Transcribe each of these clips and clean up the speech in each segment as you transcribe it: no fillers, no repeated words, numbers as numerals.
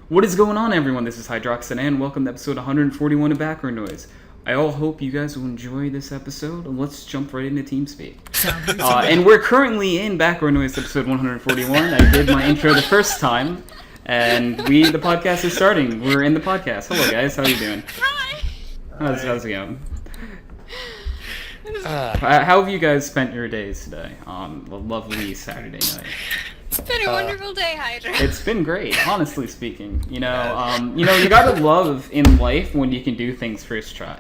What is going on, everyone? This is HydroxideAnt, and welcome to episode 141 of Background Noise. I all hope you guys will enjoy this episode, and let's jump right into TeamSpeak. And we're currently in Background Noise episode 141. I did my intro the first time, and the podcast is starting. We're in the podcast. Hello, guys. How are you doing? Hi. How's it going? How have you guys spent your days today on a lovely Saturday night? It's been a wonderful day, Hydra. It's been great, honestly speaking. You gotta love in life when you can do things first try.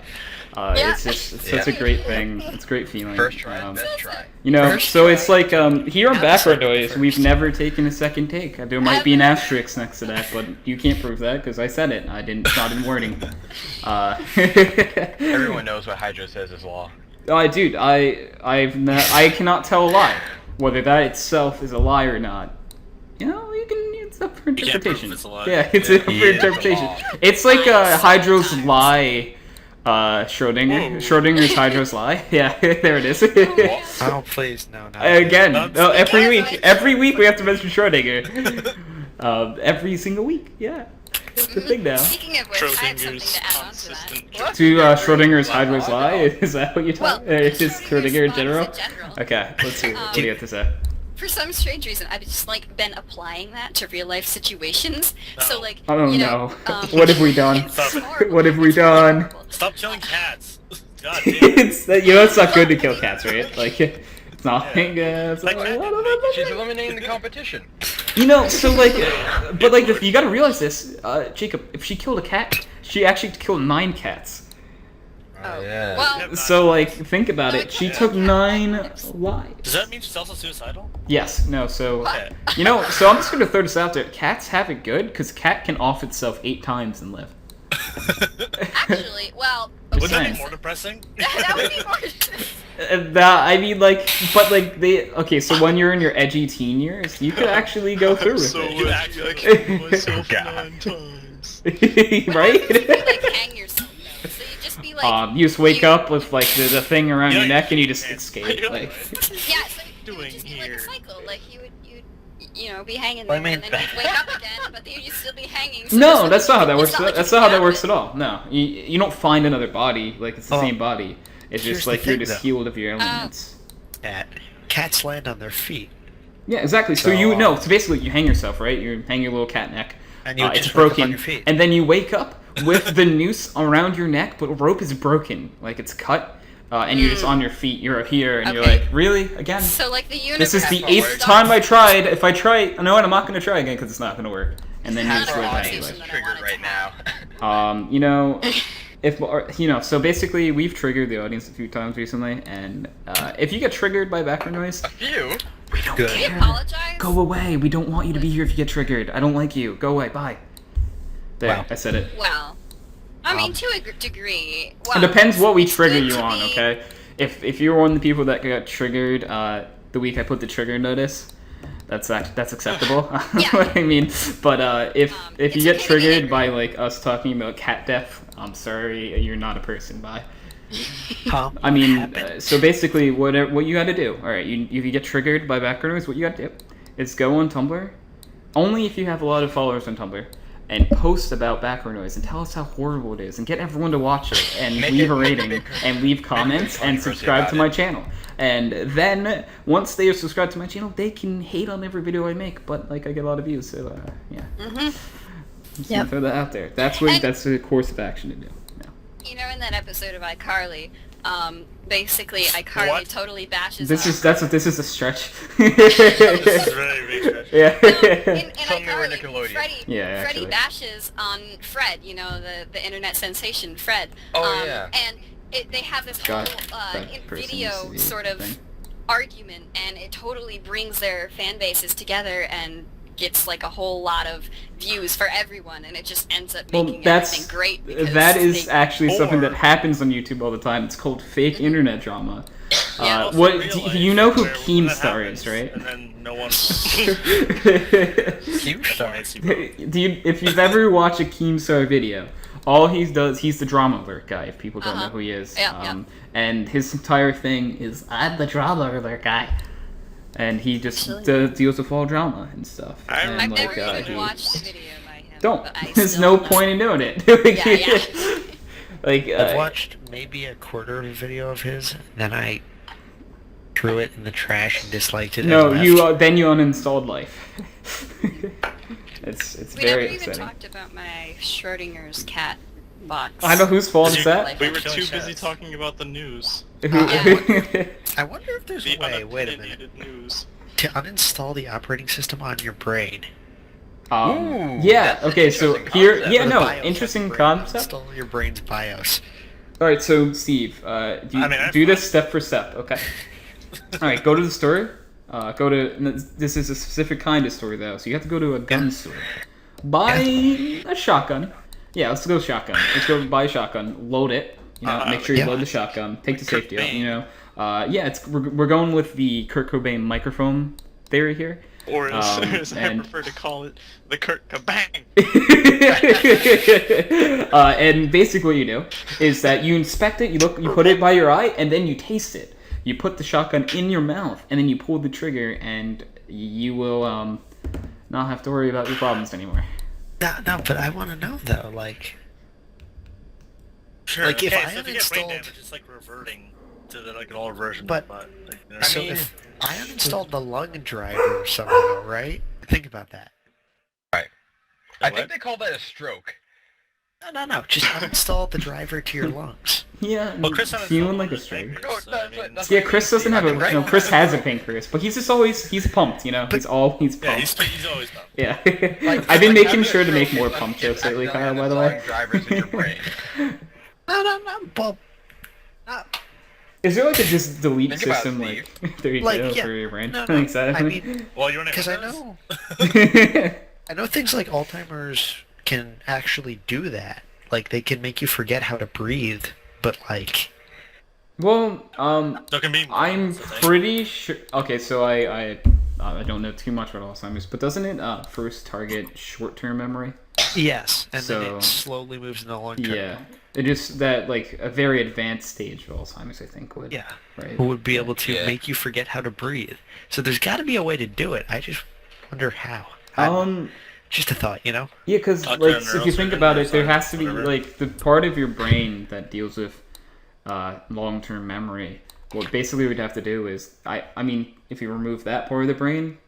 It's such a great thing. It's a great feeling. First try, best try. It's like here on Background Noise, we've never taken a second take. There might be an asterisk next to that, but you can't prove that because I said it. It's not in wording. Everyone knows what Hydro says is law. Dude, I cannot tell a lie. Whether that itself is a lie or not, it's up for interpretation. It's a lie. Yeah, it's up for interpretation. It's like Hydro's lie, Schrodinger's Hydro's lie. Yeah, there it is. Oh, please, no. Again, every week we have to mention Schrodinger. Every single week, yeah. That's the thing now. Speaking of which, I have something to add on to that. To Schrodinger's Hydro's lie? Is that what you're talking about? It's just Schrodinger in general? general. Okay, let's see. What do you have to say? For some strange reason, I've just been applying that to real life situations. So I don't know. What have we done? It's horrible. What have we done? Stop killing cats. God damn. It's not good to kill cats, right? Like, it's not. She's eliminating the competition. You gotta realize this, Jacob. If she killed a cat, she actually killed 9 cats. Oh, yeah. Well, So, think about it. She took 9 lives. Does that mean she's also suicidal? Yes. No. So, Okay. So I'm just gonna throw this out there. Cats have it good because cat can off itself 8 times and live. actually, well, Wouldn't that saying. be more depressing? that would be more. Okay, so when you're in your edgy teen years, you could actually go through with it. I killed myself God. 9 times. Right? Hang yourself. So you just be like. You just wake up with the thing around your neck and you just escape. Yeah, so you would just be like a cycle. Like you'd be hanging there, and then you'd wake up again, but then you'd still be hanging. So No, that's not how that works. like That's you not how that have works it. at all. No, you don't find another body. Like it's the same body. It's Here's just the like you're thing, just though. healed of your elements. Cats land on their feet. Yeah, exactly. So so basically you hang yourself, right? You hang your little cat neck. And you It's just wake up broken, on your feet. and then you wake up with the noose around your neck, but rope is broken, like it's cut, and you're just on your feet. You're here, and you're Okay. like, really again? So like the universe. This is the not 8th working. time I tried. If I try, you know what? I'm not gonna try again because it's not gonna work. And then you Not just a go back to conversation life. that I wanted to Triggered right now. So basically we've triggered the audience a few times recently, and if you get triggered by background noise, A few. we don't Good. We care. apologize. Go away. We don't want you to be here if you get triggered. I don't like you. Go away. Bye. There, Wow. I said it. Well, I mean, to a degree. It depends what we it's trigger good you to on, be- okay? If you're one of the people that got triggered the week I put the trigger notice, that's acceptable. Yeah. What I mean, but if you it's get okay to be triggered angry. by us talking about cat death, I'm sorry, you're not a person. Bye. I mean, so basically, what you got to do? All right, if you get triggered by background noise, what you got to do is go on Tumblr, only if you have a lot of followers on Tumblr, and post about background noise and tell us how horrible it is, and get everyone to watch it, and leave a rating, and leave comments, and subscribe to my channel. And then once they are subscribed to my channel, they can hate on every video I make, but I get a lot of views, so yeah. Just gonna throw that out there. That's the course of action to do. Yeah. In that episode of iCarly, basically iCarly What? totally bashes. This is a stretch. This is a very big stretch. Yeah. In Tell me we're iCarly, Nickelodeon. Freddie actually. bashes on Fred. The internet sensation Fred. Oh, yeah. And they have this God, whole that person video used to be sort of thing. argument, and it totally brings their fan bases together and gets a whole lot of views for everyone, and it just ends up making everything great. Because that is they- actually something Or- that happens on YouTube all the time. It's called fake internet drama. Yeah. Also What real life, you know who where Keemstar that is, happens, right? And then no one. If you've ever watched a Keemstar video, all he does, he's the drama alert guy, if people don't know who he is. Yeah. And his entire thing is, I'm the drama alert guy. And he just Actually- deals with all drama and stuff. I And, I've like, never even he- watched a video by him. Don't. But I There's still no point in doing it. Yeah. Like I've watched maybe a quarter of a video of his, then I threw it in the trash and disliked it. no, and left. you then you uninstalled Life. it's We very never even upsetting. talked about my Schrodinger's cat box. I know whose fault is that. We were Killing too busy shots. talking about the news. I wonder if there's The a way, wait a minute, unopinionated news. to uninstall the operating system on your brain. Ooh, yeah. that's an Okay. So interesting here, concept. yeah, Or the no, BIOS of interesting your brain. concept. Install your brain's BIOS. All right. So Steve, do this step for step. Okay. All right. Go to the store. Go to. This is a specific kind of store though, so you have to go to a gun store. Buy a shotgun. Yeah, let's go shotgun. Let's go buy a shotgun. Load it. You know, make sure you load the shotgun. Take the safety out. You know. Yeah, we're going with the Kurt Cobain microphone theory here. Or as I and- prefer to call it, the Kurt Cobain. And basically what you do is that you inspect it, you put it by your eye, and then you taste it. You put the shotgun in your mouth, and then you pull the trigger, and you will not have to worry about your problems anymore. No, but I want to know though, like, Sure. Like, if okay, I so if you get brain uninstalled- damage, it's like reverting to the, like an old version. But- like, you know, I so mean- if I uninstalled the lung driver somehow, right? Think about that. I think they call that a stroke. No. Just uninstall the driver to your lungs. Yeah, Well, Chris had feeling a like a his string. pancreas, No, so, I mean, that's Yeah, what Chris you doesn't see, have a. right? No, Chris has a pancreas, but he's pumped. You know, he's pumped. yeah, he's always done. Yeah, Like, I've been like, making I'm sure to sure make more like, pump if jokes lately, accidentally Kyle. By the way, uninstalling drivers in your brain. No, but is there like a just delete Think about system it, like 32 Like, yeah. for your brain? No, Exactly. I mean, Well, you want to because I know things like Alzheimer's can actually do that. Like, they can make you forget how to breathe, but like, Well, So it can be. I'm pretty sure. Okay, so I don't know too much about Alzheimer's, but doesn't it first target short-term memory? yes, and then So- it slowly moves into the long term. Yeah, it just that like a very advanced stage of Alzheimer's, I think would. Yeah. Right. Who would be able to Yeah. make you forget how to breathe. So there's got to be a way to do it. I just wonder how. Just a thought, you know? Yeah, because Talk to like a if you think neurosurgeon about or it, there has to be whatever. like the part of your brain that deals with long-term memory. What basically we'd have to do is, I mean, if you remove that part of the brain,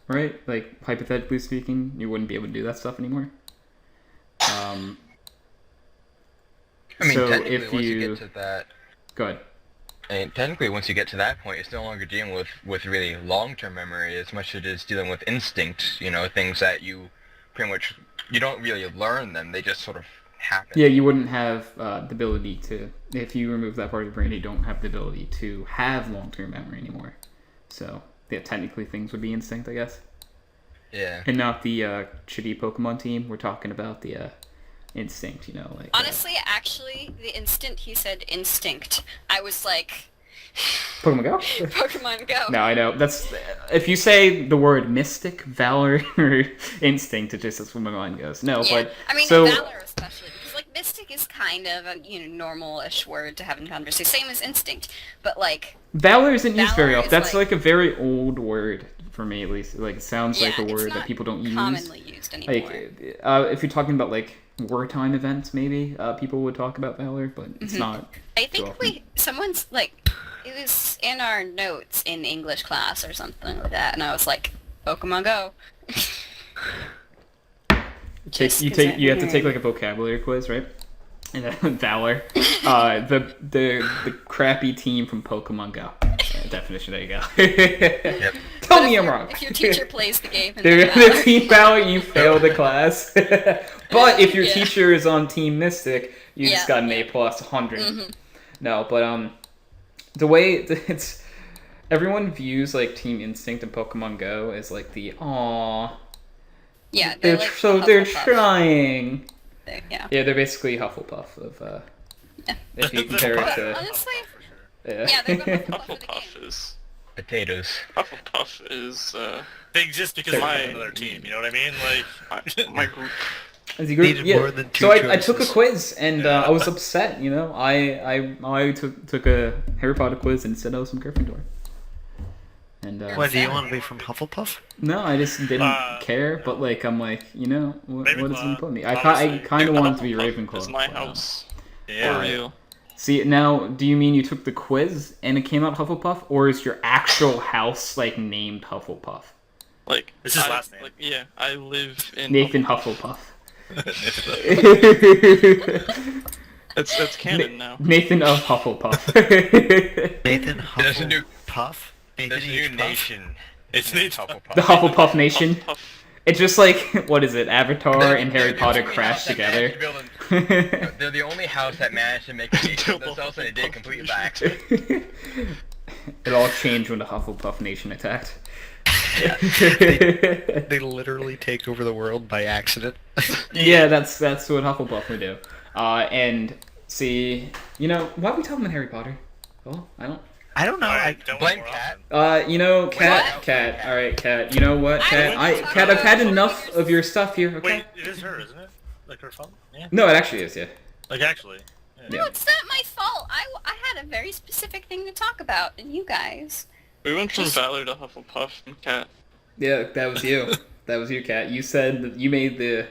right? Like hypothetically speaking, you wouldn't be able to do that stuff anymore. I mean, So technically, if once you you get to that, go ahead. and technically, once you get to that point, it's no longer dealing with really long-term memory as much as it is dealing with instinct. You know, things that you pretty much you don't really learn them; they just sort of happen. Yeah, you wouldn't have the ability to, if you remove that part of the brain, you don't have the ability to have long-term memory anymore. So, yeah, technically things would be instinct, I guess. Yeah. And not the shitty Pokemon team. We're talking about the instinct, you know, like... Honestly, actually, the instant he said instinct, I was like, Pokemon Go? Pokemon Go. No, I know. That's... If you say the word mystic, valor, or instinct, it just that's where my mind goes. No, Yeah. but... I mean, so, valor especially, because like mystic is kind of a normal-ish word to have in conversation, same as instinct, but like valor isn't used very Valor often. is That's like- like a very old word, for me at least. Like, it sounds like a it's word not that people don't use. commonly used anymore. Like, if you're talking about like wartime events, maybe people would talk about valor, but it's not. I too think often. someone's like, it was in our notes in English class or something like that, and I was like, Pokemon Go. Just 'cause You have to take like a vocabulary quiz, right? And then valor, the crappy team from Pokemon Go. Definition. There you go. Yep. Tell But me if I'm your- wrong. If your teacher plays the game, and They're they're the team valor, you failed the class. But if your Yeah. teacher is on Team Mystic, you just Yeah. got an A plus 100. No, but the way it's everyone views like Team Instinct and Pokemon Go as like the aww. yeah, They're like so the they're Hufflepuff. trying. Yeah. Yeah, they're basically Hufflepuff of if you compare it But to honestly, yeah. yeah, they're the Hufflepuff of the Hufflepuff game. is Potatoes. Hufflepuff is they exist because my another team. You know what I mean? Like my group. As you grew, Needed yeah. more than two So I took a choices. quiz and I was upset. You know, I took a Harry Potter quiz and said I was from Gryffindor. And What, do you want to be from Hufflepuff? no, I just didn't care. But like, I'm like, you know, what does it put me? I kind of wanted to be Ravenclaw. It's my house. Yeah. For real. See, now, do you mean you took the quiz and it came out Hufflepuff, or is your actual house like named Hufflepuff? Like, It's his last name. Like, yeah, I live in Nathan Hufflepuff. It's canon now. Nathan of Hufflepuff. Nathan There's a new, Hufflepuff? there's a new nation. It's named Nathan. The Hufflepuff Nation. Hufflepuff. It's just like, what is it, Avatar and Harry Potter crash together. They're the only house that managed to make a nation of themselves, and they did it completely by accident. It all changed when the Hufflepuff Nation attacked. Yeah. They literally take over the world by accident. Yeah, that's what Hufflepuff would do. And see, you know, why are we talking about Harry Potter? Oh, I don't know. I don't Blame more Cat. often. You know, What? Cat. All right, Cat. You know what, Cat? Cat, I've had enough of your stuff here. Okay. Wait, it is her, isn't it? Like her phone? Yeah. No, it actually is. Yeah. Like actually. Yeah. No, it's not my fault. I had a very specific thing to talk about, and you guys. We went from Valor to Hufflepuff and Cat. Yeah, that was you. That was you, Cat. You said that you made the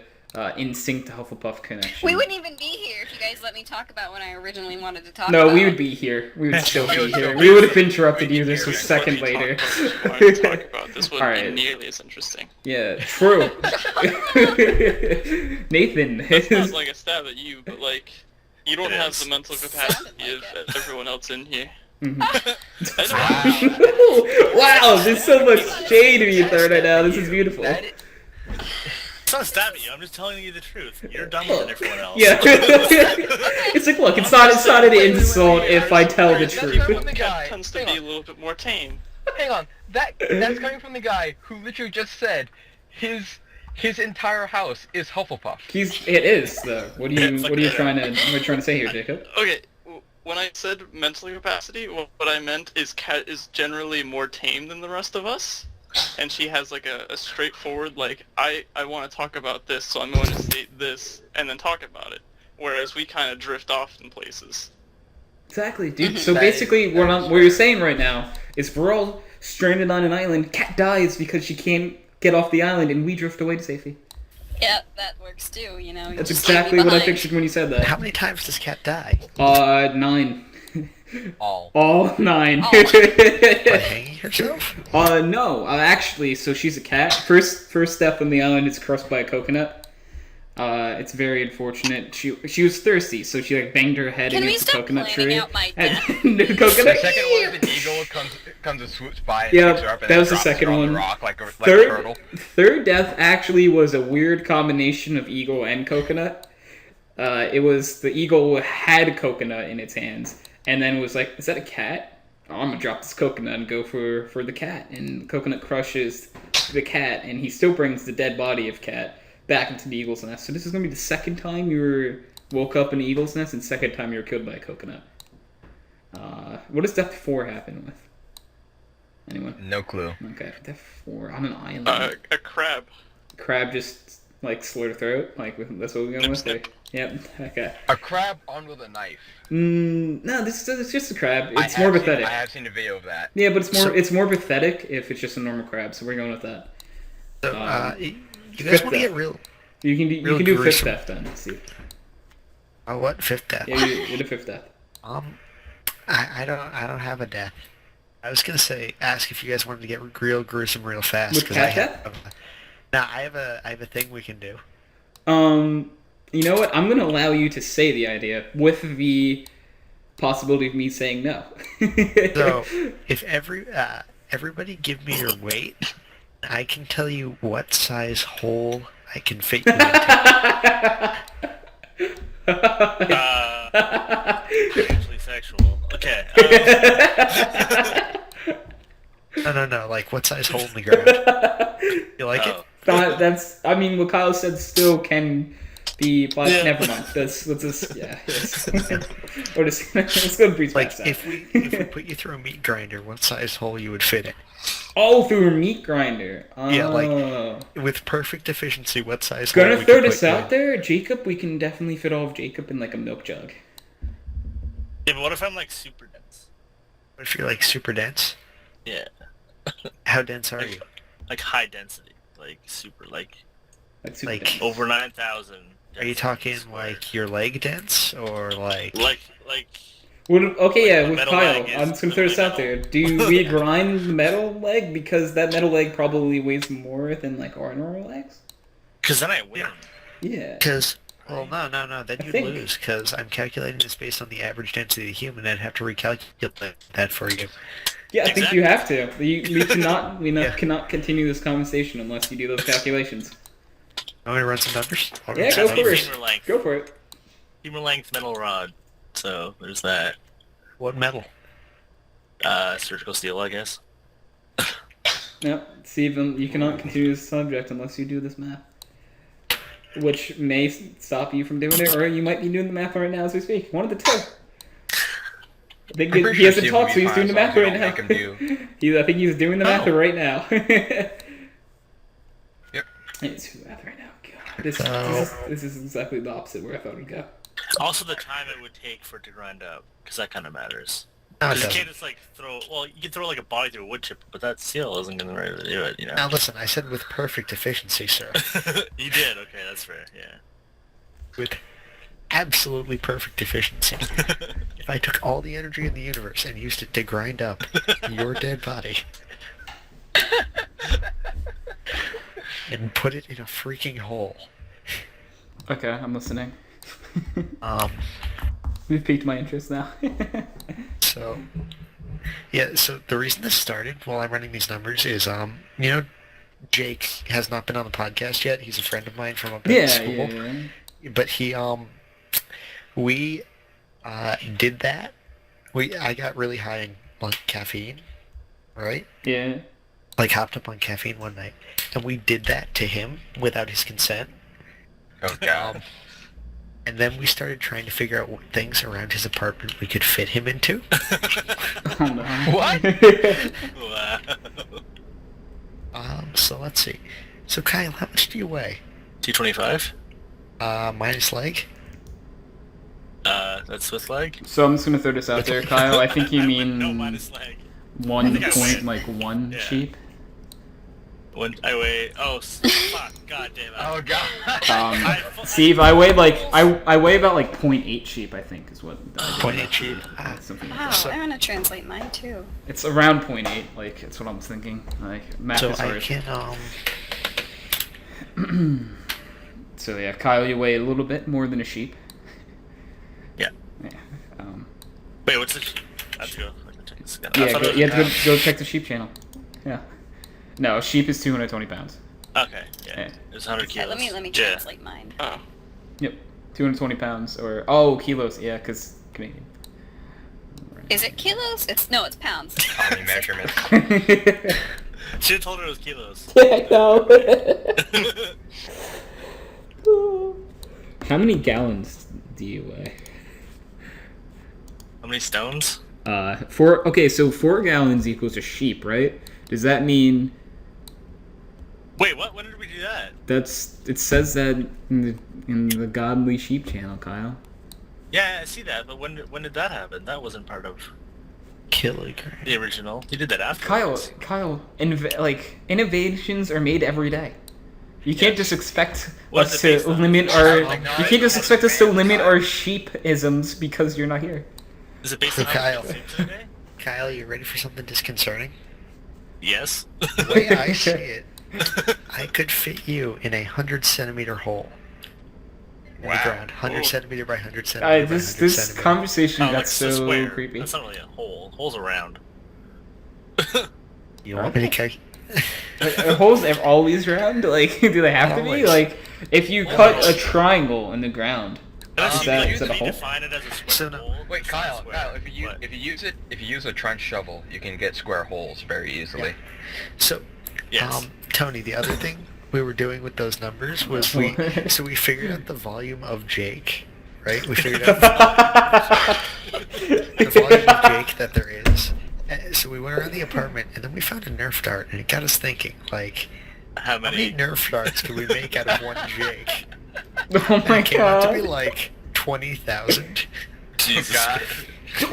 instinct Hufflepuff connection. We wouldn't even be here if you guys let me talk about what I originally wanted to talk No, about. we would be here. We would still We be would here. still We be would have here. interrupted We'd you be this a here. second later. Talk about this wouldn't Alright. be nearly as interesting. Yeah, true. Nathan. That sounds like a stab at you, but like, you don't It have is. the mental capacity Sounded like of everyone else in here. Mhm. I know. Wow, there's so much shade being thrown right now. This is beautiful. It's not stabbing you. I'm just telling you the truth. You're dumber than everyone else. Yeah. It's like, look, it's not an insult if I tell the That's truth. coming from the guy. Cat tends to Hang be a on, little bit more tame. hang on. That's coming from the guy who literally just said his entire house is Hufflepuff. It is though. What are you It's like what are you a- trying to say here, Jacob? Okay, when I said mental capacity, what I meant is Cat is generally more tame than the rest of us. And she has like a straightforward, like, I want to talk about this, so I'm going to state this, and then talk about it. Whereas we kind of drift off in places. Exactly, dude. So That basically, is- what you're saying right now is we're all stranded on an island. Cat dies because she can't get off the island, and we drift away to safety. Yeah, that works too, you know. you That's just leave me exactly what I behind. pictured when you said that. How many times does Cat die? 9. All. All 9. Oh. By hanging herself? No. Actually, so she's a cat. First step on the island is crushed by a coconut. It's very unfortunate. She was thirsty, so she like banged her head Can we against the stop coconut planning tree. out my And death? the The coconut. second one is an eagle comes and swoops by and Yeah, picks her up and that then was the drops her second on one. the rock like a turtle. Third death actually was a weird combination of eagle and coconut. It was the eagle had coconut in its hands, and then was like, "Is that a cat? Oh, I'm gonna drop this coconut and go for the cat." And the coconut crushes the cat, and he still brings the dead body of cat back into the eagle's nest. So this is gonna be the second time woke up in the eagle's nest, and second time you were killed by a coconut. What does death 4 happen with? Anyone? No clue. Okay, death 4 on an island. A crab. Crab just like slit her throat. Like that's what we're going with. Snip. Yep. Okay. A crab armed with a knife. No, this is just a crab. I It's have more seen- pathetic. I have seen a video of that. Yeah, but it's more pathetic if it's just a normal crab. So we're going with that. So, you guys fifth want to death. get real? You can Real do fifth gruesome. death then. Let's see. Oh, what? Fifth death? Yeah, you do fifth death. I don't have a death. I was gonna ask if you guys wanted to get real gruesome real fast. With 'cause cat I death? have. Nah, I have a thing we can do. You know what? I'm gonna allow you to say the idea with the possibility of me saying no. So, if everybody give me your weight, I can tell you what size hole I can fit you into. Usually sexual. Okay. No. Like, what size hole in the ground? You like it? I mean, what Kyle said still can be, but Yeah. never mind. Let's just, yeah. Yes. Or just, let's go breeze Like, past that. if we put you through a meat grinder, what size hole you would fit in? Oh, through a meat grinder. Yeah, like, Oh. with perfect efficiency, what size hole Gonna we throw could this put you out in? there, Jacob. We can definitely fit all of Jacob in like a milk jug. Yeah, but what if I'm like super dense? What if you're like super dense? Yeah. How dense are you? Like high density, like super, like Like over 9,000. Are you talking like your leg dense or like? Like. Well, okay, yeah, with metal Kyle, leg is I'm just gonna throw this out there. Do we grind the metal leg because that metal leg probably weighs more than like our normal legs? Because then I win. Yeah. Because well, no. Then you think- lose because I'm calculating this based on the average density of the human. I'd have to recalculate that for you. Yeah, I think you have to. We cannot Yeah. cannot continue this conversation unless you do those calculations. Want me to run some numbers? I'll Yeah, run go some for numbers. it. Femur length. Go for it. Femur length metal rod. So there's that. What metal? Surgical steel, I guess. Yep. Steven, you cannot continue this subject unless you do this math. Which may stop you from doing it, or you might be doing the math right now as we speak. One of the two. I think I'm pretty he sure hasn't Steve will talked, so be he's doing fine the as math long right as now. you don't make him do- I think he's doing the math Oh. right now. Yep. He's doing the math right now. God, this is exactly the opposite where I thought it'd go. Also, the time it would take for it to grind up, because that kind of matters. No, it Because you doesn't. can't just like throw. Well, you can throw like a body through a wood chip, but that steel isn't gonna really do it. You know. Now listen, I said with perfect efficiency, sir. You did. Okay, that's fair. Yeah. With absolutely perfect efficiency. If I took all the energy in the universe and used it to grind up your dead body and put it in a freaking hole, Okay, I'm listening. um, You've piqued my interest now. so the reason this started while I'm running these numbers is, Jake has not been on the podcast yet. He's a friend of mine from up at school. Yeah. But we did that. I got really high on caffeine, right? Yeah. Like hopped up on caffeine one night, and we did that to him without his consent. Oh god. And then we started trying to figure out what things around his apartment we could fit him into. Oh no. What? Wow. So let's see. So Kyle, how much do you weigh? 225. Minus leg? That's Swiss leg. So I'm just gonna throw this out there, Kyle. I think you mean No minus leg. I 1 think I point, win. like one Yeah. sheep. When I weigh. Oh fuck! God damn it. Oh god. Steve, I weigh like I weigh about like 0.8 sheep. I think is what. 0.8 sheep. Something like Wow, that. I'm gonna translate mine too. It's around 0.8. Like it's what I'm thinking. Like math So is I hard. can So yeah, Kyle, you weigh a little bit more than a sheep. Yeah. Yeah. Wait, what's this? I have to go. Check this again. I Yeah, thought go, it was- you have to go check the sheep channel. Yeah. No, a sheep is 220 pounds. Okay. Yeah. Yeah. It's 100 Okay, kilos. let me Yeah. translate mine. Oh. Yep. 220 pounds or kilos. Yeah, because Canadian. Is it kilos? It's pounds. Tommy measurements. Should have told her it was kilos. Yeah, no. How many gallons do you weigh? How many stones? 4. Okay, so 4 gallons equals a sheep, right? Does that mean Wait, what? When did we do that? it says that in the Godly Sheep channel, Kyle? Yeah, I see that, but when did that happen? That wasn't part of kilogram. the original. You did that after. Kyle, innovations are made every day. You can't just expect What us is it to based on? limit our. Technology You can't just has expect us to advanced, limit Kyle. our sheep-isms because you're not here. Is it based on how Kyle. much you consume today? Kyle, you ready for something disconcerting? Yes. The way I see it, I could fit you in a 100-centimeter hole. In the Wow. ground. 100 centimeter by 100 centimeter by 100 This centimeter. conversation Oh, got like it's a so square. creepy. That's not really a hole. Hole's around. You want me to calculate? Are holes always round? Like, do they have to be? Always. Like, if you cut a triangle in the ground, Unless is you that use a it, hole? define it as a square So no- hole. Wait, it's not Kyle, square. if you What? use a trench shovel, you can get square holes very easily. So, Yes. Tony, the other thing we were doing with those numbers was we figured out the volume of Jake, right? We figured out the volume of Jake that there is. So we went around the apartment and then we found a Nerf dart and it got us thinking, like, How how many many? Nerf darts could we make out of one Jake? Oh my It came out to be god! like 20,000. Jesus. God.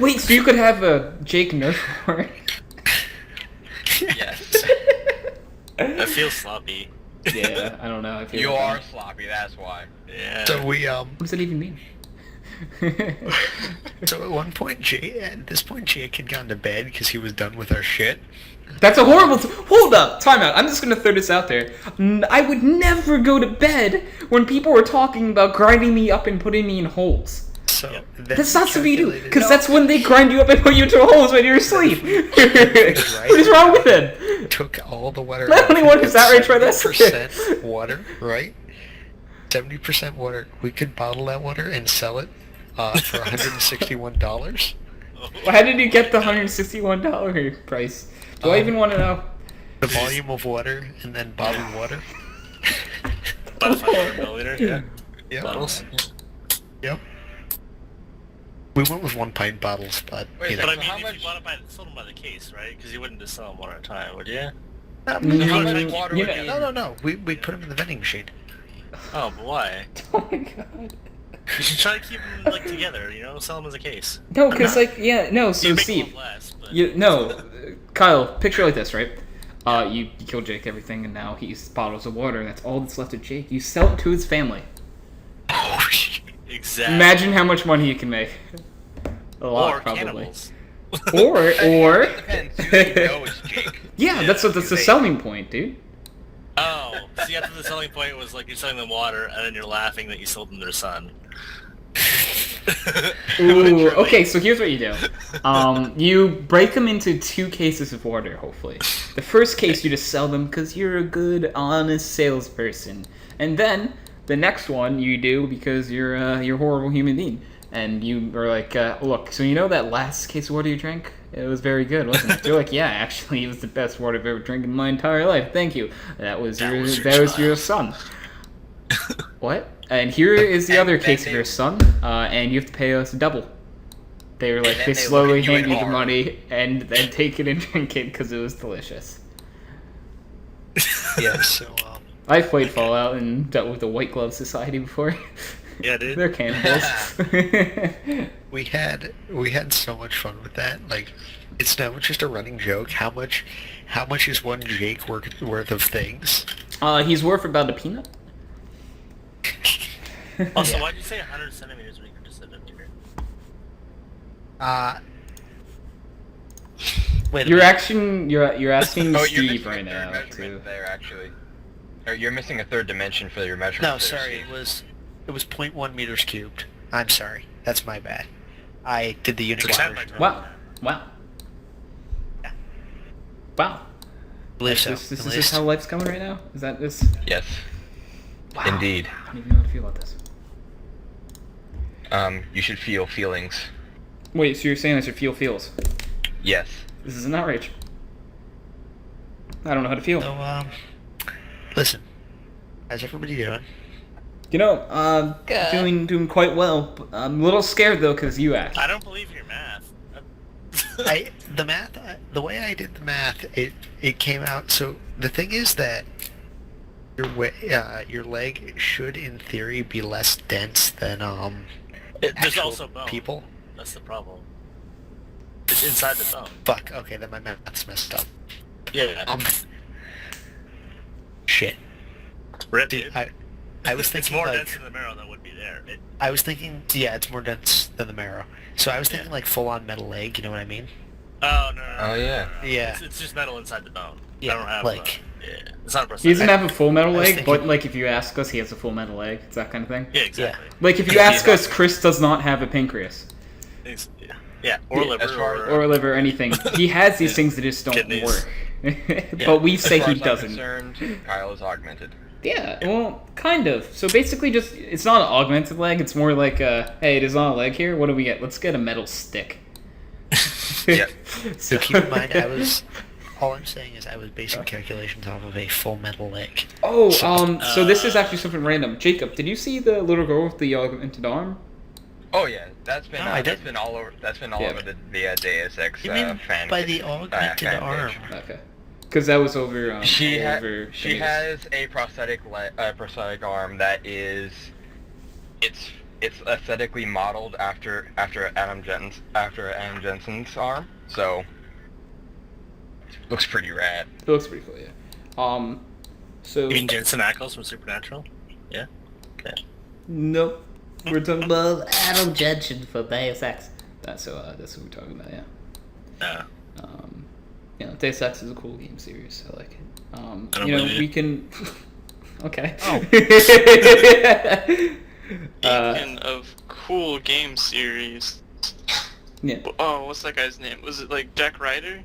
Wait, so you could have a Jake Nerf war? Yes. I feel sloppy. Yeah, I don't know. I feel You like are sloppy, that's why. Yeah. So we What does it even mean? So at one point, at this point, Jake had gone to bed because he was done with our shit. That's a horrible. Hold up, time out. I'm just gonna throw this out there. I would never go to bed when people were talking about grinding me up and putting me in holes. So That's not something you do, because that's when they grind you up and put you into holes when you're asleep. Right. What is wrong with it? Took all the water. Not only one is outraged by this. 70% water, right? 70% water. We could bottle that water and sell it for $161. How did you get the $161 price? Do I even want to know? The volume of water and then bottled water. About 500 milliliter, yeah. Yep. Bottles. Yep. We went with 1 pint bottles, but Wait, you know. But I So mean, how if much- you sold them by the case, right? Because you wouldn't just sell them one at a time, would you? How much water You would know- be... No. We put them in the vending machine. Oh, but why? Oh my god. You should try to keep them like together, you know? Sell them as a case. No, because so You make Steve, them less, but... Kyle, picture like this, right? You kill Jake, everything, and now he's bottles of water, and that's all that's left of Jake. You sell it to his family. Oh shit. Exactly. Imagine how much money you can make. A lot, Or probably. cannibals. Or It depends. Who they know is Jake. yeah, that's the selling point, dude. Oh, see, after the selling point was like you're selling them water, and then you're laughing that you sold them their son. Ooh, okay, so here's what you do. You break them into 2 cases of water, hopefully. The first case, you just sell them because you're a good, honest salesperson. And then, the next one you do because you're a horrible human being. And you are like, look, so you know that last case of water you drank? It was very good, wasn't it? You're like, yeah, actually, it was the best water I've ever drank in my entire life. Thank you. That was your son. What? And here is the other case of your son, and you have to pay us double. They were like, then they they slowly look at you hand in you the horror. money, and then take it and drink it because it was delicious. Yeah. So I've played Fallout and dealt with the White Glove Society before. Yeah, dude. They're cannibals. we had so much fun with that. Like, it's now just a running joke. How much is one Jake worth of things? He's worth about a peanut. Also, Yeah. why'd you say 100 centimeters when you could just said up here? Wait a You're minute. you're asking Oh, you're Steve missing right a third now measurement to. there, actually. Or you're missing a third dimension for your measurement. No, sorry. It was 0.1 meters cubed. I'm sorry. That's my bad. I did the unit Percent conversion. by Wow. Yeah. Wow. Believe so. This At is least. how life's coming right now? Is that this? Yes. Wow. Indeed. I don't even know how to feel about this. You should feel feelings. Wait, so you're saying I should feel feels? Yes. This is an outrage. I don't know how to feel. So, listen. How's everybody doing? You know, Good. doing quite well. But I'm a little scared though because you asked. I don't believe your math. The way I did the math, it came out. So the thing is that your leg should, in theory, be less dense than There's actual also bone. people. That's the problem. It's inside the bone. Fuck. Okay, then my math's messed up. Yeah. Shit. Rip, Dude, dude. I was It's thinking more like dense than the marrow than would be there. I was thinking, yeah, it's more dense than the marrow. So I was thinking like full-on metal leg. You know what I mean? Oh, no. Oh, yeah. Yeah. It's just metal inside the bone. Yeah, I don't have like- yeah. It's not a He doesn't prosthetic. have a full metal I was leg, but thinking- like if you ask us, he has a full metal leg. It's that kind of thing. Yeah, exactly. Like if you ask us, Chris does not have a pancreas Yeah, or Yeah, liver, as far- or a liver or anything. He has these things that just don't Kidneys. work. But we As say far he as I'm doesn't. concerned, Kyle is augmented. Yeah, well, kind of. So basically, just it's not an augmented leg. It's more like, hey, there's not a leg here. What do we get? Let's get a metal stick. Yep. So keep in mind, all I'm saying is I was basing calculations off of a full metal leg. Oh, so this is actually something random. Jacob, did you see the little girl with the augmented arm? Oh yeah, that's been No, I that's didn't. been all over. That's been all Yeah. over the Deus Ex You mean fan. by the augmented fan arm? page. Okay. Because that was over. She over she thingies. has a prosthetic arm that is it's aesthetically modeled after Adam Jensen's arm, so looks pretty rad. It looks pretty cool, yeah. So. You mean Jensen Ackles from Supernatural? Yeah. Okay. Nope. We're talking about Adam Jensen for Deus Ex. That's what we're talking about. Yeah. Deus Ex is a cool game series. I like it. We can. Okay. Oh. Speaking of cool game series. Yeah. Oh, what's that guy's name? Was it like Jack Ryder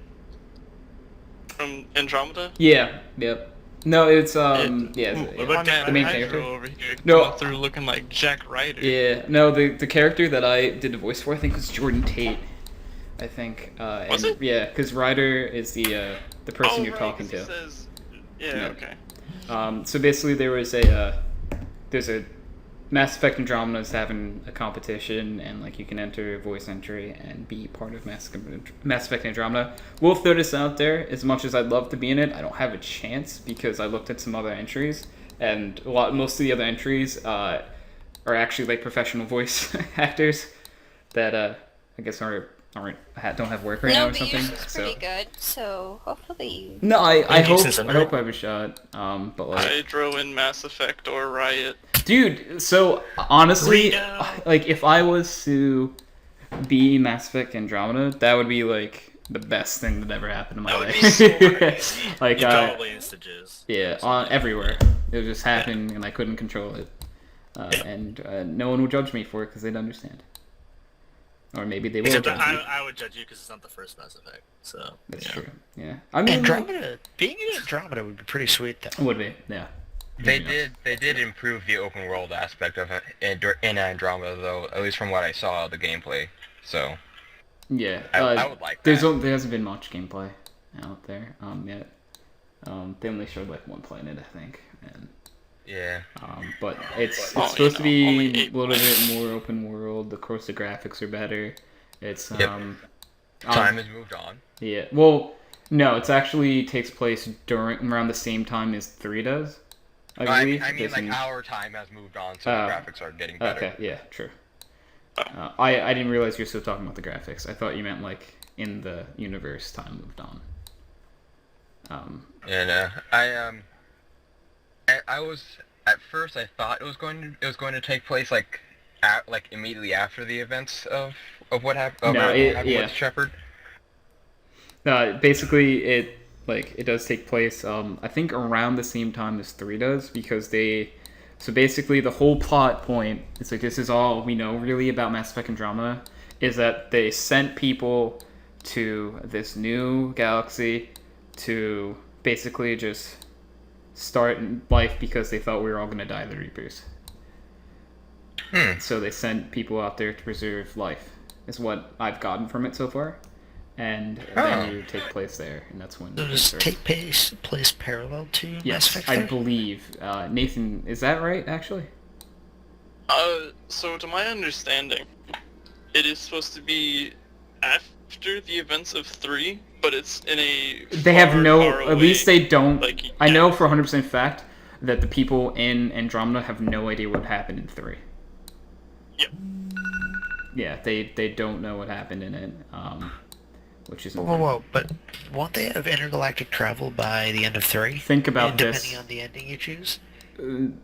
from Andromeda? Yeah. Yep. No, it's What about the main Hydro character over here No. coming through looking like Jack Ryder. Yeah. No, the character that I did the voice for, I think, was Jordan Tate. I think. Was it? Yeah, because Ryder is the person you're talking to. Says, yeah. Okay. So basically, there's a Mass Effect Andromeda is having a competition, and like you can enter voice entry and be part of Mass Effect Andromeda. We'll throw this out there. As much as I'd love to be in it, I don't have a chance because I looked at some other entries, and most of the other entries are actually like professional voice actors that I guess don't have work right now or something. No, but yours is pretty good, so hopefully. No, I hope I have a shot. But like Hydro in Mass Effect or Riot. Dude, so honestly, like if I was to be Mass Effect Andromeda, that would be like the best thing that ever happened in my life. Like probably insta-jizz. Yeah, everywhere. It was just happening, and I couldn't control it. And no one would judge me for it because they'd understand. Or maybe they will. Except I would judge you because it's not the first Mass Effect. So that's true. Yeah, I mean, Andromeda. Being in Andromeda would be pretty sweet, though. Would be, yeah. They did improve the open world aspect of it in Andromeda, though, at least from what I saw of the gameplay. So yeah, I would like that. There hasn't been much gameplay out there yet. They only showed like one planet, I think, and yeah. But it's supposed to be a little bit more open world. Of course, the graphics are better. It's Time has moved on. Yeah. Well, no, it actually takes place around the same time as 3 does. I believe. I mean, like our time has moved on, so the graphics are getting better. Okay. Yeah. True. I didn't realize you were still talking about the graphics. I thought you meant like in the universe time moved on. I was at first I thought it was going to take place like immediately after the events of what happened with Shepard. Basically it does take place I think around the same time as 3 does because so basically the whole plot point is like this is all we know really about Mass Effect Andromeda is that they sent people to this new galaxy to basically just start life because they thought we were all going to die of the Reapers. So they sent people out there to preserve life is what I've gotten from it so far. And then you take place there, and that's when... So does it take place parallel to Mass Effect? I believe. Nathan, is that right, actually? So to my understanding, it is supposed to be after the events of 3, but it's in a They have no... far At least they don't... like, I know for 100% fact that the people in Andromeda have no idea what happened in 3. Yep. Yeah, they don't know what happened in it. Which is Whoa, but won't they have intergalactic travel by the end of 3? Think about depending this. Depending on the ending you choose?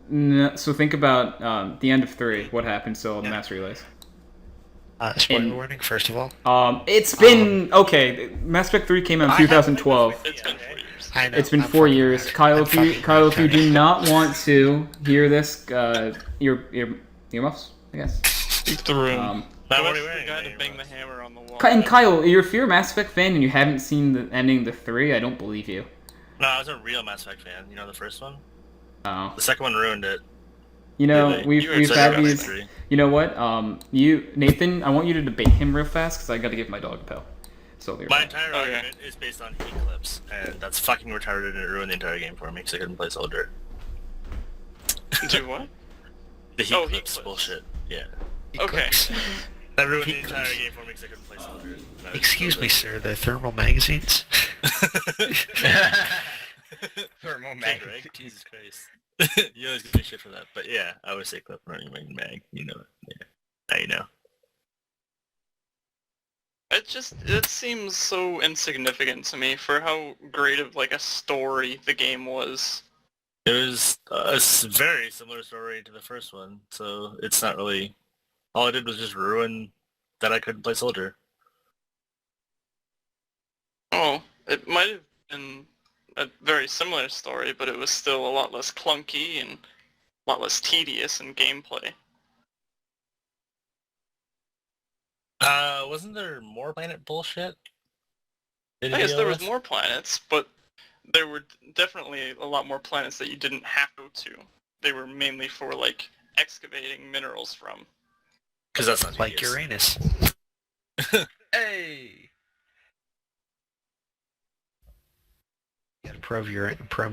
No, so think about the end of 3. What happened to all the mass relays? Spoiler warning, first of all. It's been... okay, Mass Effect 3 came out in 2012. It's been 4 years. I know, It's been I'm 4 fucking years. retarded. Kyle, if you do not want to hear this, your earmuffs, I guess. Leave the room. Not Who what else are you forgot wearing, to bang the hammer on the wall? And Kyle, if you're a Mass Effect fan and you haven't seen the ending to 3, I don't believe you. No, I was a real Mass Effect fan. You know the first one? Oh. The second one ruined it. You know, Really? we've You were had excited about these... three. You know what? Nathan, I want you to debate him real fast, because I gotta give my dog a pill. So My entire argument is based on Eclipse, and that's fucking retarded and it ruined the entire game for me because I couldn't play Soldier. Do what? The Oh, Eclipse Eclipse. bullshit. Yeah. Okay. That ruined the entire game for me because I couldn't play Soldier. Excuse me, sir, they're thermal magazines? Thermal Okay, mag. Greg, Jesus Christ. You always give me shit for that, but yeah, I would say Clip running mag, you know it. Yeah. Now you know. it seems so insignificant to me for how great of like a story the game was. It was a very similar story to the first one, so it's not really... All I did was just ruin that I couldn't play Soldier. Oh, it might have been a very similar story, but it was still a lot less clunky and a lot less tedious in gameplay. Wasn't there more planet bullshit? I guess there was more planets, but there were definitely a lot more planets that you didn't have to. They were mainly for, like, excavating minerals from. Because that's not like tedious. Uranus. Hey! You gotta probe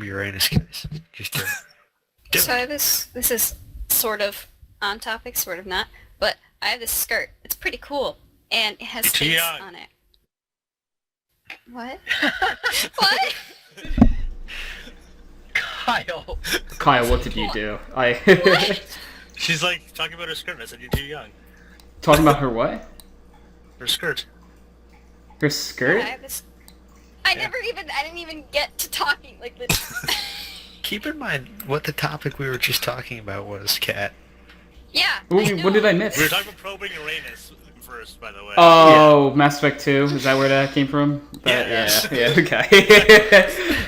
Uranus, guys. Just do it. So this is sort of on topic, sort of not, but I have this skirt. It's pretty cool, and it has space on it. What? What? Kyle, what did you do? She's like talking about her skirt, and I said you're too young. Talking about her what? Her skirt. Her skirt? Yeah, I didn't even get to talking like this. Keep in mind what the topic we were just talking about was, Kat. Yeah. What did I miss? We were talking about probing Uranus first, by the way. Oh, yeah. Mass Effect 2. Is that where that came from? Yeah, Okay.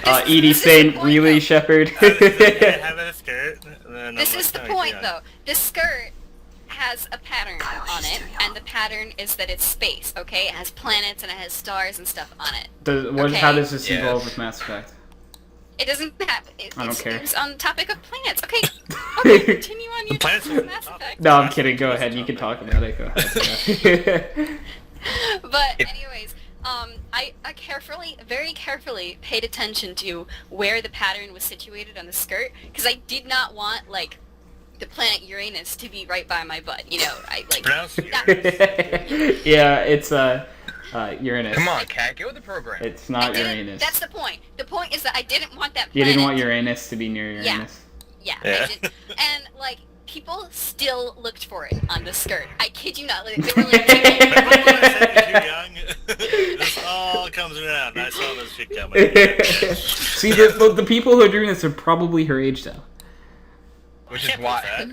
Edie saying, really, Shepard? Have a skirt. This is the point, though. The skirt has a pattern on it, and the pattern is that it's space, okay? It has planets and it has stars and stuff on it. How does this involve with Mass Effect? It doesn't have... I don't care. It's on the topic of planets. Okay, continue on your topic of Mass Effect. No, I'm kidding. Go ahead. You can talk about it. Go ahead. But anyways, I very carefully paid attention to where the pattern was situated on the skirt, because I did not want, like, the planet Uranus to be right by my butt, you know? Yeah, it's, Uranus. Come on, Kat, get with the program. It's not Uranus. That's the point. The point is that I didn't want that planet. You didn't want Uranus to be near Uranus? Yeah. I did. And, like, people still looked for it on the skirt. I kid you not. Like, they were like, too young. This all comes around. I saw this shit coming. See, the people who are doing this are probably her age, though. Which is why.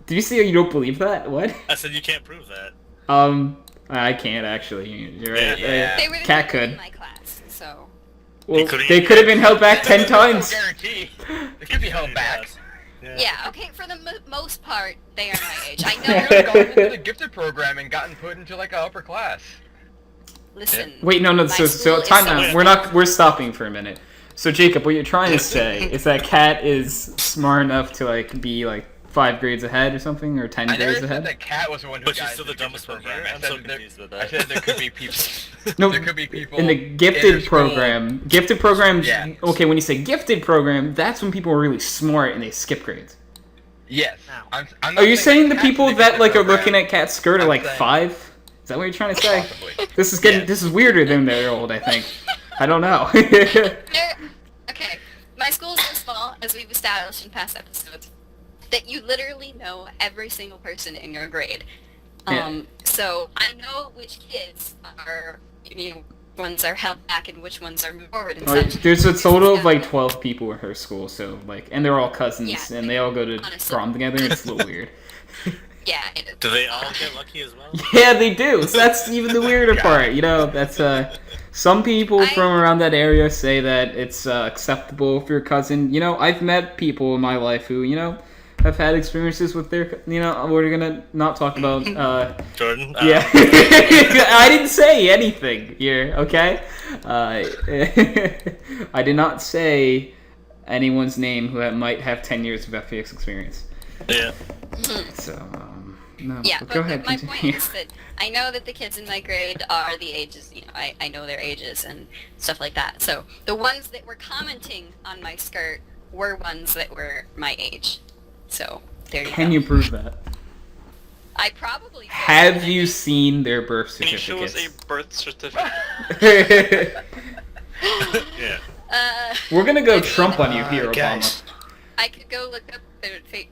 Did you see? You don't believe that? What? I said you can't prove that. I can't actually. You're right. Yeah. They were the Cat people could. in my class, so. Well, they could have been held back 10 times. No guarantee. They could be held back. Yeah, okay, for the most part, they are my age. I They know. could have gone into the gifted program and gotten put into like a upper class. Listen. Wait, no. my So school time is out. We're stopping for a minute. So Jacob, what you're trying to say is that Kat is smart enough to like be like 5 grades ahead or something, or 10 grades I never ahead. said that Kat was the one who But got she's still into the dumbest one program. here. I'm so confused with that. I said there could be people. No, there could be people in the gifted school. program. Gifted program. Yeah. Okay, when you say gifted program, that's when people are really smart and they skip grades. Yes. I'm not Are you saying the Kat's people in the that gifted like are program. looking at Kat's skirt are I'm like saying- 5? Is that what you're trying to say? Possibly. This is getting. This is weirder than they're old. I think. I don't know. Okay, my school is so small, as we've established in past episodes, that you literally know every single person in your grade. Yeah. So I know which kids are, ones are held back and which ones are moved forward and Like, such. there's a total of like 12 people in her school, so like, and they're all cousins, Yeah, and they all go to honestly. prom together. It's a little weird. Yeah, it is. Do they all get lucky as well? Yeah, they do. So that's even the weirder part. You know, that's some people from around that area say that it's acceptable for your cousin. You know, I've met people in my life who, have had experiences with their, we're gonna not talk about. Jordan? Yeah, I didn't say anything here. Okay, I did not say anyone's name who might have 10 years of FPX experience. Yeah. So, no. Yeah, but go ahead. my Continue. point is that I know that the kids in my grade are the ages, I know their ages and stuff like that. So the ones that were commenting on my skirt were ones that were my age. So there you go. Can you prove that? I probably could. Have you seen their birth Can you show us certificates? a birth certificate? Yeah. We're gonna go Trump on you here, guys. Obama. I could go look up their fake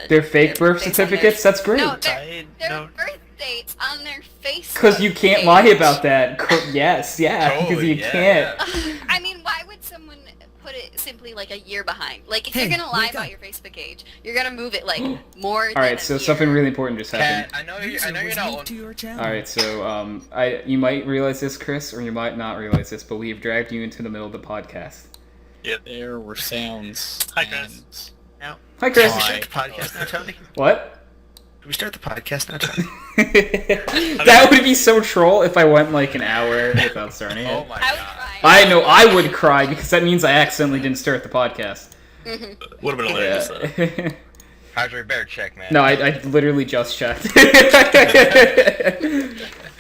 Their fake birth their certificates? That's great. No, I- their no. birth updates on their Facebook. Because you can't page. lie about that. Yes, yeah, because Totally, you yeah, can't. I mean, why would someone put it simply like a year behind? Like, if you're gonna lie about your Facebook age, you're gonna move it like more. All right, so something really important just happened. Cat, I know you're not. All right, so you might realize this, Chris, or you might not realize this, but we've dragged you into the middle of the podcast. There were sounds. Hi, Chris. Now, Hi, Chris. can we start the podcast now, Tony? What? Can we start the podcast now, Tony? That would be so troll if I went like an hour without starting it. Oh my I would god. cry. I know I would cry because that means I accidentally didn't start the podcast. Would have been hilarious, though. Yeah. Hydro bear check, man. No, I literally just checked.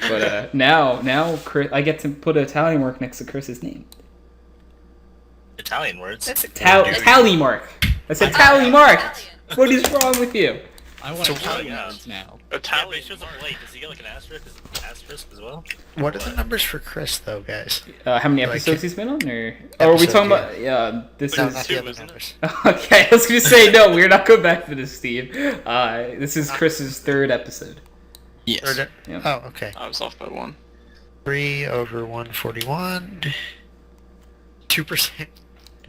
But now Chris, I get to put a Italian mark next to Chris's name. Italian words. That's a Tally mark. I said tally mark. What is wrong with you? I want So Italian yeah. words now. Yeah, but Italian. he shows up late. Does he get like an asterisk as well? What are the numbers for Chris, though, guys? How many Like, episodes he's been on, or are we talking about? Yeah, this No, is. not the other isn't it? numbers. Okay, I was gonna say no. We're not going back to this, Steve. This is Chris's third episode. Yes. Yeah. Oh, okay. I was off by 1. 3 over 141. 2%.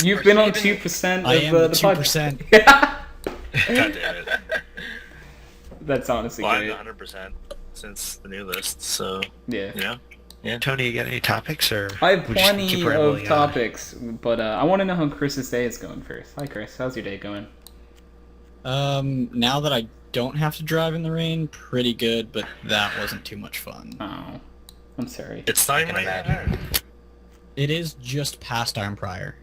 You've been on 2% I am of the the podcast. 2%. God damn it. That's honestly Well, I'm great. 100% since the new list, so, Yeah. yeah. Tony, you got any topics, or I have we just plenty keep of rambling on? topics, but I want to know how Chris's day is going first. Hi, Chris. How's your day going? Now that I don't have to drive in the rain, pretty good, but that wasn't too much fun. Oh, I'm sorry. It's not even can right imagine. now. It is just past Iron Prior.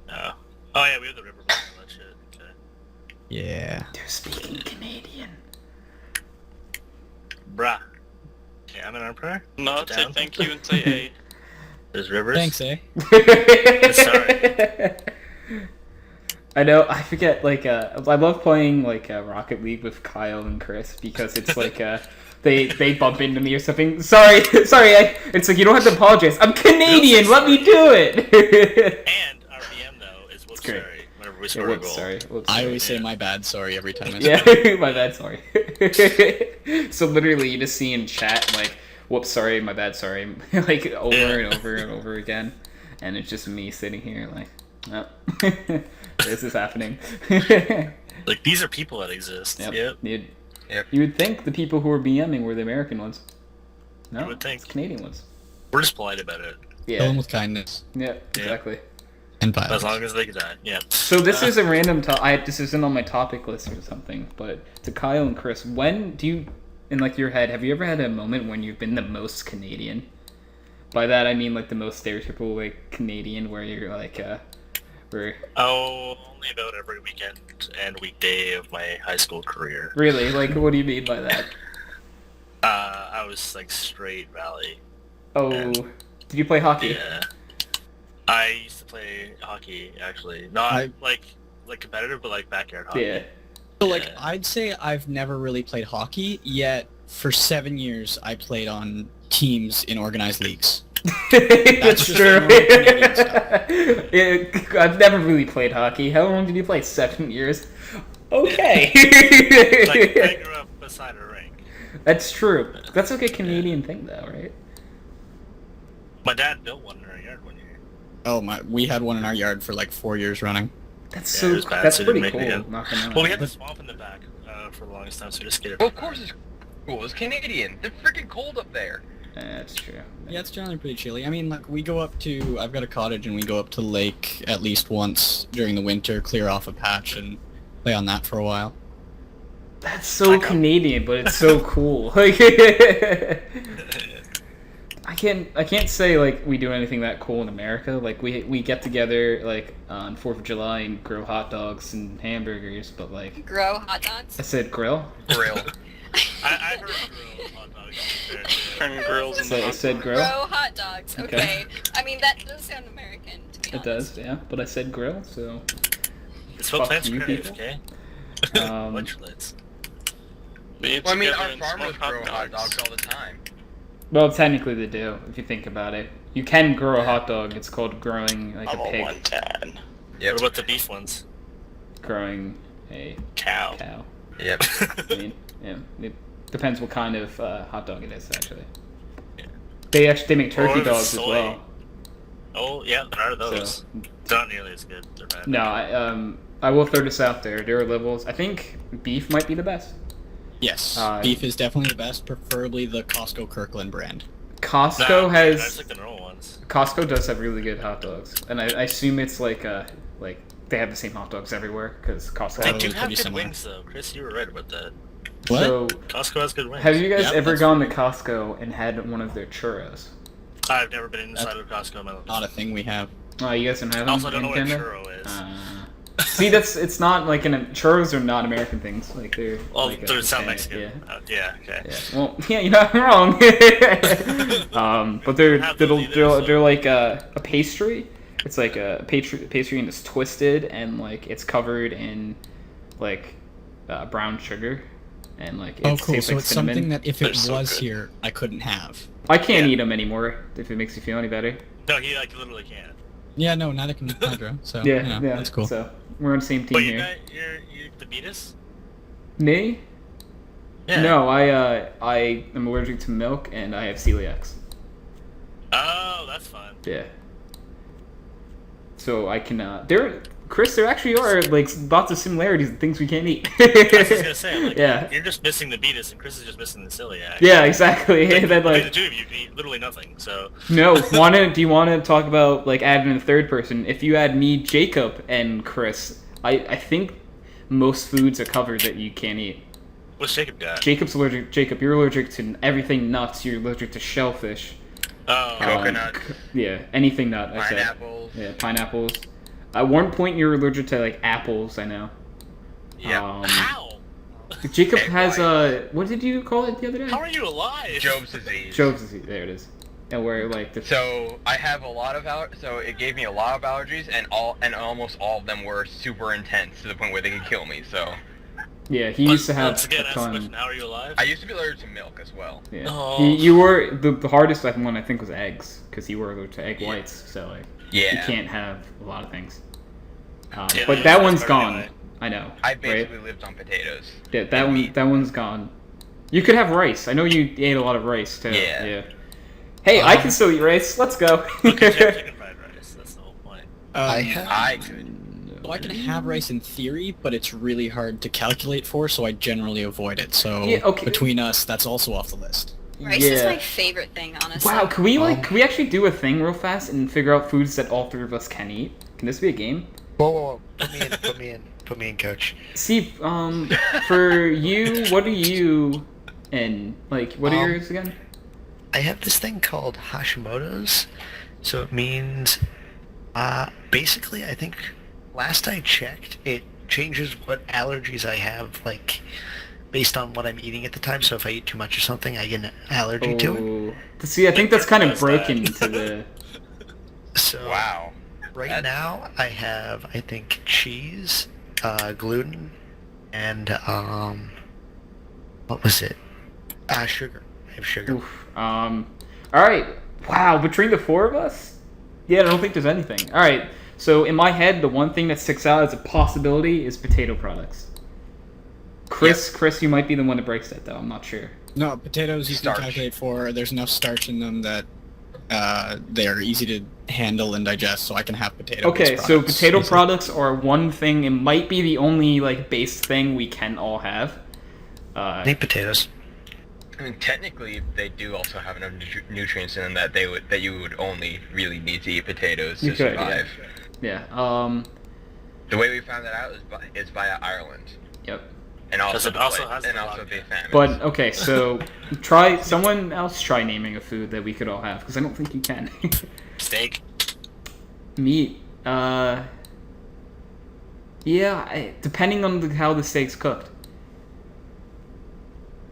No. Oh yeah, we have the river bar and that shit. Okay. Yeah. They're speaking Canadian. Bruh. Okay, I'm in Empire. No, Sit say down. thank you and say A. There's rivers. Thanks, eh? Sorry. I know. I forget. Like, I love playing like Rocket League with Kyle and Chris because it's like they bump into me or something. Sorry. It's like you don't have to apologize. I'm Canadian. Let me do it. And our BM though is whoops great. sorry whenever we Yeah, score a whoops, goal. sorry. Whoops, I sorry. always say my bad sorry every time I say Yeah, my bad, sorry. So literally, you just see in chat like, "Whoops, sorry, my bad, sorry," like over and over and over again, and it's just me sitting here like, "Oh, this is happening." Like these are people that exist. Yep. Yep. You would think the people who were BMing were the American ones. No, You would think. it's Canadian ones. We're just polite about it. Kill them Yeah, with kindness yeah, exactly. and As violence. long as they can die. Yeah. So this is a random. This isn't on my topic list or something. But to Kyle and Chris, when do you, in like your head, have you ever had a moment when you've been the most Canadian? By that I mean like the most stereotypical like Canadian, where you're like, where Oh, only about every weekend and weekday of my high school career. really like what do you mean by that? I was like straight valley. Oh, And- did you play hockey? Yeah. I used to play hockey actually. Not I- like competitive, but like backyard hockey. Yeah. So, like, Yeah. I'd say I've never really played hockey, yet for 7 years I played on teams in organized leagues. That's just true. normal Canadian stuff. I've never really played hockey. How long did you play? 7 years. Okay. Like I grew up beside a rink. That's true. That's like a Canadian thing, though, right? My dad built one in our yard one year. Oh my, we had one in our yard for like 4 years running. That's Yeah, so. it was bad, That's so it pretty didn't cool. make it in. Not gonna lie. Well, we had the swamp in the back for the longest time, so we just skated. Well, of course it's cool. It's Canadian. They're freaking cold up there. That's true. Yeah, it's generally pretty chilly. I mean, like, we go up to, I've got a cottage and we go up to the lake at least once during the winter, clear off a patch and play on that for a while. That's so Like, Canadian, but it's so cool. Like, I can't say like we do anything that cool in America. Like we get together like on 4th of July and grill hot dogs and hamburgers, but like Grow hot dogs. I said grill. Grill. I heard grill hot dogs. to be fair, too. Turn grills into I hot said dogs. grill. Grow hot dogs. Okay. Okay. I mean, that does sound American, to be It honest. does, yeah. But I said grill, so It's what Fuck plants you create, people. okay? Um, Electrolytes. We eat Well, I mean, together our and farmers smoke grow hot dogs all the time. well, technically they do if you think about it. You can grow a hot dog. It's called growing like I'm a a pig, 110. Yep. What about the beef ones? growing a Cow. cow. Yep. I mean, yeah. Depends what kind of hot dog it is, actually. Yeah. They make turkey Or the dogs as soy. well. Oh, yeah, there are those. So- They're not nearly as good. They're bad. No, I will throw this out there. There are levels. I think beef might be the best. Yes, Beef beef is definitely the best, preferably the Costco Kirkland brand. Costco I has just like the normal ones. Costco does have really good hot dogs, and I assume it's like they have the same hot dogs everywhere because Costco. They Probably do have pretty good similar. wings, though. Chris, you were right about that. What? So, Costco has good wings. have you guys Yep, ever that's gone to Costco and had one of their churros? I've never been inside of Costco in my life. Not a thing we have. Oh, you guys don't have I them also don't in know what a Canada? churro is. See, it's not like churros are not American things. Like they're. Well, like they sound Hispanic, Mexican. Yeah. Okay. Yeah. Well, yeah, you're not wrong. But they're Have those either, so- they're like a pastry. It's like a pastry and it's twisted and like it's covered in like brown sugar and like it Oh, cool. tastes So like it's cinnamon. something that if They're it so was good. here, I couldn't have. I can't Yeah. eat them anymore. If it makes you feel any better. No, he like literally can't. Yeah, no, neither can Hydro. So Yeah, you know, yeah. that's cool. So we're on the same team But you here. got you're the beatus? Me? Yeah. No, I am allergic to milk and I have celiacs. Oh, that's fun. Yeah. So I can Chris, there actually are like lots of similarities and things we can't eat. I was just gonna say, like, Yeah. you're just missing the beatus, and Chris is just missing the celiac. Yeah, exactly. Like, And then, between the like, two of you can eat literally nothing. So no, do you want to talk about like adding a third person? If you add me, Jacob, and Chris, I think most foods are covered that you can't eat. what's Jacob got? Jacob's allergic. Jacob, you're allergic to everything nuts. You're allergic to shellfish. Oh, Coconut. Yeah, anything nut. I said. Pineapples. Yeah, pineapples. At one point, you're allergic to like apples. I know. Yeah. how? Jacob Egg has white. what did you call it the other day? How are you alive? Job's disease. Job's disease. There it is. And where like the So I have a lot of so it gave me a lot of allergies, and almost all of them were super intense to the point where they could kill me. So yeah, he used to have Once again, a ask the question: ton. How are you alive? I used to be allergic to milk as well. Yeah, Oh. you were the hardest one I think was eggs because you were allergic to egg whites. So like Yeah. you can't have a lot of things. Yeah, But yeah, that that's one's better gone. anyway. I know. I right? basically lived on potatoes. Yeah, that and one. meat. That one's gone. You could have rice. I know you ate a lot of rice too. Yeah. Hey, I can still eat rice. Let's go. Look at chicken fried rice. That's the whole point. I have. I could. So I can have rice in theory, but it's really hard to calculate for, so I generally avoid it. So Yeah, okay. between us, that's also off the list. Rice is Yeah. my favorite thing, honestly. Wow, can we actually do a thing real fast and figure out foods that all three of us can eat? Can this be a game? Whoa. Put me in, coach. See, for you, what are you in? Like, what are yours again? I have this thing called Hashimoto's. So it means, basically, I think last I checked, it changes what allergies I have, like, based on what I'm eating at the time. So if I eat too much or something, I get an allergy to it. Oh. See, I think that's kind of Does broken that. to the. So Wow. right That's- now, I have, I think, cheese, gluten, and, what was it? Sugar. I have sugar. Oof. All right. Wow, between the four of us, yeah, I don't think there's anything. All right. So in my head, the one thing that sticks out as a possibility is potato products. Chris, you might be the one that breaks that though. I'm not sure. No, potatoes you Starch. can calculate for. There's enough starch in them that they are easy to handle and digest, so I can have potato. Okay, so potato products are one thing. It might be the only like base thing we can all have. I need potatoes. I mean, technically, they do also have enough nutrients in them that you would only really need to eat potatoes You to could, survive. Yeah. The way we found that out is via Ireland, Yep. and also it also has and the also vodka. the famine. But okay, so someone else try naming a food that we could all have because I don't think you can. Steak. Meat. Yeah, depending on how the steak's cooked.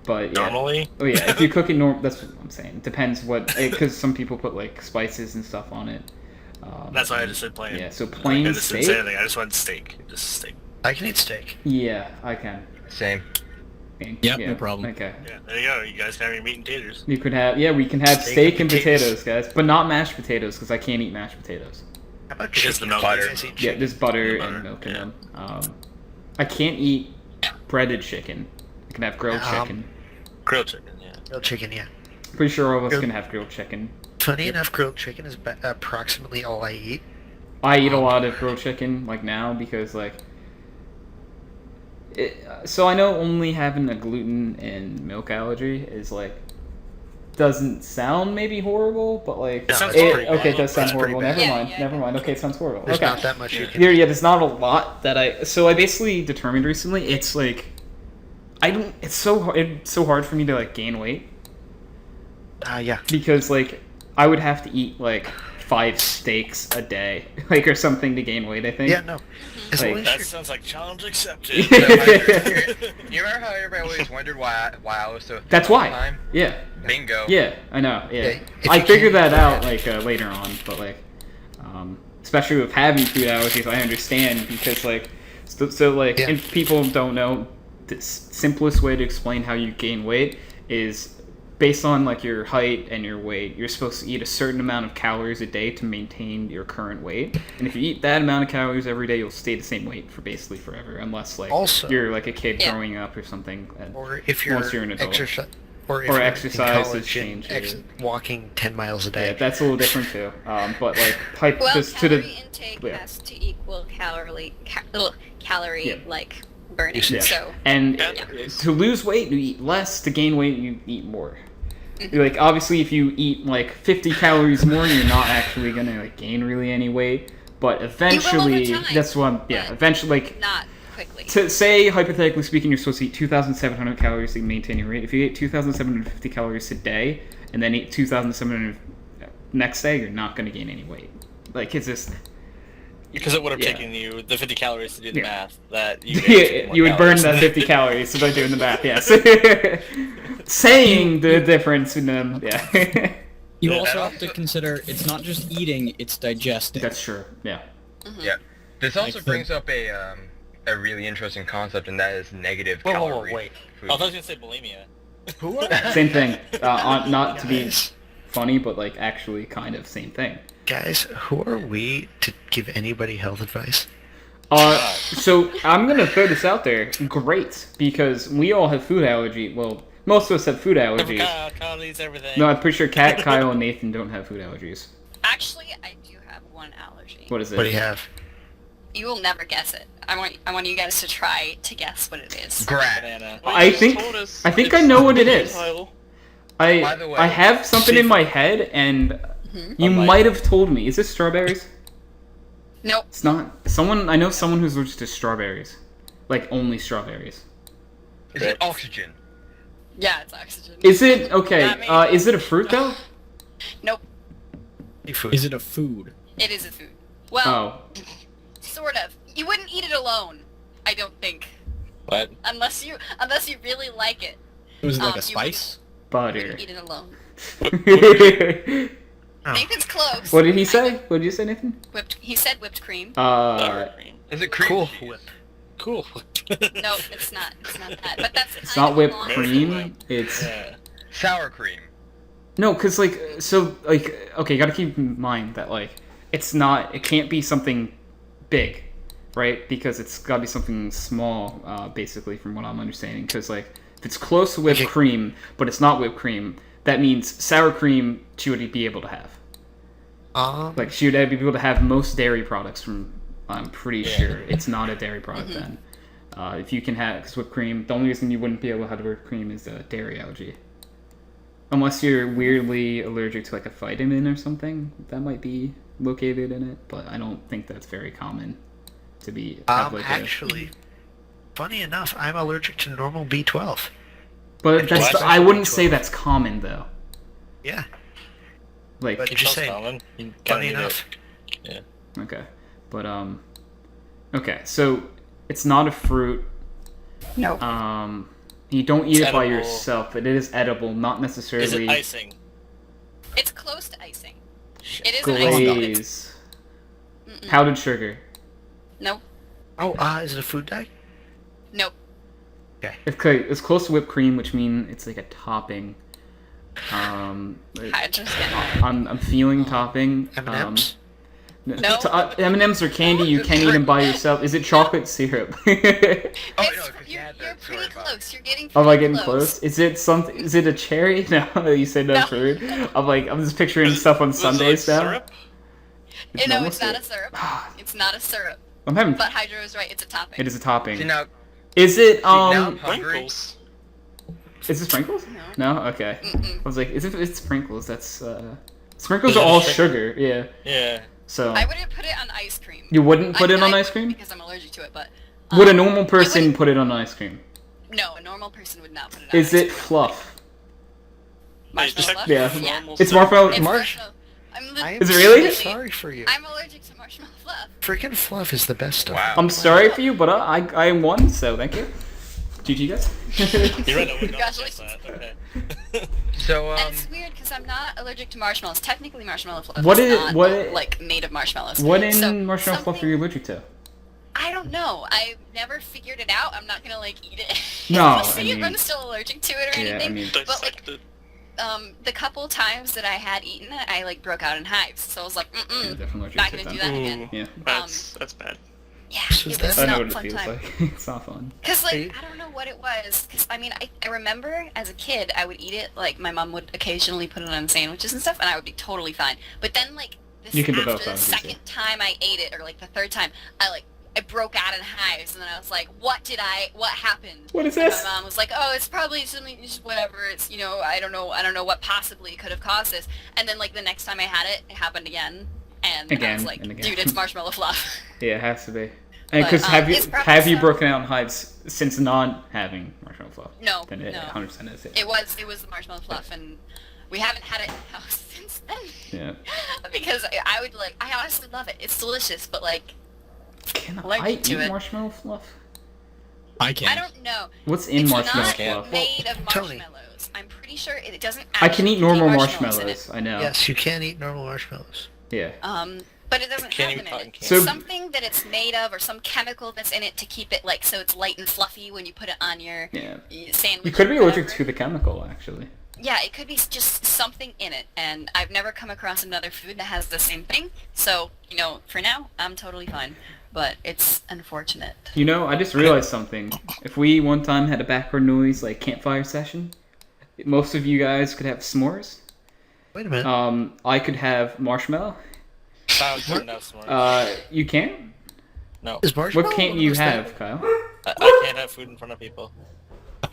But yeah. Normally. Oh yeah, if you cook it normal, that's what I'm saying. Depends what, because some people put like spices and stuff on it. That's why I just said plain. Yeah, so plain I just didn't steak? say anything. I just went steak. Just steak. I can eat steak. Yeah, I can. Same. Okay, Yep, yeah, no problem. Okay. Yeah, there you go. You guys can have your meat and taters. You could have, yeah, we can have Steak steak and and potatoes, potatoes. guys, but not mashed potatoes because I can't eat mashed potatoes. How about Because chicken? the milk Butter. You guys eat Yeah, chicken? there's butter Butter, and milk in yeah. them. I can't eat breaded chicken. I can have grilled chicken. Grilled chicken, yeah. Grilled chicken, yeah. Pretty sure all of us can have grilled chicken. Funny enough, grilled chicken is approximately all I eat. I eat a lot of grilled chicken, like, now, because, like... so I know only having a gluten and milk allergy is, like... doesn't sound maybe horrible, but, like... It sounds pretty okay, bad. it does sound It's pretty horrible. bad. Never mind. Okay, it sounds horrible. There's okay. not that much you can Yeah, there's not a lot that I... So I basically determined recently, it's, like... It's so hard for me to, like, gain weight. Yeah. Because, like, I would have to eat, like, 5 steaks a day, like, or something to gain weight, I think. Yeah, no. As Like- long as That you're... sounds like challenge accepted. You remember how everybody always wondered why I was so thin That's all the why. time? Yeah. Bingo. Yeah, I know, yeah. Yeah, if I you figured can't that eat out, like, later on, but, like, especially with having food allergies, I understand, because, like, like, Yeah. if people don't know, the simplest way to explain how you gain weight is based on, like, your height and your weight. You're supposed to eat a certain amount of calories a day to maintain your current weight, and if you eat that amount of calories every day, you'll stay the same weight for basically forever, unless, like, Also- you're, like, a kid Yeah. growing up or something. And Or if you're, once you're an adult. or if Or you're exercise in college has and changed. walking 10 miles a day. Yeah, that's a little different too. But like, Well, just calorie to the intake yeah. has to equal calorie Yeah. like burning. Usage. So and Yeah. to lose weight, you eat less. To gain weight, you eat more. Mm-hmm. Like, obviously, if you eat like 50 calories more, you're not actually gonna, like, gain really any weight. But eventually, time, that's what but eventually, like, not quickly. to say, hypothetically speaking, you're supposed to eat 2,700 calories to maintain your weight. If you eat 2,750 calories a day and then eat 2,700 next day, you're not going to gain any weight. Like, it's just... Because it would have Yeah. taken you the 50 calories to do the Yeah. math. That you Yeah, you would burn that 50 calories by doing the math, yes. Saying the difference in them, yeah. You Yeah, also that have to also- consider it's not just eating; it's digesting. That's true, yeah. Yeah. This also Like the- brings up a really interesting concept, and that is negative Whoa, calorie wait. food. I thought you were going to say bulimia. Who are Same thing. Not to be Guys, funny, but, like, actually kind of same thing. guys, who are we to give anybody health advice? So I'm gonna throw this out there. Great, because we all have food allergy. Well, most of us have food allergies. Calories, everything. No, I'm pretty sure Kat, Kyle, and Nathan don't have food allergies. Actually, I do have one allergy. What is it? What do you have? You will never guess it. I want you guys to try to guess what it is. Grat. Banana. Well, I you just think- told us I think it's I know what it is. futile. By the way, I have something in my head, and you Unlike- might have told me. Is this strawberries? Nope. It's not. I know someone who's allergic to strawberries, like only strawberries. Is it oxygen? Yeah, it's oxygen. Is it okay? Not me. Is it a fruit though? Nope. Food. Is it a food? It is a food. Well, Oh, sort of. You wouldn't eat it alone, I don't think, What? unless you really like it. Was it like a You spice? butter. wouldn't eat it alone. Oh. Nathan's close. What did he say? What did you say, Nathan? He said whipped cream. Sour cream. Is it cream? Cool cheese? Whip. Cool. No, it's not. It's not that. But that's It's not whipped along- cream. It's Yeah. Sour cream. no, cause like okay, you gotta keep in mind that, like, it's not. It can't be something big, right? Because it's gotta be something small, basically, from what I'm understanding. Cause, like, if it's close to whipped Okay. cream, but it's not whipped cream, that means sour cream she would be able to have. Like, she would be able to have most dairy products from. I'm pretty sure it's not a dairy product then. If you can have, because whipped cream, the only reason you wouldn't be able to have whipped cream is a dairy allergy. Unless you're weirdly allergic to, like, a vitamin or something, that might be located in it. But I don't think that's very common to be. Have, like, Actually, funny enough, I'm allergic to normal B12. but that's What? I wouldn't say that's common though. Yeah, Like, but It just sounds saying. common. You kinda Funny need it. enough. Yeah. okay, but okay, so it's not a fruit. No. You don't eat It's it by edible. yourself. It is edible, not Is necessarily it icing? It's close to icing. It is an icing. glaze. Powdered sugar. Nope. Oh, is it a food dye? Nope. It's close to whipped cream, which means it's like a topping. Hydrogen. I'm feeling topping. M&M's? No. M&Ms are candy. You can't eat them by yourself. Is it chocolate syrup? Oh, no, 'cause you You're had that pretty story about close. You're getting Am pretty I getting close? Is it something? Is it a cherry? No, you said no, No. fruit. I'm just picturing stuff on Was it like Sundays now. syrup? It's No, normal it's not a syrup. syrup. It's not a syrup. I'm having. But Hydro is right. It's a topping. It is a topping. See, now, Is it now I'm hungry. Sprinkles. Is it sprinkles? No. No. Okay. Mm-mm. I was like, it's sprinkles. That's sprinkles are all sugar. Yeah. Yeah. So I wouldn't put it on ice cream. you wouldn't put it on I ice would cream? because I'm allergic to it. But Would a um, normal you person wouldn't- put it on ice cream? No, a normal person would not put it on Is ice it cream. fluff? Marshmallow check fluff? Yeah. Yeah. normal It's syrup. marshmallow. It's Marsh- marshmallow. Is it really? legitimately- Sorry for you. I'm allergic to marshmallow fluff. Freaking fluff is the best stuff. Wow. I'm sorry for you, but I am one, so thank you. GG guys. You're right. I would not guess Congratulations. that. Okay. So, And it's weird because I'm not allergic to marshmallows. Technically, marshmallow fluff What is is- not what- like made of marshmallows. What in So, marshmallow fluff are something- you allergic to? I don't know. I've never figured it out. I'm not gonna like eat it. No, We'll see I if mean- I'm still allergic to it or Yeah, I anything. mean, But like, Dissected. the couple times that I had eaten it, I like broke out in hives. So I was like, yeah, mm-mm, definitely allergic not to gonna it do then. that again. Yeah. That's bad. Yeah, So it is was that- I know not what a it fun feels time. like. It's not fun. Cause like See? I don't know what it was. Cause I mean I remember as a kid I would eat it. Like my mom would occasionally put it on sandwiches and stuff, and I would be totally fine. But then like this You can after develop the allergies, second time I ate it, or like the third time, I broke out in hives, and then I was like, what happened? What is And this? my mom was like, oh, it's probably something, just whatever. It's I don't know what possibly could have caused this. And then like the next time I had it, it happened again, and I Again, was like, and again. dude, it's marshmallow fluff. Yeah, it has to be. But, Because it's probably have you some- broken out in hives since not having marshmallow fluff? No, Then it no. 100% is it. It was the marshmallow fluff, and we haven't had it in the house since then. Yeah. Because I would I honestly love it. It's delicious, but like Can Allergic I to eat it. marshmallow fluff? I can't. I don't know. What's in It's marshmallow not fluff? made of Tony. marshmallows. I'm pretty sure it doesn't. I can actually eat normal contain marshmallows in marshmallows. I know. Yes, you can eat normal marshmallows. Yeah. it. But it doesn't Can't have eat them in cotton it. candy. So- Something that it's made of, or some chemical that's in it to keep it so it's light and fluffy when you put it on your Yeah. sandwich. You could be or allergic whatever. to the chemical, actually. Yeah, it could be just something in it, and I've never come across another food that has the same thing. So, for now, I'm totally fine. But it's unfortunate. I just realized something. If we one time had a background noise like campfire session, most of you guys could have s'mores. Wait a minute. I could have marshmallow. Sounds good enough, smart. You can't? No. Is marshmallow What can't one of you those have, things? Kyle? I can't have food in front of people.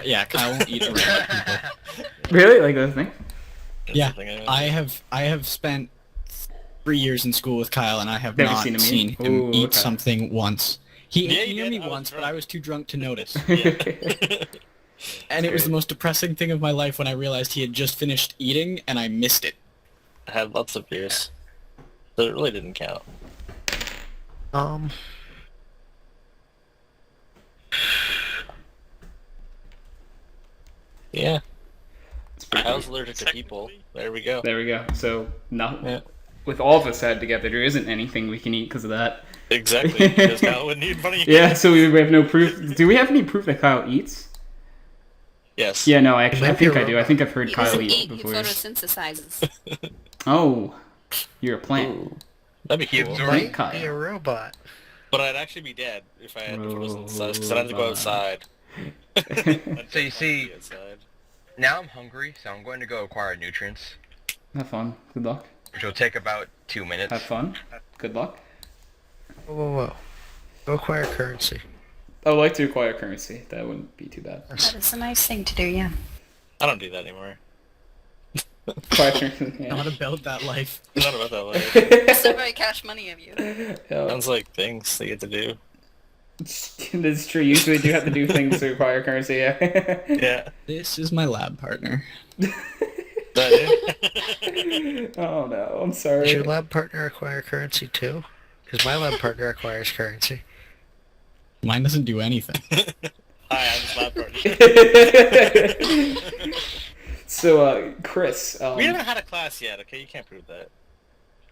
Yeah, Kyle won't eat around people. Really? Like that thing? That's Yeah, something I have spent 3 years in school with Kyle, and I have Never not seen him eat? seen him Ooh, eat okay. something once. He Yeah, ate you near did. me I was once, but drunk. I was too drunk to notice. Yeah. And it was great. the most depressing thing of my life when I realized he had just finished eating, and I missed it. I had lots of beers. So it really didn't count. Yeah. I was allergic to people. There we go. There we go. So, not Yeah. with all of us had together, there isn't anything we can eat because of that. Exactly. Because Kyle wouldn't eat funny. Yeah, so we have no proof. Do we have any proof that Kyle eats? Yes. Yeah, no, actually, I might be think a I do. I think I've heard He Kyle doesn't eat eat, he before. photosynthesizes. Oh, you're a plant. Ooh. That'd be He cool. absorbs- Plant Be a Kyle. robot. But I'd actually be dead if I had to photosynthesize because I'd have to go outside. So you see- Outside. Now I'm hungry, so I'm going to go acquire nutrients, Have fun. Good luck. which will take about 2 minutes. Have fun. Good luck. Whoa. Go acquire currency. I would like to acquire currency. That wouldn't be too bad. That is a nice thing to do, yeah. I don't do that anymore. Acquire currency. How Yeah. to build that life. It's not about that life. It's still very cash money of you. Yeah. Sounds like things they get to do. That's true. Usually do have to do things to acquire currency. Yeah. Yeah. This is my lab partner. That is. Oh no, I'm Does sorry. your lab partner acquire currency too? Because my lab partner acquires currency. Mine doesn't do anything. Hi, I'm his lab partner. So, Chris. We haven't had a class yet, okay? You can't prove that.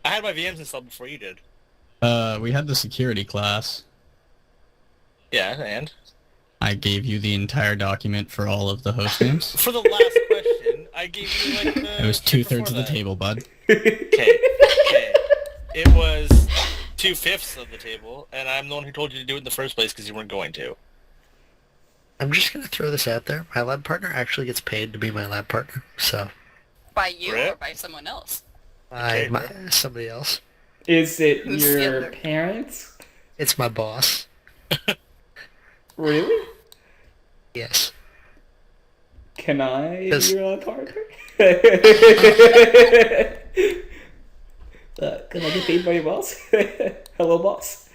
I had my VMs installed before you did. We had the security class. Yeah, and? I gave you the entire document for all of the host names. For the last question, I gave you like the... It was shit 2/3 of before the that. table, bud. Okay. It was 2/5 of the table, and I'm the one who told you to do it in the first place because you weren't going to. I'm just gonna throw this out there. My lab partner actually gets paid to be my lab partner, so By you Rip? or by someone else? Okay, somebody else. Is it Who's the your other? parents? It's my boss. Really? Yes. Can I be Yes. your partner? Can I get paid by your boss? Hello, boss.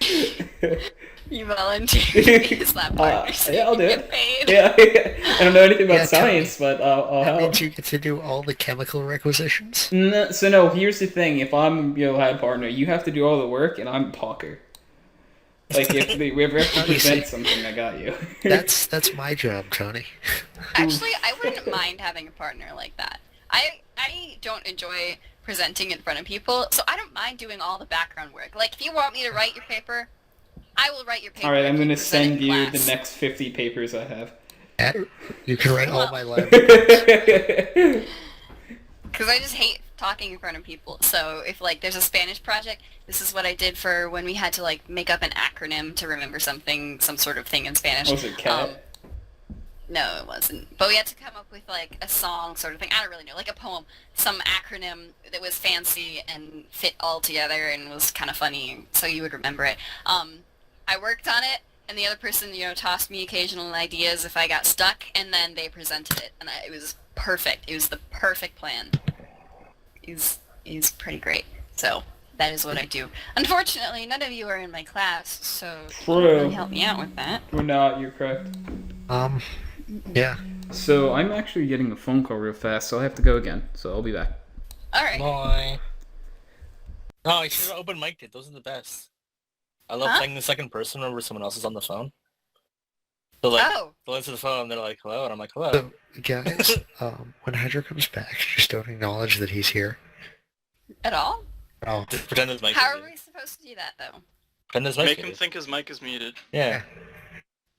You volunteer to be his lab partner, so yeah, I'll you do get it. paid. Yeah, I don't know anything about Yeah, tell me. science, but I'll That help. means you get to do all the chemical requisitions. No, so no, here's the thing. If I'm your lab partner, you have to do all the work, and I'm talker. Like if we ever have to present something, I got you. That's my job, Tony. Actually, I wouldn't mind having a partner like that. I don't enjoy presenting in front of people, so I don't mind doing all the background work. Like, if you want me to write your paper, I will write your paper. All right, if I'm you gonna present it send in you the class. next 50 papers I have. You can write all my lab. Because I just hate talking in front of people. So if, like, there's a Spanish project, this is what I did for when we had to, like, make up an acronym to remember something, some sort of thing in Spanish. Was it cat? No, it wasn't. But we had to come up with, like, a song sort of thing. I don't really know. Like a poem. Some acronym that was fancy and fit all together and was kind of funny, so you would remember it. I worked on it, and the other person, tossed me occasional ideas if I got stuck, and then they presented it. And it was perfect. It was the perfect plan. It was pretty great. So that is what I do. Unfortunately, none of you are in my class, so you can't really help me out with that. We're not. You're correct. Yeah. So I'm actually getting a phone call real fast, so I have to go again. So I'll be back. All right. Bye. Oh, I should have open mic'd it. Those are the best. I love playing the second person whenever someone else is on the phone. So like, they'll answer the phone, they're like, hello, and I'm like, hello. So, guys, when Hydro comes back, just don't acknowledge that he's here. At all? Oh, Just pretend his mic How is are muted. we supposed to do that, though? Pretend his mic Make is him muted. think his mic is muted. Yeah.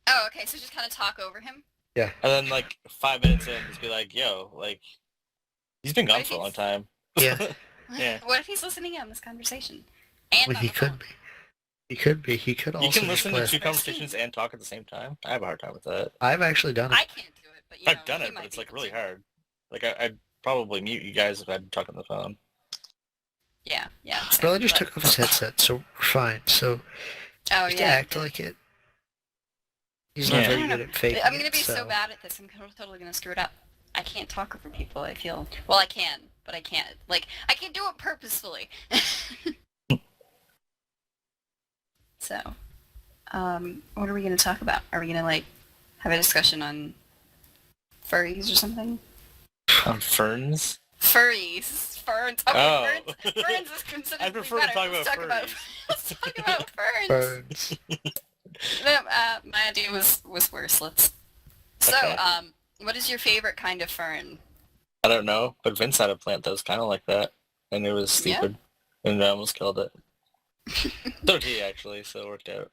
Oh, okay, so just kind of talk over him? yeah. And then like 5 minutes in, just be like, yo, like, he's been gone What for a if long time. Yeah. Yeah. What if he's listening in on this conversation? And Well, on he the could phone? be. He could be. He could also You can just listen play. to two conversations and talk at the same time. I have a hard time with that. I've actually done it. I can't do it, but I've done he it, but might it's be like able really to. hard. Like I'd probably mute you guys if I had to talk on the phone. Yeah. Probably just but- took off his headset, so we're fine. So Oh, just yeah. act like it. He's not Yeah. very I don't good know. at faking I'm gonna it, be so bad at this. I'm totally gonna screw it up. I can't talk over people. I feel. Well, I can, but I can't. Like, I can do it purposefully. So, what are we gonna talk about? Are we gonna like have a discussion on furries or something? Ferns? Furries, ferns. Okay, Oh. ferns is considered. I prefer to talk about furries. Let's talk about ferns. Birds. My idea was worse. So, Okay. what is your favorite kind of fern? I don't know, but Vince had a plant that was kind of like that, and it was Yeah? stupid, and I almost killed it. So did he actually, so it worked out.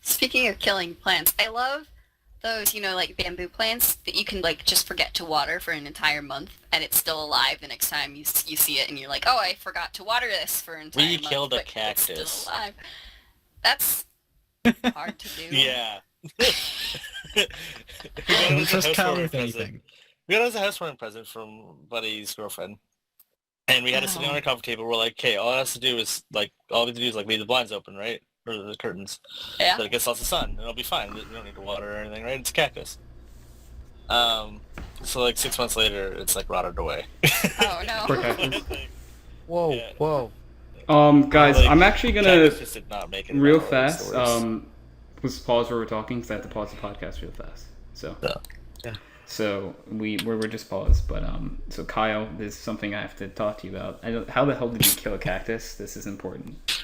Speaking of killing plants, I love those, like bamboo plants that you can like just forget to water for an entire month and it's still alive the next time you see it and you're like, oh, I forgot to water this for an entire We month. killed a but cactus. It's still alive. That's hard to do. Yeah. We Don't trust Kyle housewarming with present. anything. We got us a housewarming present from Buddy's girlfriend. And we had to sit on our coffee table. We're like, okay, all it has to do is, like, all we have to do is, like, leave the blinds open, right? Or the curtains. Yeah. So it gets lots of sun, and it'll be fine. We don't need to water or anything, right? It's a cactus. So, like, 6 months later, it's, like, rotted away. Oh no. Poor cactus. Whoa, Yeah. whoa. Guys, Like, I'm actually gonna Cactus just did not make it real out. fast. It's the worst. Let's pause where we're talking because I have to pause the podcast real fast. So. Yeah. So we're just paused, but so Kyle, there's something I have to talk to you about. How the hell did you kill a cactus? This is important.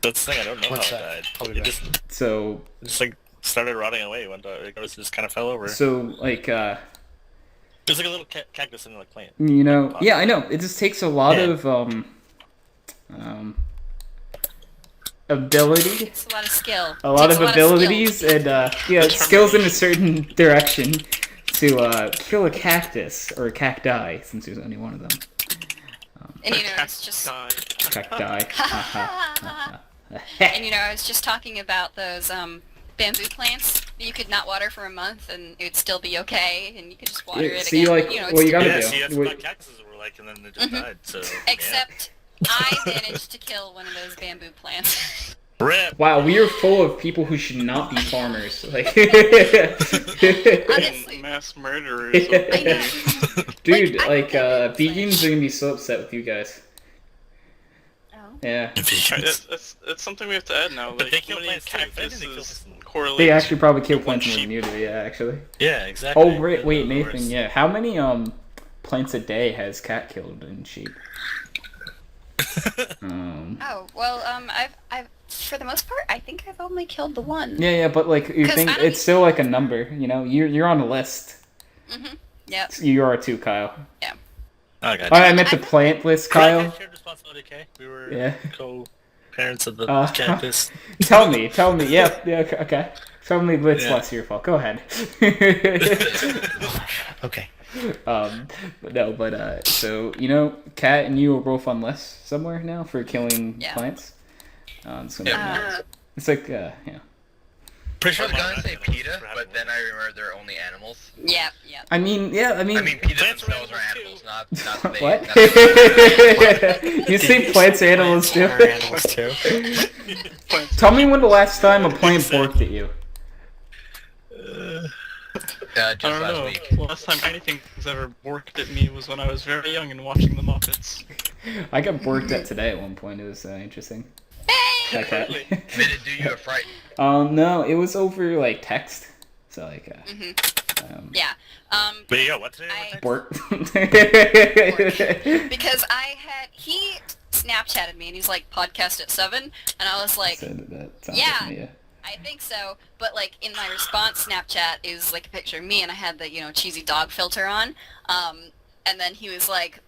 That's the thing, I don't know One how sec. it died. I'll be It back. just, like, started rotting away one day. It just kind of fell over. So like There's, like, a little cactus in the, like, plant. yeah, I know. It just takes a lot Yeah. of ability, It's a lot of skill. a lot Takes of skill. abilities, and skills in a certain direction to kill a cactus or a cacti, since there's only one of them. And it's just Cacti. And I was just talking about those bamboo plants that you could not water for a month and it would still be okay, and you could just water it see, again. like, what you gotta do. See, that's what cactuses were like, and then they just died. So. Except I managed to kill one of those bamboo plants. Rip. Wow, we are full of people who should not be farmers. Like, Honestly. Mass murderers. I know. dude, Like, vegans are gonna be so upset with you guys. Oh. Yeah. It's something we have to add now. But Like, they kill how many plants too. If anything, they kill cactuses plants. correlate? They actually probably kill with plants one in sheep. immunity, yeah, actually. Yeah, exactly. Oh, wait, They're the Nathan, worst. yeah. How many, plants a day has cat killed in sheep? Oh, well, I've for the most part, I think I've only killed the one. Yeah, but, like, you 'Cause think I don't it's still, like, a number, You're on a list. Yep. You are too, Kyle. Yeah. Oh, God. I meant the plant list, Kyle. Shared responsibility, okay? We were Yeah. co-parents of the Cactus. Tell me. Yeah, okay. Tell me it's Yeah. less your fault. Go ahead. Okay. So, Kat and you are both on lists somewhere now for killing Yeah. plants. It's gonna be Uh, it's like, I Pretty sure was gonna mine say was PETA, for but having then one. I remembered they're only animals. yeah. I mean, I mean, PETA Plants are themselves are animals, animals, not they. what? not they- You say plants are animals too? Are animals too. Tell me when the last time a plant borked at you. I just don't last know. week. Last time anything's ever worked at me was when I was very young and watching the Muppets. I got borked at today at one point. It was interesting. Hey! That cat. Really? Did it do you a fright? No, it was over like text. So like, Yeah. But you got what today? I- bork. Because he Snapchatted me and he's like, podcast at 7, and I was like, That sounds yeah. like me, yeah. I think so, but like in my response Snapchat is like a picture of me and I had the, cheesy dog filter on, and then he was like,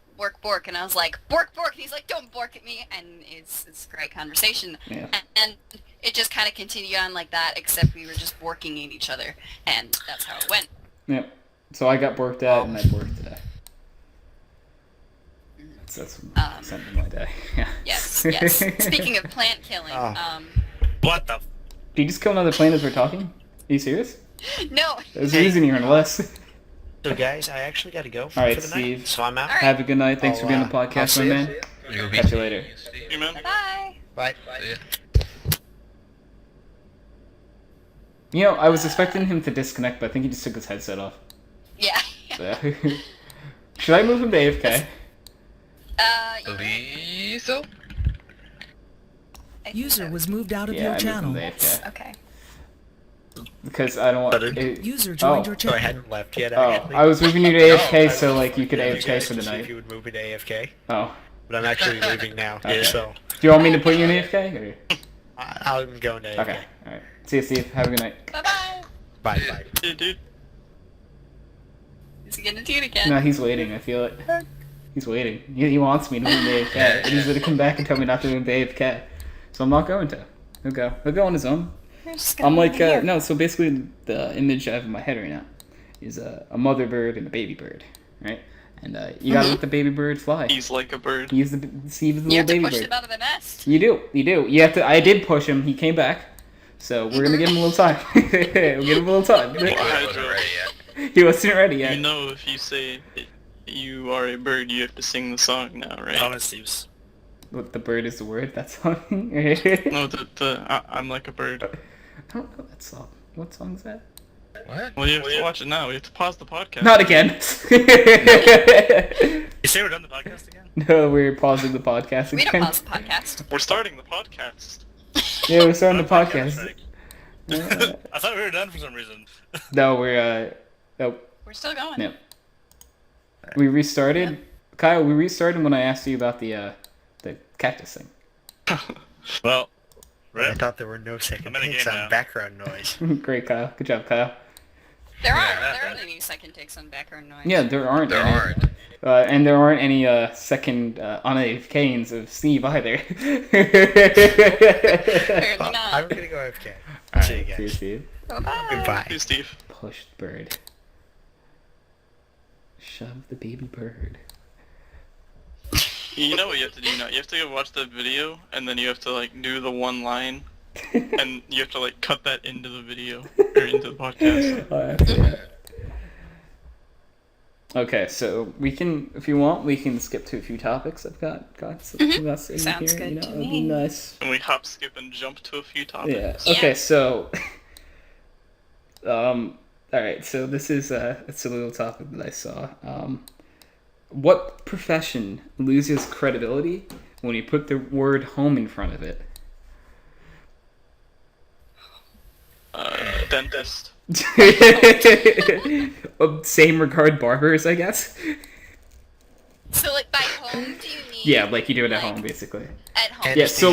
bork, and I was like, bork, and he's like, don't bork at me, and it's a great conversation. Yeah. And it just kind of continued on like that, except we were just borking at each other, and that's how it went. Yep. So I got borked at and I borked today. That's something my day. Yeah. Yes. Speaking of plant killing, What the? Did you just kill another plant as we're talking? Are you serious? no. There's a reason you're on the list. So guys, I actually got to go All right, for the Steve. night. So I'm out. All right. Have a good night. Thanks I'll, for being on the I'll podcast, see my ya. man. You'll Catch you later. Hey, man. Bye. Bye. You know, I was expecting him to disconnect, but I think he just took his headset off. Yeah. So. Should I move him to AFK? Believe so? I think User so. was moved out of Yeah, your I moved channel. him to AFK. Okay. Because I don't want... Better. User joined your So I channel. hadn't left yet, Oh, actually. I was moving you to AFK so like you could You AFK guys for the to see if night. you would move me to AFK, Oh. but I'm actually leaving now. Okay. So Do you want me to put you in AFK? Or... I'm going to AFK. Okay, alright. See you, Steve. Have a good night. Bye-bye. Bye. Hey, dude. Is he gonna do it again? No, he's waiting. I feel it. He's waiting. He wants me to move to AFK. And he's gonna come back and tell me not to move to AFK. So I'm not going to. He'll go. He'll go on his own. We're just gonna I'm like, leave it here. no, so basically the image I have in my head right now is a mother bird and a baby bird, right? And you gotta let the baby bird fly. He's like a bird. He's the Steve is the You little have to baby push bird. him out of the nest. You do. You have to. I did push him. He came back. So we're gonna give him a little time. We'll give him a little time. Well, I wasn't ready yet. He wasn't ready yet. You know, if you say that you are a bird, you have to sing the song now, right? Oh, it's Steve's. What, the bird is the word? That song? No, I'm like a bird. I don't know that song. What song is that? What? Well, you have to watch it now. We have to pause the podcast. Not again. You say we're done the podcast again? No, we're pausing the podcast We again. don't pause the podcast. We're starting the podcast. Yeah, we're starting the podcast. Strike. Uh, I thought we were done for some reason. no, we're nope. We're still going. No. We restarted. Kyle, we restarted when I asked you about the cactus thing. Well, I Rip. thought there were no second I'm in a hits game on now. background noise. Great, Kyle. Good job, Kyle. There Yeah, aren't any second takes on background noise. Yeah, there aren't. There any. aren't. And there aren't any second unAFKs of Steve either. Apparently Well, not. I'm gonna go AFK. Alright, See you see you, guys. Steve. Bye-bye. Goodbye. Hey, Steve. Pushed bird. Shove the baby bird. You know what you have to do now? You have to go watch the video, and then you have to, like, do the one line, and you have to, like, cut that into the video, or into the podcast. Okay, so we can, if you want, we can skip to a few topics. I've got something else in Sounds here. good to It'd be me. nice. And we hop, skip, and jump to a few topics. Yeah. Okay, so, all right. So this is it's a little topic that I saw. What profession loses credibility when you put the word "home" in front of it? Dentist. Same regard barbers, I guess. So, like, by home, do you mean... Yeah, like you do it at home, basically. At home. Yeah. So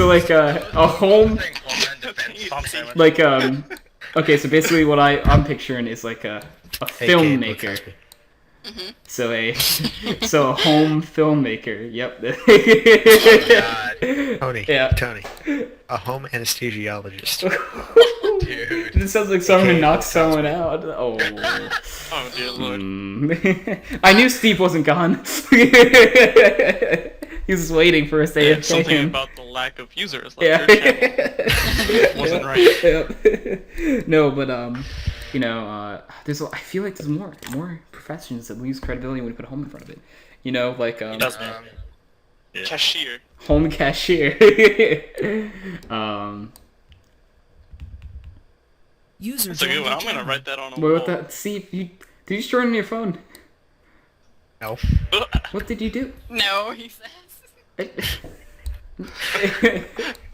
like a home, like Okay, so basically what I'm picturing is like a filmmaker. So a home filmmaker. Yep. Tony. Yeah. Tony. A home anesthesiologist. Dude. This sounds like someone knocks someone out. Oh. Oh dear lord. I knew Steve wasn't gone. He was waiting for us to And say something him. about the lack of users Yeah. left your channel. Wasn't right. Yep. No, but you know, I feel like there's more professions that lose credibility when you put home in front of it. You know, like Doesn't it? Yeah. Cashier. home cashier. User That's a good joined one. your I'm gonna channel. write that on a What wall. with that? Steve, did you just join on your phone? No. What did you do? No, he says.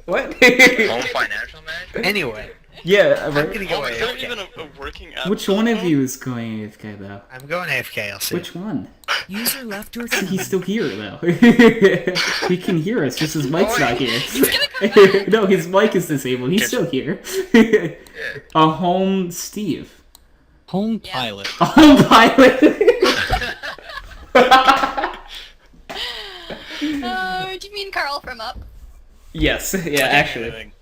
What? Home financial manager? Anyway, Yeah, I'm right. gonna go Oh, is there AFK. even a working app? Which one of you is going AFK though? I'm going AFK, I'll see. Which one? User left your channel. He's still here though. He can hear us, just his mic's not here. No, his mic is disabled. He's still here. A home Steve. Home Yeah. pilot. A home pilot. Do you mean Carl from Up? Yes. Yeah. Actually.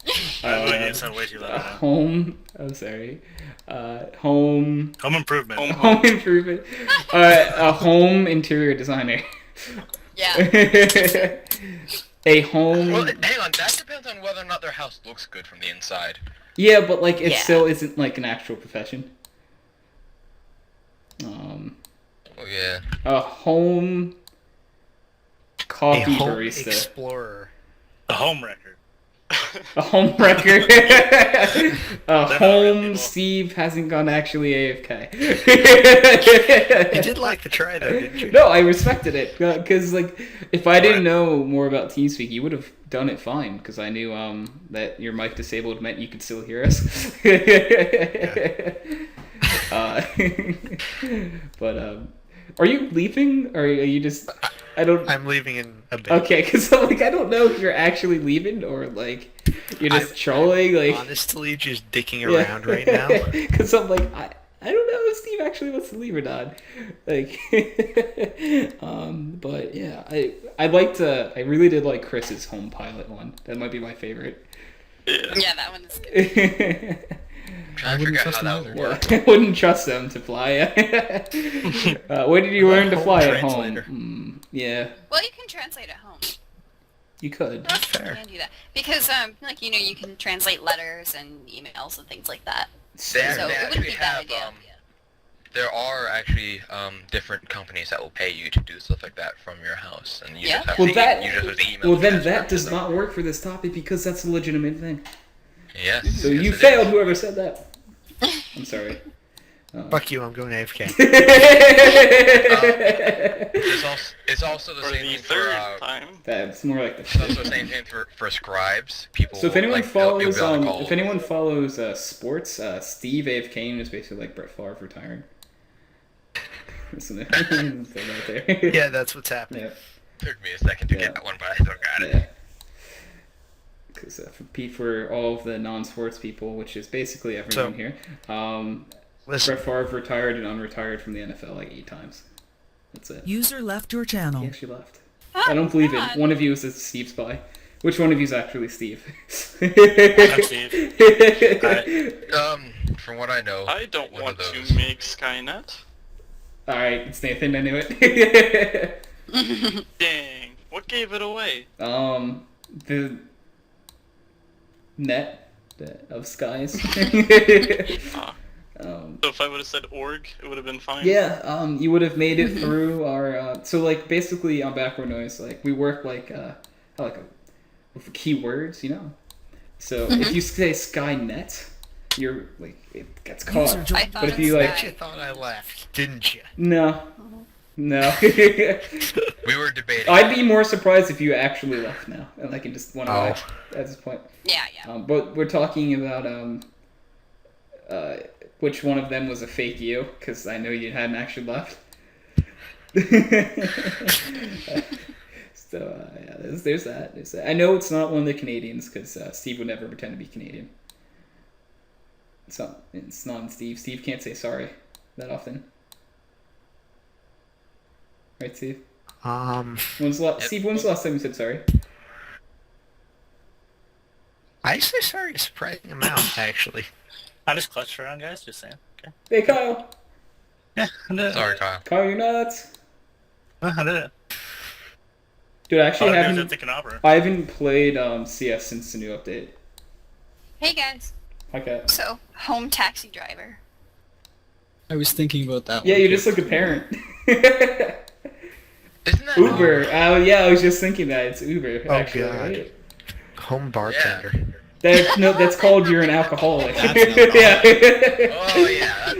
I'm going to sound way too loud. Home. I'm sorry. Home. Home improvement. Home improvement. A home interior designer. Yeah. A home. Well, hang on, that depends on whether or not their house looks good from the inside. Yeah, but like it Yeah. still isn't like an actual profession. Oh yeah. A home A coffee home barista. explorer. A home wrecker. A home wrecker. A real home people. Steve hasn't gone actually AFK. You did like the try though, didn't you? No, I respected it because like if I didn't know more about TeamSpeak, you would have done it fine because I knew that your mic disabled meant you could still hear us. But are you leaving or are you just? I don't. I'm leaving in a bit. Okay, because like I don't know if you're actually leaving or like you're just trolling. Like Honestly, just dicking around right now. Because I'm like I don't know if Steve actually wants to leave or not. Like, but yeah, I really did like Chris's home pilot one. That might be my favorite. Yeah, that one is good. Trying to figure out how that would work. I wouldn't trust them to fly. Where did you learn to Home fly at translator. home? Yeah, Well, you can translate at home. you could. Fair. You can do that because, like you can translate letters and emails and things like that. They, So they it wouldn't actually be a bad have idea. there are actually different companies that will pay you to do stuff like that from your house, and you Yeah. just have Well, to that. you just have to email Well, the then transfer that does to them. not work for this topic because that's a legitimate thing. Yes. So yes, you it failed, is. whoever said that. I'm sorry. Fuck you, I'm going AFK. It's also the For same the thing for third time. That's more like it's the. also the same thing for scribes. People. So if anyone like, they'll be follows, on call. if anyone follows sports, Steve AFK is basically like Brett Favre retiring. Throw that there. Yeah, that's what's happening. Yeah. Took me a second to Yeah. get that one, but I still got it. Yeah. Because for all of the non-sports people, which is basically everyone So- here, Listen, Brett Favre retired and unretired from the NFL like 8 times. That's it. User left your He channel. actually left. I don't believe it. God. One of you is a Steve spy. Which one of you is actually Steve? I'm Steve. From what I know, I don't one want of to those. make Skynet. Alright, it's Nathan anyway. Dang. What gave it away? The net of skies. So if I would have said org, it would have been fine. Yeah, you would have made it through our. So like basically on Backward Noise, like we work with keywords, you know. So if you say Skynet, you're like it gets caught. User joined. But if you like, Bet you thought I left, didn't you? no. We were debating. I'd be more surprised if you actually left now, and like, and just went away at this point. Yeah. But we're talking about which one of them was a fake you, because I know you hadn't actually left. So yeah, there's that. I know it's not one of the Canadians, because Steve would never pretend to be Canadian. It's not in Steve. Steve can't say sorry that often. Right, Steve? Steve, when's the last time you said sorry? I say sorry a surprising amount, actually. I just clutched around, guys. Just saying. Okay. Hey, Kyle. Yeah, I did it. Sorry, Kyle. Kyle, you're nuts. I did it. Dude, I actually I haven't played CS since the new update. Hey guys. Okay. So, home taxi driver. I was thinking about that Yeah, one. you just look a parent. Isn't that Uber. Yeah, I was just thinking that. It's Uber, Oh, actually. God. Right? Home bartender. That's called you're an alcoholic. That's an alcoholic. Yeah. Oh yeah.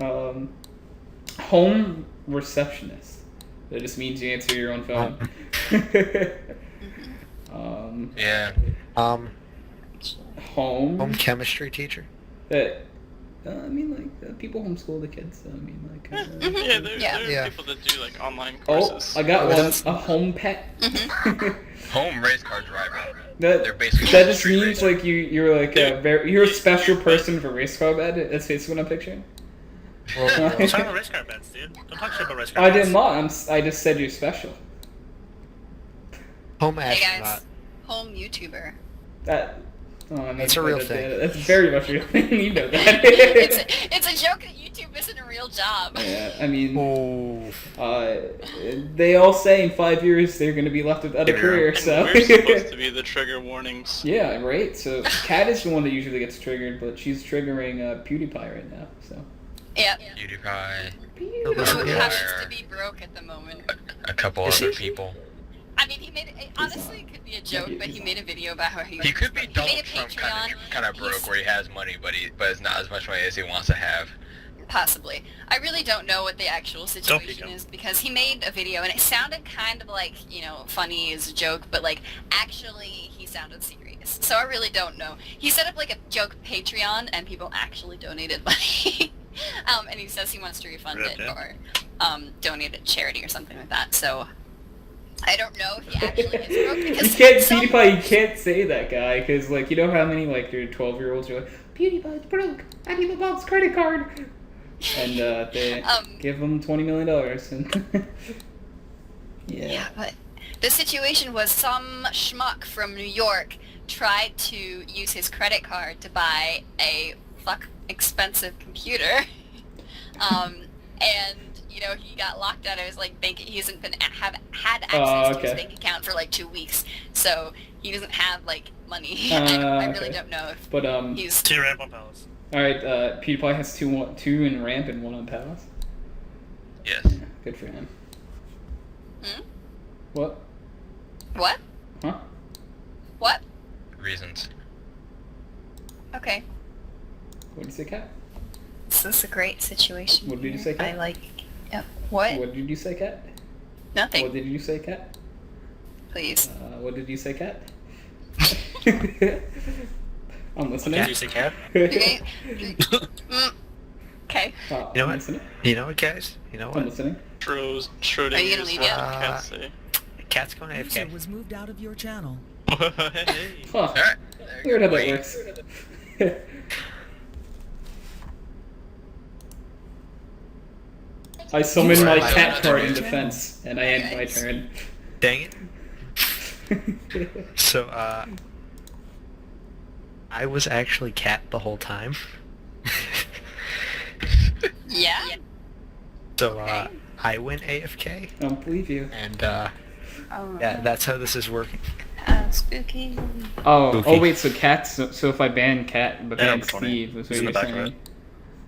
Yeah. Home receptionist. That just means you answer your own phone. Yeah. Home chemistry teacher. I mean, like, people homeschool the kids. So, I mean, like. Yeah, there Yeah. are people that do like online Oh, courses. I got one. A home pet. Home race car driver. That They're basically that just street means racing. like you're like you're a special person for race car bed. That's basically what I'm picturing. Well, Don't talk about race car beds, dude. Don't talk shit about race car I beds. did not. I just said you're special. home Hey astronaut. guys. Home YouTuber. That. Oh, I That's a real thing. That's very much a real thing. You know that. it's a joke that YouTube isn't a real job. Yeah, I mean, Oh. they all say in 5 years they're going to be left without a career. And So. we're supposed to be the trigger warnings. Yeah, right. So Kat is the one that usually gets triggered, but she's triggering PewDiePie right now. So. Yep. PewDiePie, Who happens to be broke at the moment. a couple other people. I mean, he made it. Honestly, it could be a joke, but he made a video about how he He could be made Donald a Trump, Patreon. kind of broke, where he has money, but it's not as much money as he wants to have. Possibly. I really don't know what the actual situation him. is because he made a video and it sounded kind of like, you know, funny as a joke, but like actually he sounded serious. So I really don't know. He set up like a joke Patreon and people actually donated money. And he says he wants to refund it or donate it to charity or something like that. So I don't know if he actually is broke because PewDiePie, you can't say that, guy, because like you know how many like your 12-year-olds are like PewDiePie's broke. I need my mom's credit card. And they give him $20 million. And yeah, but the situation was some schmuck from New York tried to use his credit card to buy a expensive computer, and you know he got locked out of his like bank. He hasn't been had access to his bank account for like 2 weeks, so he doesn't have like money. I really don't know if he's 2 ramp on Palace. All right, PewDiePie has two in ramp and 1 on Palace. Yes. Yeah, good for him. What? What? Huh? What? Reasons. Okay. What did you say, Kat? This is a great situation. What did you say, Kat? I like. Yep. What? What did you say, Kat? Nothing. What did you say, Kat? Please. What did you say, Kat? I'm listening. Did you say cat? Okay. Okay. You know I'm what? listening. You know what, guys? You know I'm what? listening. Schrodinger Are you gonna is leave what yet? cats say. Cat's going User AFK. was moved out of your channel. Hey. Huh. Alright. Weird how that works. I summon my Right. cat card in defense, and I end my turn. Dang it. So, I was actually Cat the whole time. Yeah. So, I went AFK, I don't believe you. and, Oh, yeah, that's how this is working. spooky. Oh, Spooky. wait, so Cat, so if I ban Cat, but ban number 20. Steve, that's what He's in you're the back of saying.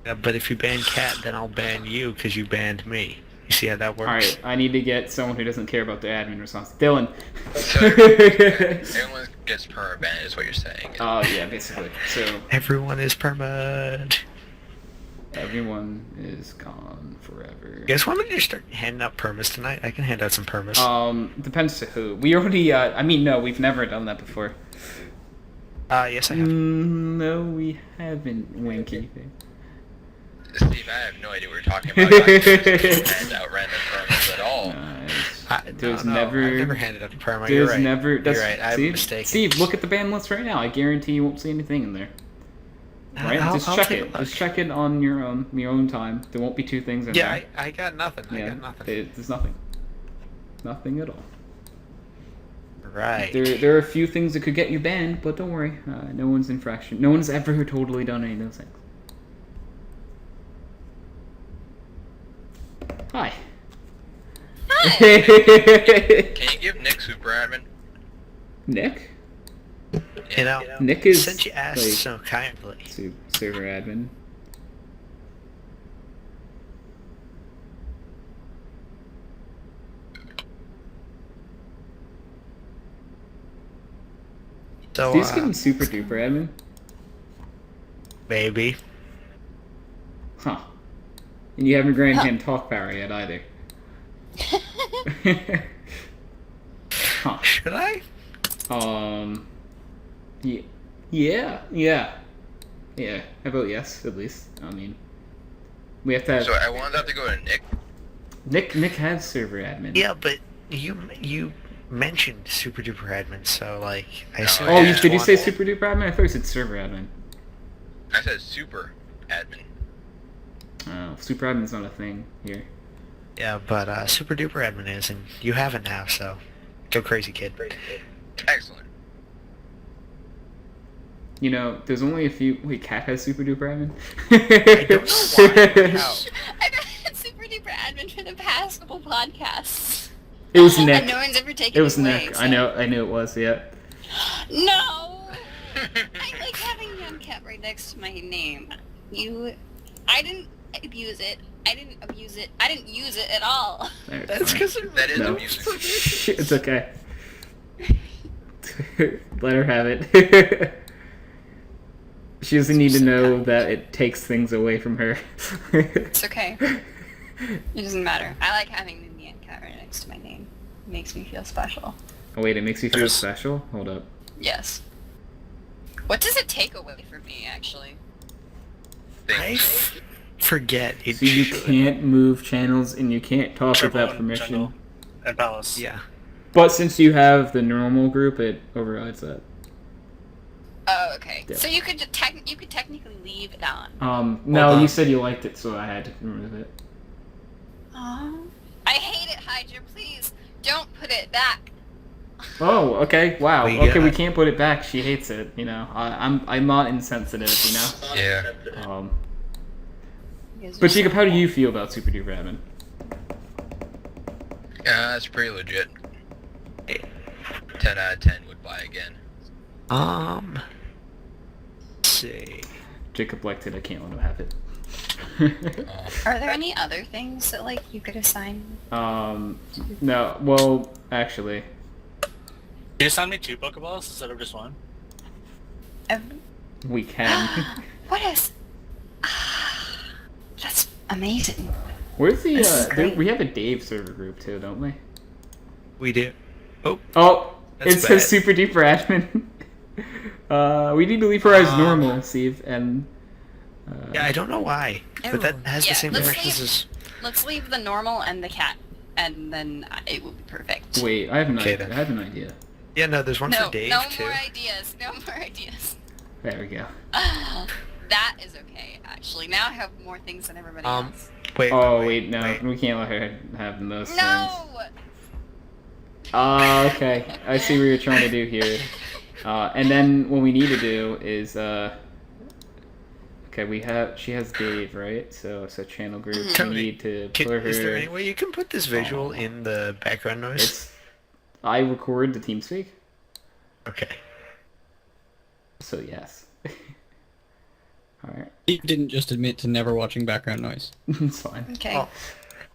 Yeah, but if you ban Cat, then I'll ban you, because you banned me. You see how that works? Alright, I need to get someone who doesn't care about the admin response. Dylan. So, everyone gets perma-banned is what you're saying. Oh, yeah, basically. So, Everyone is permad. everyone is gone forever. You guys want me to just start handing out permas tonight? I can hand out some permas. Depends to who. We already, I mean, no, we've never done that before. Yes, I have. No, we haven't, Winky. Steve, I have no idea what you're talking about. I can't hand out random permas at all. There's No, never... I've never handed out a perma. You're There's right. never... That's, You're right. I'm Steve, mistaken. Steve, look at the ban list right now. I guarantee you won't see anything in there. Right? I'll Just check take a it. look. Just check it on your own time. There won't be two things in Yeah, there. I got nothing. I Yeah, got nothing. there's nothing. Nothing at all. Right. There are a few things that could get you banned, but don't worry. No one's infraction. No one's ever totally done any of those things. Hi. Hi. Can you give Nick super admin? Nick? You know, Nick is since you asked like, so kindly. server admin. So, Steve's getting super duper admin. maybe. Huh. And you haven't granted him talk power yet either. Huh. Should I? Yeah. How about yes, at least? I mean, we have to have... So I wanted that to go to Nick. Nick has server admin. Yeah, but you mentioned super duper admin, so like I No, assume. Oh, yeah. did you say super duper admin? I thought you said server admin. I said super admin. Oh, super admin's not a thing here. Yeah, but super duper admin is, and you have it now, so go crazy, kid. Excellent. You know, there's only a few... Wait, Cat has super duper admin? I don't know why. How? I've had super duper admin for the past couple podcasts. It was Nick. And no one's ever taken It was away, Nick. so- I knew it was, yeah. No! I like having Young Cat right next to my name. I didn't abuse it. I didn't abuse it. I didn't use it at all. Alright, That's fine. because That is No. amusing. It's okay. Let her have it. She doesn't need to know that it takes things away from her. It's okay. It doesn't matter. I like having the Young Cat right next to my name. It makes me feel special. Oh wait, it makes you feel special? Hold up. Yes. What does it take away from me, actually? I forget it. So you should. can't move channels and you can't talk Triple without and permission. jungle and palace. Yeah. But since you have the normal group, it overrides that. Oh, okay. Yeah. So you could technically leave it on. No, Hold on. you said you liked it, so I had to remove it. Oh. I hate it, Hydra. Please don't put it back. Oh, okay. Wow. We Okay, got- we can't put it back. She hates it. You know, I'm not insensitive. You know. Yeah. But Jacob, how do you feel about Super Duper Admin? That's pretty legit. 10 out of 10 would buy again. Let's see. Jacob liked it. I can't let him have it. Are there any other things that like you could assign? No. Well, actually, You assign me 2 Pokeballs instead of just 1? we can. What is? That's amazing. Where's the? This is great. We have a Dave server group too, don't we? We do. Oh, Oh, That's it says bad. Super Duper Admin. We need to leave her as normal, Steve, and. yeah, I don't know why, but that has Yeah, the same let's directions leave- as. Let's leave the normal and the cat, and then it will be perfect. Wait, I have an Okay, idea. then. I have an idea. Yeah, no, there's one No, for Dave no too. more ideas. No more ideas. There we go. That is okay, actually. Now I have more things than everybody else. Wait. Oh wait, no, we can't let her have those things. No! Okay. I see what you're trying to do here. And then what we need to do is Okay, she has Dave, right? So channel group. We Tony, need to put her. is there any way you can put this visual in the background noise? I record the TeamSpeak. Okay. So yes. All right. He didn't just admit to never watching background noise. It's fine. Okay. Oh,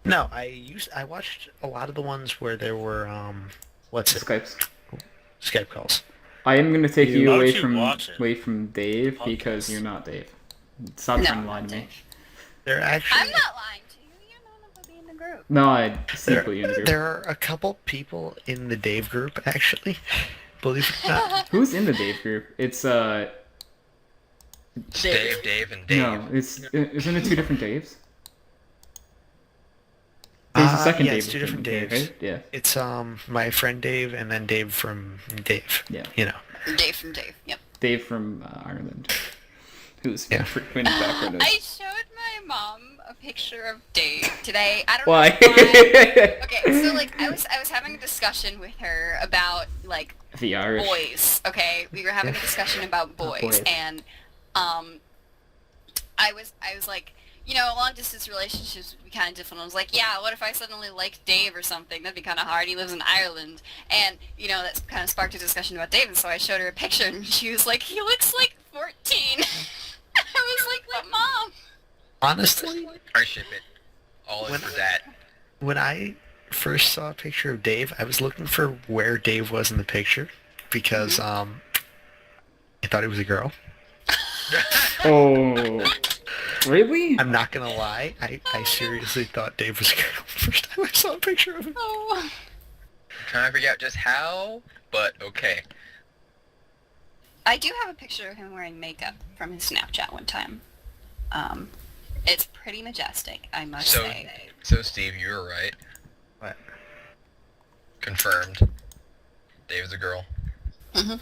no, I watched a lot of the ones where there were Skype calls. I am gonna take you Why away would you from watch it? Dave Podcast. because you're not Dave. Stop trying to lie to me. There actually I'm not lying to you. You're not about to be in the group. No, I secretly in the group. there are a couple people in the Dave group actually. Believe it or not. Who's in the Dave group? It's Dave, and Dave. No, isn't it two different Daves? There's a second yeah, Dave. it's two different Daves. Right? Yeah. It's my friend Dave and then Dave from Dave. Yeah. You know. Dave from Dave. Yep. Dave from Ireland, who's Yeah. frequent background. I showed my mom a picture of Dave today. I don't Why? know why. Okay, so like I was having a discussion with her about like The Irish. boys. Okay, we were having a discussion about boys, boys. and I was like, you know, long distance relationships would be kind of difficult. I was like, yeah, what if I suddenly liked Dave or something? That'd be kind of hard. He lives in Ireland, and you know, that's kind of sparked a discussion about Dave. And so I showed her a picture, and she was like, he looks like 14. I was like, what, Mom? Honestly, I ship it. All in for that. when I first saw a picture of Dave, I was looking for where Dave was in the picture because I thought he was a girl. Oh, really? I'm not gonna lie, I seriously thought Dave was a girl the first time I saw a picture of him. Oh. Trying to figure out just how, but okay. I do have a picture of him wearing makeup from his Snapchat one time. It's pretty majestic, I must say. So Steve, you were right. What? Confirmed. Dave is a girl. Mhm.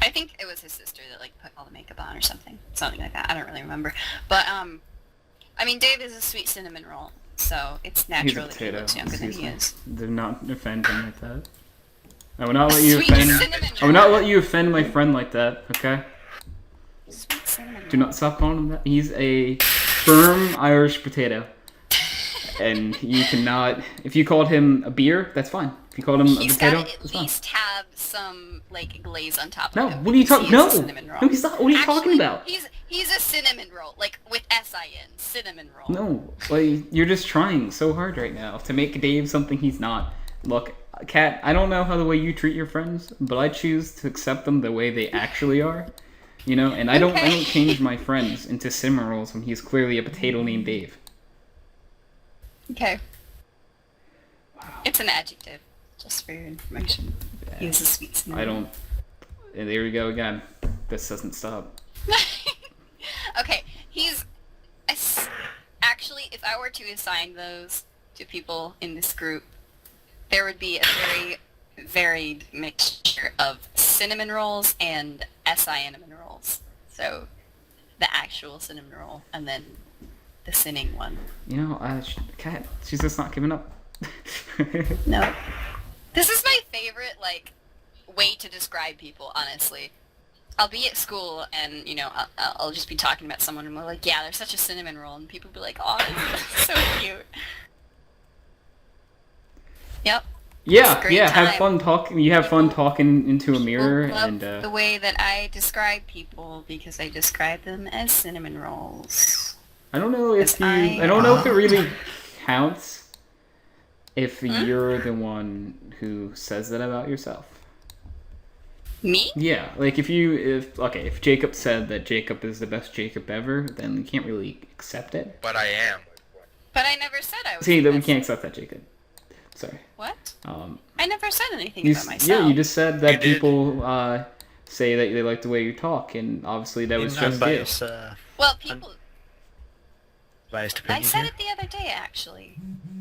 I think it was his sister that like put all the makeup on or something like that. I don't really remember. But I mean, Dave is a sweet cinnamon roll, so it's He's a natural that he potato. looks younger than he is. Do not offend him like that. I will not let you Sweet offend. cinnamon I will not roll. let you offend my friend like that. Okay? Sweet cinnamon Do roll. not stop calling him that. He's a firm Irish potato, and you cannot. If you called him a beer, that's fine. If you called him a He's potato, gotta that's at fine. least have some like glaze on top No, of him. what are you because talking? he is No, a cinnamon roll. no, he's not. What are you talking Actually, about? He's a cinnamon roll, like with S-I-N, cinnamon roll. No, like you're just trying so hard right now to make Dave something he's not. Look, Kat, I don't know how the way you treat your friends, but I choose to accept them the way they actually are. You know, and I don't change my friends into cinnamon rolls when he's clearly a potato named Dave. Okay. It's an adjective, just for your information. He's a sweet cinnamon. I don't. And there we go again. This doesn't stop. Okay, he's... Actually, if I were to assign those to people in this group, there would be a very varied mixture of cinnamon rolls and cinnamon rolls. So, the actual cinnamon roll, and then the sinning one. You know, Kat, she's just not giving up. No. This is my favorite, like, way to describe people, honestly. I'll be at school and, you know, I'll just be talking about someone and we're like, yeah, they're such a cinnamon roll, and people be like, oh, this is so cute. Yep. Yeah, It's a great yeah, have time. fun talking. You have fun talking into a mirror People love and the way that I describe people because I describe them as cinnamon rolls. I don't know if you. I- I don't know if it really counts if you're the one who says that about yourself. Me? Yeah, like if Jacob said that Jacob is the best Jacob ever, then you can't really accept it. But I am. But I never said I was. See, the that we best. can't accept that, Jacob. Sorry. What? Um, I never said anything you, about myself. yeah, you just said You that did. people say that they like the way you talk, and obviously that was just you. Unbiased, Well, people. biased I opinion said here. it the other day, actually.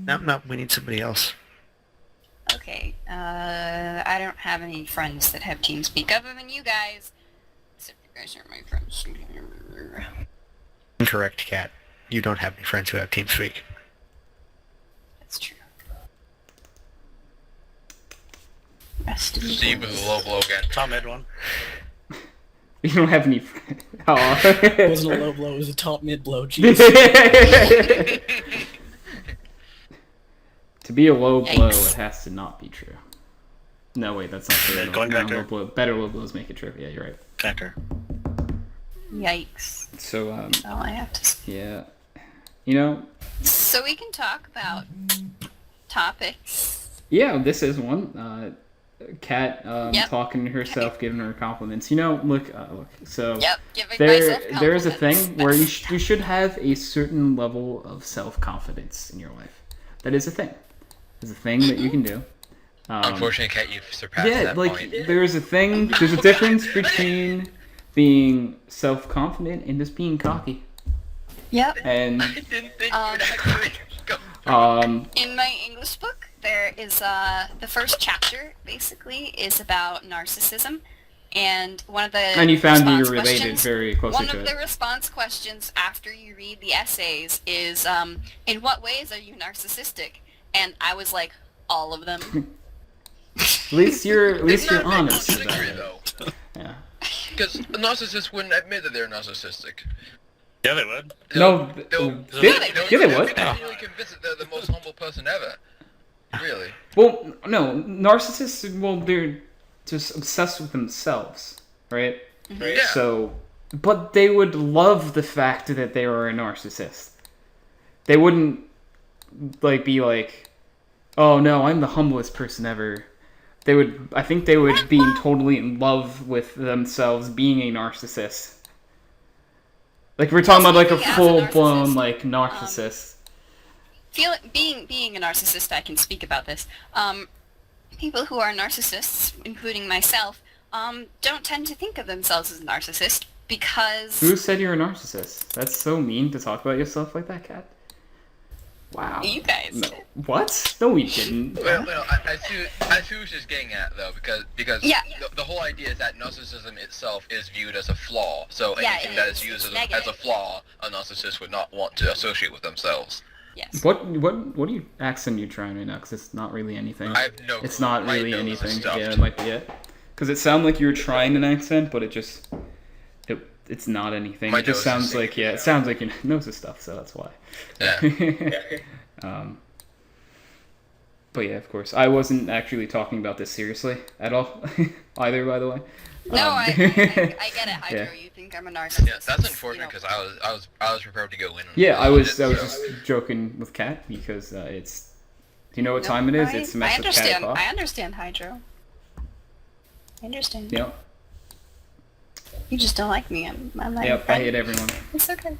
No, we need somebody else. Okay. I don't have any friends that have TeamSpeak other than you guys. Except you guys aren't my friends. Incorrect, Kat. You don't have any friends who have TeamSpeak. That's true. Rest in Steve peace. with a low blow again. Tom had one. You don't have any friends. It wasn't a low blow, it was a top mid blow. Jeez. To be a low blow, Yikes. it has to not be true. No, wait, that's not true. Yeah, going back there. Better low blows make it true. Yeah, you're right. Connector. Yikes. So, Oh, I have to. yeah. You know, So we can talk about topics. yeah, this is one. Kat Yep. talking to herself, giving her compliments. You know, look. So Yep, giving there myself is a compliments. thing where you should have a certain level of self-confidence in your life. That is a thing. It's a thing that you can do. Unfortunately, Kat, you've surpassed Yeah, that like point. there's a thing. There's a difference between being self-confident and just being cocky. Yep. And Didn't think Um, you'd actually go. In my English book, there is the first chapter basically is about narcissism, and one of the and you found that you response related questions- very closely One to of it. the response questions after you read the essays is, in what ways are you narcissistic? And I was like, all of them. At least you're It's not honest contradictory, about it. though. Yeah. Because a narcissist wouldn't admit that they're narcissistic. Yeah, they would. No, They'll- yeah, they yeah, they would. They're really convinced that they're the most humble person ever. Really. Well, no, narcissists. Well, they're just obsessed with themselves, right? Yeah. So, but they would love the fact that they were a narcissist. They wouldn't be like, "Oh no, I'm the humblest person ever." They would. I think they would be totally in love with themselves being a narcissist. Like we're talking about like a Speaking as a full-blown narcissist, like narcissist. Being a narcissist, I can speak about this. People who are narcissists, including myself, don't tend to think of themselves as a narcissist because Who said you're a narcissist? That's so mean to talk about yourself like that, Kat. Wow. you guys. No. What? No, we didn't. Well, I see what she's getting at, though, because Yeah. the whole idea is that narcissism itself is viewed as a flaw. So Yeah, anything it that is. is used It's as a negative. flaw, a narcissist would not want to associate with themselves. Yes. What are you accent you trying right now? Because it's not really anything. I have no It's clue. not My really nose is anything. stuffed. Yeah, it might be it. Because it sounded like you were trying an accent, but it's not anything. My It just nose sounds is like sticking it out. sounds like your nose is stuffed, so that's why. Yeah. But yeah, of course, I wasn't actually talking about this seriously at all, either. By the way. No, I get it, Hydro. Yeah. You think I'm a narcissist. Yeah, that's It's, unfortunate you know, because I was prepared to go in. Yeah, I was so- just joking with Kat because it's. Do you know what no, time it is? I- It's I semester cat understand. o'clock. I understand, Hydro. I understand. Yep. You just don't like me. I'm like, Yep. I hate everyone. It's okay.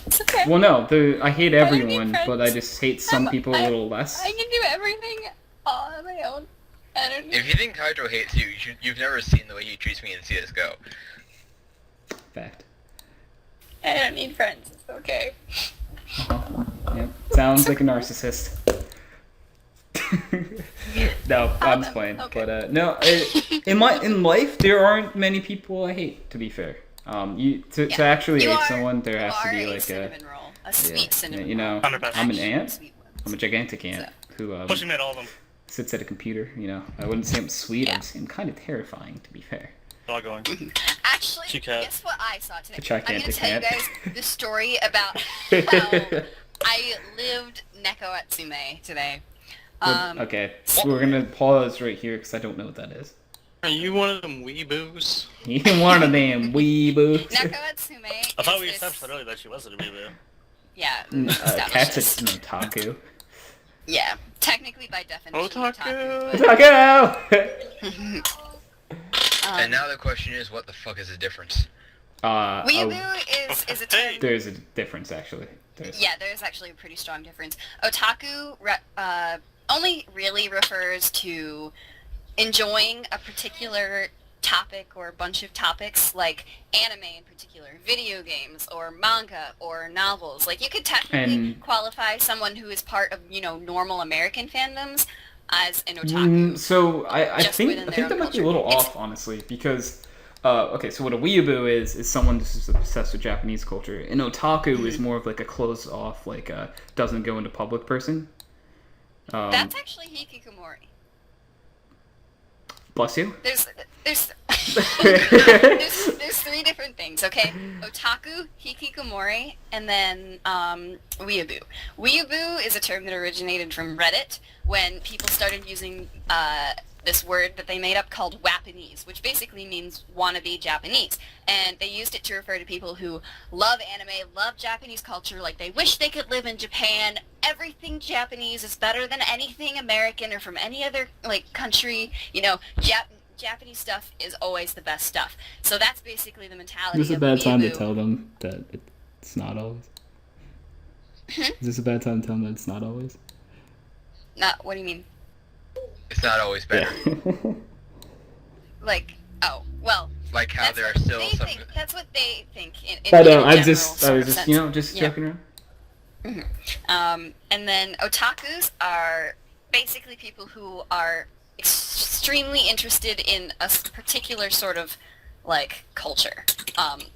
It's okay. Well, no, I hate don't need everyone, but I friends. just hate some people a I- little less. I can do everything all on my own. I don't need If you think Hydro hates you, you've never seen the way he treats me in CS:GO. Fact. I don't need friends. It's okay. Yep. Sounds like a narcissist. No, I'm just playing. Okay. But no, in life there aren't many people I hate. To be fair, to actually You hate are- someone there you has to are be a like a cinnamon roll, a sweet cinnamon you know, roll. 100%. I'm an Actually, ant. sweet one. I'm a gigantic ant who Pushing at all of them. sits at a computer. You know, I wouldn't say I'm sweet. Yeah. I'm kind of terrifying, to be fair. All going. Actually, She can't. guess what I saw today? The gigantic I'm gonna tell ant. you guys the story about how I lived Neko-Atsume today. Okay, so we're gonna pause right here because I don't know what that is. Are you one of them weeboos? You one of them weeboos. Neko-Atsume I thought is we this- established earlier that she wasn't a weeboo. Yeah, Cat's established an this. otaku. Yeah, technically by definition. Otaku! Otaku! And now the question is, what the fuck is the difference? Weeaboo is a term. There's a difference actually. Yeah, there's actually a pretty strong difference. Otaku only really refers to enjoying a particular topic or a bunch of topics, like anime in particular, video games, or manga, or novels. Like, you could technically And- qualify someone who is part of, normal American fandoms as an otaku. So I Just think within their that own might be a culture. little It's- off, honestly, because okay, so what a weeaboo is someone who's obsessed with Japanese culture. An otaku is more of like a closed off, like doesn't go into public person. That's actually hikikomori. Bless you. There's there's three different things, okay? Otaku, hikikomori, and then weeaboo. Weeaboo is a term that originated from Reddit when people started using this word that they made up called Wapanese, which basically means wannabe Japanese. And they used it to refer to people who love anime, love Japanese culture, like they wish they could live in Japan. Everything Japanese is better than anything American or from any other like country. You know, Japanese stuff is always the best stuff. So that's basically the mentality Is this a of bad time to weeaboo. tell them that it's not always? Is this a bad time to tell them that it's not always? Not, what do you mean? It's not always better. Yeah. Like, oh, well. Like how That's there are what still they some. think. That's what they think. In I know. a I general was sort of just, sense. you know, just Yeah. joking around. And then otakus are basically people who are extremely interested in a particular sort of like culture.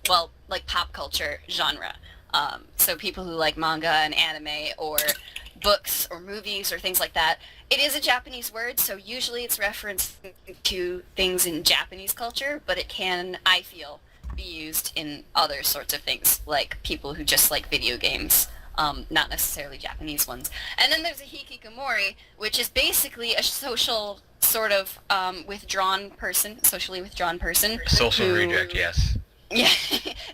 Well, like pop culture genre. So people who like manga and anime or books or movies or things like that. It is a Japanese word, so usually it's referenced to things in Japanese culture, but it can, I feel, be used in other sorts of things, like people who just like video games, not necessarily Japanese ones. And then there's a hikikomori, which is basically a social sort of withdrawn person, socially withdrawn person. Social who- reject, yes. Yeah,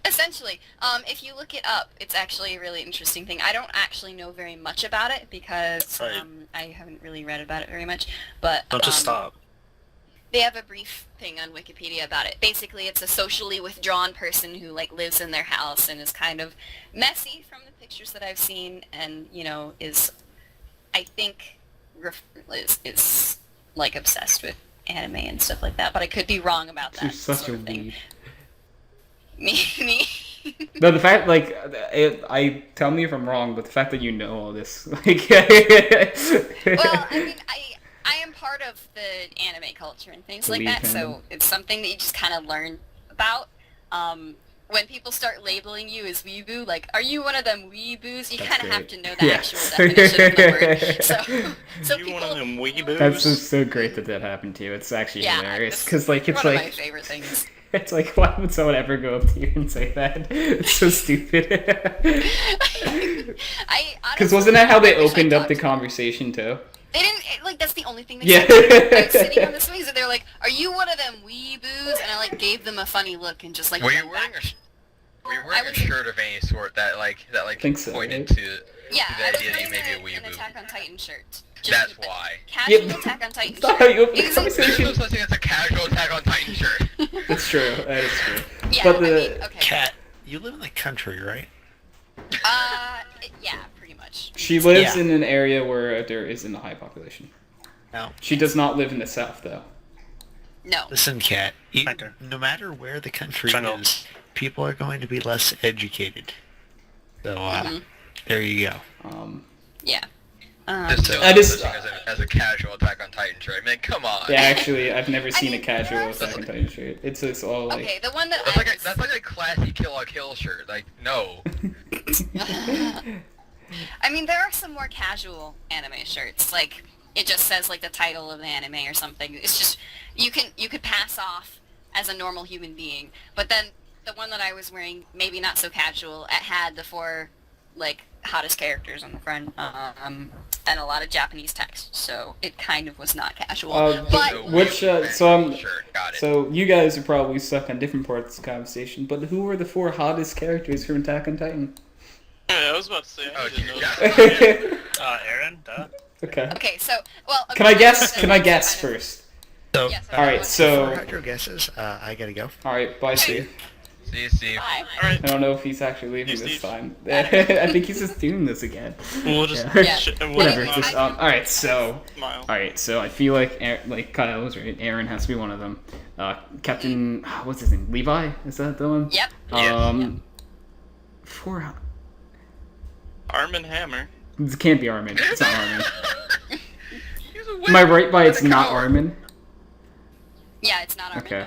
essentially. If you look it up, it's actually a really interesting thing. I don't actually know very much about it because Right. I haven't really read about it very much. But Don't just stop. they have a brief thing on Wikipedia about it. Basically, it's a socially withdrawn person who like lives in their house and is kind of messy from the pictures that I've seen, and you know is, I think, is like obsessed with anime and stuff like that. But I could be wrong about that. You're such sort a of thing. weed. Me. No, the fact, like, I tell me if I'm wrong, but the fact that you know all this, like, Well, I mean, I am part of the anime culture and things like Weeb that, fandom. so it's something that you just kind of learn about. When people start labeling you as weeboo, like, are you one of them weeboos? You That's kind of have great. to know the Yeah. actual definition of the word. So You people, one of them weeboos? That's just so great that that happened to you. It's actually Yeah, hilarious, this because, like, it's one of my like, favorite things. it's like, why would someone ever go up to you and say that? It's so stupid. Because wasn't that how they opened up the conversation, too? They didn't, like, that's the only thing they Yeah. said. I was sitting on the swings and they're like, are you one of them weeboos? And I, like, gave them a funny look and just, like, Were you went wearing back. were you I wearing a was- shirt of any sort that Think so, pointed right? to Yeah, the I was idea that you wearing may be a an weeboo? Attack on Titan shirt. Just That's a why. Casual Yep. Attack on Titan That's not how shirt. you open the Because- conversation. There's no such thing as a casual Attack on Titan shirt. That's true. That is true. Yeah, But I the mean, okay. Cat, you live in the country, right? Yeah, pretty much. she lives Yeah. in an area where there isn't a high population. No. She does not live in the south, though. No. Listen, Cat, Okay. no matter where the country Jungle. is, people are going to be less educated. So, Mhm. there you go. Yeah. Just So- I just- as a casual Attack on Titan shirt. I mean, come on. Yeah, actually, I've never I seen mean, a casual there are Attack on some- Titan shirt. It's all like. Okay, the one that That's I like was... that's like a classy Kill la Kill shirt. Like, no. I mean, there are some more casual anime shirts. Like, it just says, like, the title of the anime or something. It's just, you could pass off as a normal human being. But then, the one that I was wearing, maybe not so casual, it had the 4, like, hottest characters on the front, and a lot of Japanese text. So, it kind of was not casual. But... which, so I'm- Shirt, got it. So you guys are probably stuck on different parts of the conversation, but who were the 4 hottest characters from Attack on Titan? Yeah, I was about to say, I Oh, didn't know dear that. Aaron, duh. Okay. Okay, so, well... Can I guess? so Can I that's guess kind of- first? So, Yes, I All right, want- so- for hydro guesses, I gotta go. All right, bye, Steve. See you, Steve. Bye. Alright, I don't know if he's actually leaving Hey, this Steve. time. I think he's just doing this again. we'll just... Yeah. Yeah. Whatever. Yeah. Just all right. So. Smile. All right, so I feel like Kyle was right. Aaron has to be one of them. Captain, what's his name? Levi? Is that the one? Yep. Yes. 4. Arm and Hammer. It can't be Armin. It's not Armin. He's a Am I right by wizard it's and a not coward. Armin? Yeah, it's not Armin. Okay.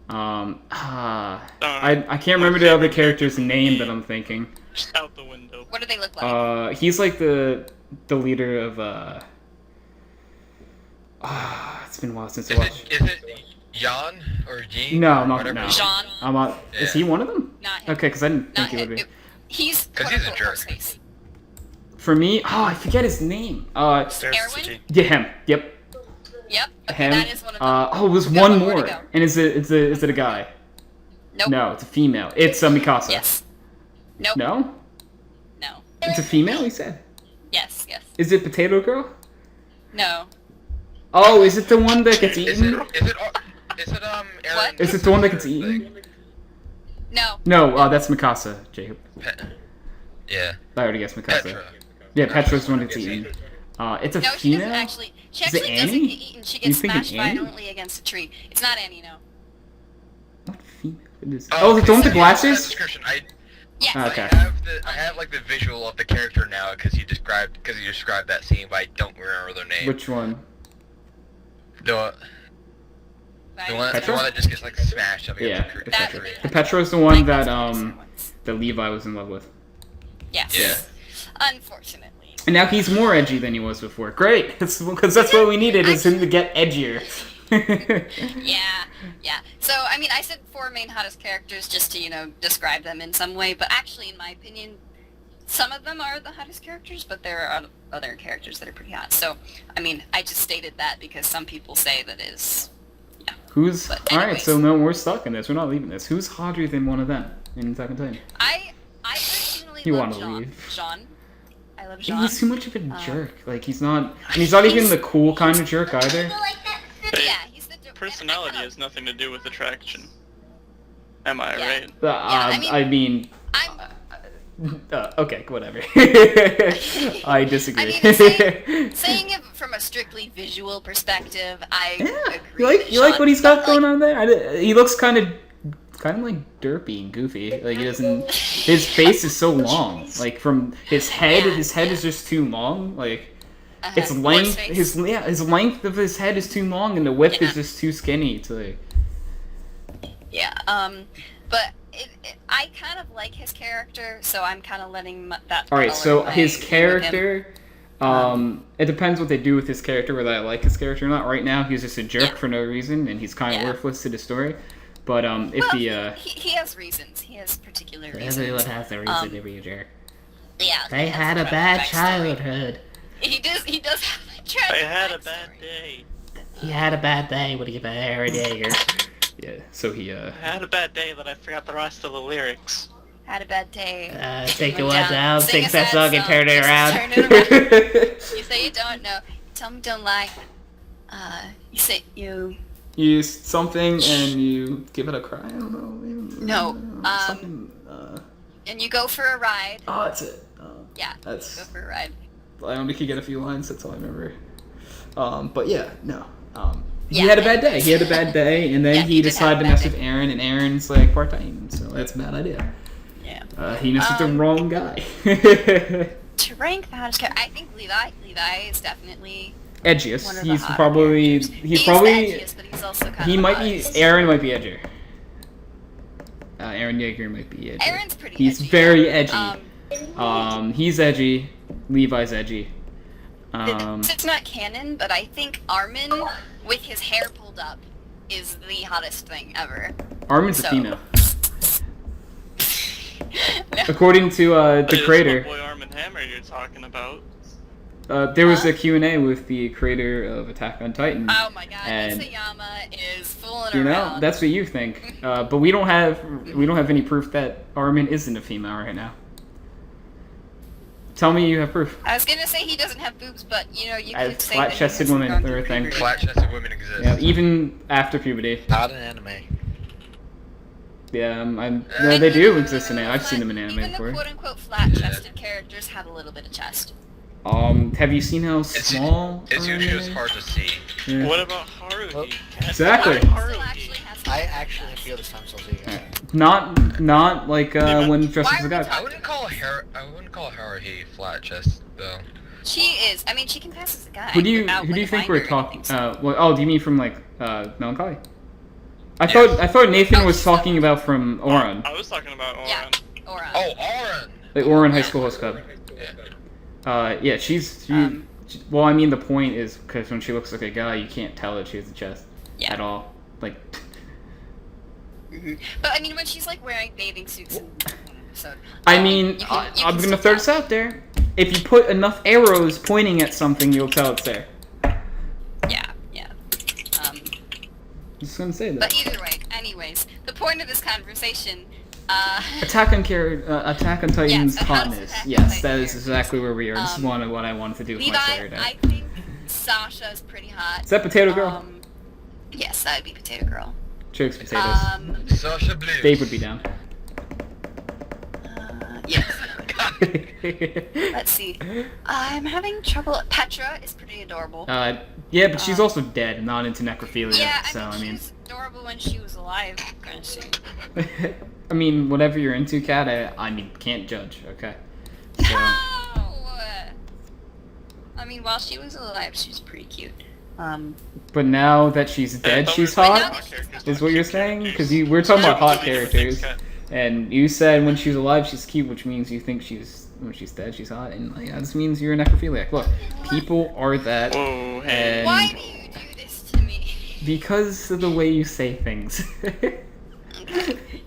I Alright, can't remember the other character's name that I'm thinking. just out the window. What do they look like? He's like the leader of it's been a while since I Is watched. it Jan or Jean? No, or not whatever. no. Jean. Is he one of them? Not him. Okay, because I didn't Not think he would him. be. He's 'Cause he's a quote-unquote jerk. horseface. For me, I forget his name. Erwin? Yeah, him. Yep. Yep. Okay, Him. that is one of them. There's Got one one more more. to go. And is it a guy? Nope. No, it's a female. It's Mikasa. Yes. Nope. No? No. It's a female, he said. Yes. Yes. Is it Potato Girl? No. Oh, is it the one that gets Is eaten? it Aaron? What? Is it the one that gets eaten? No. No, that's Mikasa, Jacob. Yeah. I already guessed Mikasa. Petra. Yeah, Petra's the one that's eaten. It's a No, she female? doesn't actually. She Is it actually doesn't Annie? get eaten. She You gets thinking smashed Annie? violently against a tree. It's not Annie, no. What female? It is. Oh, is it the one with the so yeah, that glasses? description, Yes. Okay. I have like the visual of the character now because you described that scene, but I don't remember their name. Which one? The one Petra? that just gets like smashed up Yeah, against That the would tree. be The Petra is the one Like that those ones. that Levi was in love with. Yes. Yeah. Unfortunately. And now he's more edgy than he was before. Great, because that's what we needed is him to get edgier. Yeah. So, I mean, I said 4 main hottest characters just to, describe them in some way, but actually, in my opinion, some of them are the hottest characters, but there are other characters that are pretty hot. So, I mean, I just stated that because some people say that is, Who's But all right? anyways. So no, we're stuck in this. We're not leaving this. Who's hotter than one of them in Attack on Titan? I personally You love wanna Jean. leave. Jean. I love Yeah, Jean. he's too much of a jerk. Like he's not, and he's not even the cool kind of jerk either. Yeah, he's the Personality has nothing to do with attraction. Am I Yeah. right? I mean, I'm. okay, whatever. I disagree. I mean, saying it from a strictly visual perspective, I Yeah, agree. you like what he's got but, going on there? He looks kind of like derpy and goofy. Like he doesn't. His face is so long. Like from his head is just too long. Like its length, his length of his head is too long, and the width is just too skinny. To like. Yeah. But I kind of like his character, so I'm kind of letting that. All right, color so play his with him. character. It depends what they do with his character, whether I like his character or not. Right now, he's just a jerk for no reason, and he's kind of worthless to the story. But if he has reasons. He has particular reasons. everyone has a reason to be a jerk. Yeah. They he has had a tragic bad backstory. childhood. He does have a tragic I had a backstory. bad day. He had a bad day when he got Aaron Yeager. Yeah, so he I had a bad day that I forgot the rest of the lyrics. Had a bad day. take Went the one down, sing sing a that sad song and turn it just around. turn it You say you don't know. Tell me don't lie. You say you. You use something and you give it a cry. I don't know. No. Something. And you go for a ride. Oh, that's it. Yeah. That's. Go for a ride. I only could get a few lines. That's all I remember. But yeah, no. He Yeah, had a bad day. He had a bad day, and then Yeah, he he did have decided a to bad mess day. with Aaron, and Aaron's like part-time, so that's a bad idea. Yeah. He messed with the wrong guy. To rank the hottest character, I think Levi is definitely one Edgiest. of the He's hotter probably. characters. He's the probably. edgiest, but he's also kind He of might be. hottest. Aaron might be edgier. Aaron Yeager might be edgy. Aaron's pretty He's edgy. very edgy. He's edgy. Levi's edgy. It's not canon, but I think Armin, with his hair pulled up, is the hottest thing ever. Armin's a So- female. No. According to the It's creator, Boy Arm and Hammer you're talking about. there was a Q&A with the creator of Attack on Titan. Oh my god, And- Isayama is fooling You know, around. that's what you think. But we don't have any proof that Armin isn't a female right now. Tell me you have proof. I was gonna say he doesn't have boobs, but you could say that he Flat-chested hasn't women gone are through a thing. puberty. Flat-chested women exist. Yeah, even after puberty. Not an anime. Yeah, no, they do exist in anime. I've seen them in anime Even the before. quote-unquote flat-chested characters have a little bit of chest. Have you seen how small? It's Armin usually is? just hard to see. Yeah. What about Haruhi? Exactly. Still actually has I actually feel this time, so I'll see you guys. Not like when dressed Why as a are we guy. talking- I wouldn't call Haruhi flat chest though. She is. I mean, she can pass as a guy. Who do you without, like, think a we're binder or talking? anything, Oh, do you mean from like Melancholy? I thought Nathan was talking about from Oran, I was talking about Oran. Yeah. Or Oh, Auron! like Oran High School Host Club. Yeah. Yeah, well, I mean the point is because when she looks like a guy, you can't tell that she has a chest Yeah. at all. Like, But I mean, when she's like wearing bathing suits in one episode. I mean, you can I'm gonna still throw this tell. out there. If you put enough arrows pointing at something, you'll tell it's there. Yeah. Just gonna say that. But either way, anyways, the point of this conversation, Attack on Titan's Yes, hotness. Attack on Yes, Titan that is exactly where we are. This is what I wanted to do with my Levi, Saturday. I think Sasha is pretty hot. Is that Potato Girl? Yes, that would be Potato Girl. Jokes, potatoes. Sasha Blue. Dave would be down. Yes. Let's see. I'm having trouble. Petra is pretty adorable. Yeah, but she's also dead, not into necrophilia. Yeah, so she was adorable when she was alive, kind of thing. I mean, whatever you're into, Kat, I mean, can't judge, okay? So, No! I mean, while she was alive, she was pretty cute. but now that she's dead, she's hot? Is what you're saying? Because we're talking about hot characters, and you said when she's alive she's cute, which means you think when she's dead she's hot, and like, that just means you're a necrophiliac. Look, people are that, Whoa, hey. and Why do you do this to me? because of the way you say things.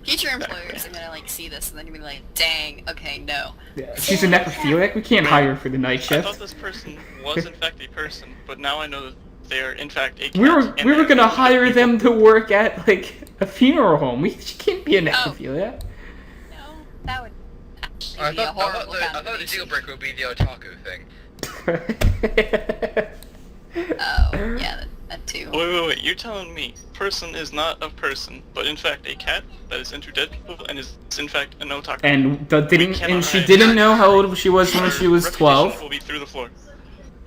Future employers are gonna like see this and they're gonna be like, dang, okay, no. Yeah, she's a necrophiliac? We can't hire her for the night I shift. thought this person was in fact a person, but now I know that they are in fact a cat. We were and we were they're gonna people. hire them to work at like a funeral home. She can't be a necrophiliac. No, that would actually I be a thought horrible the deal combination. breaker would be the otaku thing. Oh, yeah, that too. Wait, you're telling me person is not a person, but in fact a cat that is into dead people and is in fact an otaku. And she hire didn't her. know how old she was when she was Reputation 12. will be through the floor.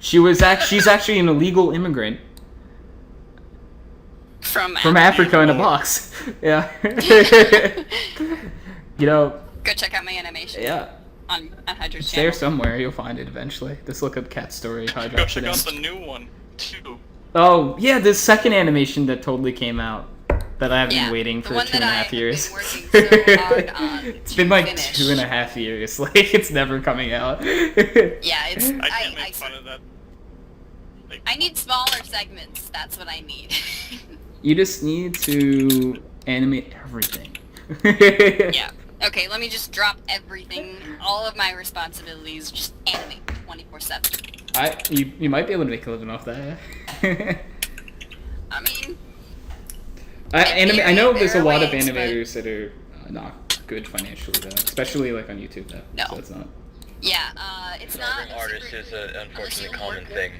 She's actually an illegal immigrant From from Africa in a box. Yeah. You know, Go check out my animation. yeah. On Hydra's It's channel. there somewhere. You'll find it eventually. Just look up Cat Story Go check out HydroxideAnt. the new one too. Oh, yeah, the second animation that totally came out that I've been Yeah, waiting the for one 2.5 that years. I've been working so hard on It's to been like finish. 2.5 years. Like, it's never coming out. Yeah, it's. I can't make fun of that. I need smaller segments. That's what I need. You just need to animate everything. Yeah. Okay, let me just drop everything, all of my responsibilities, just animate 24/7. You might be able to make a living off that. I mean, I know there's a there are lot of ways, but- animators that are not good financially though, especially like on YouTube though. No. So it's not. yeah, it's not. Starving artist super- is an unfortunately you common work thing.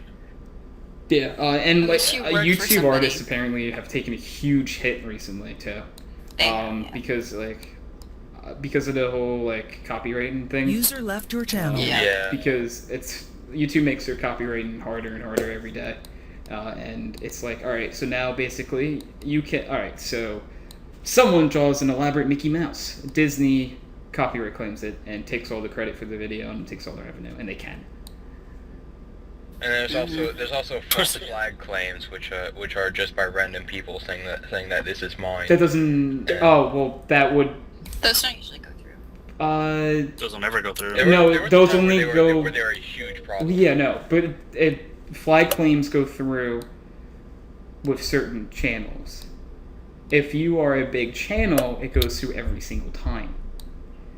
Yeah, and like Unless you work for YouTube somebody. artists apparently have taken a huge hit recently too. They have, yeah. Because of the whole like copywriting thing. User left your channel. Yeah. Because YouTube makes their copywriting harder and harder every day, and it's like, all right, so now basically you can. All right, so someone draws an elaborate Mickey Mouse. Disney copyright claims it and takes all the credit for the video and takes all the revenue, and they can. And there's also false flag claims, which are just by random people saying that this is mine. That doesn't. Oh well, that would. Those don't usually go through. Those will never go through. No, There was those a time only where go- where they were a huge problem. Yeah, no, but flag claims go through with certain channels. If you are a big channel, it goes through every single time.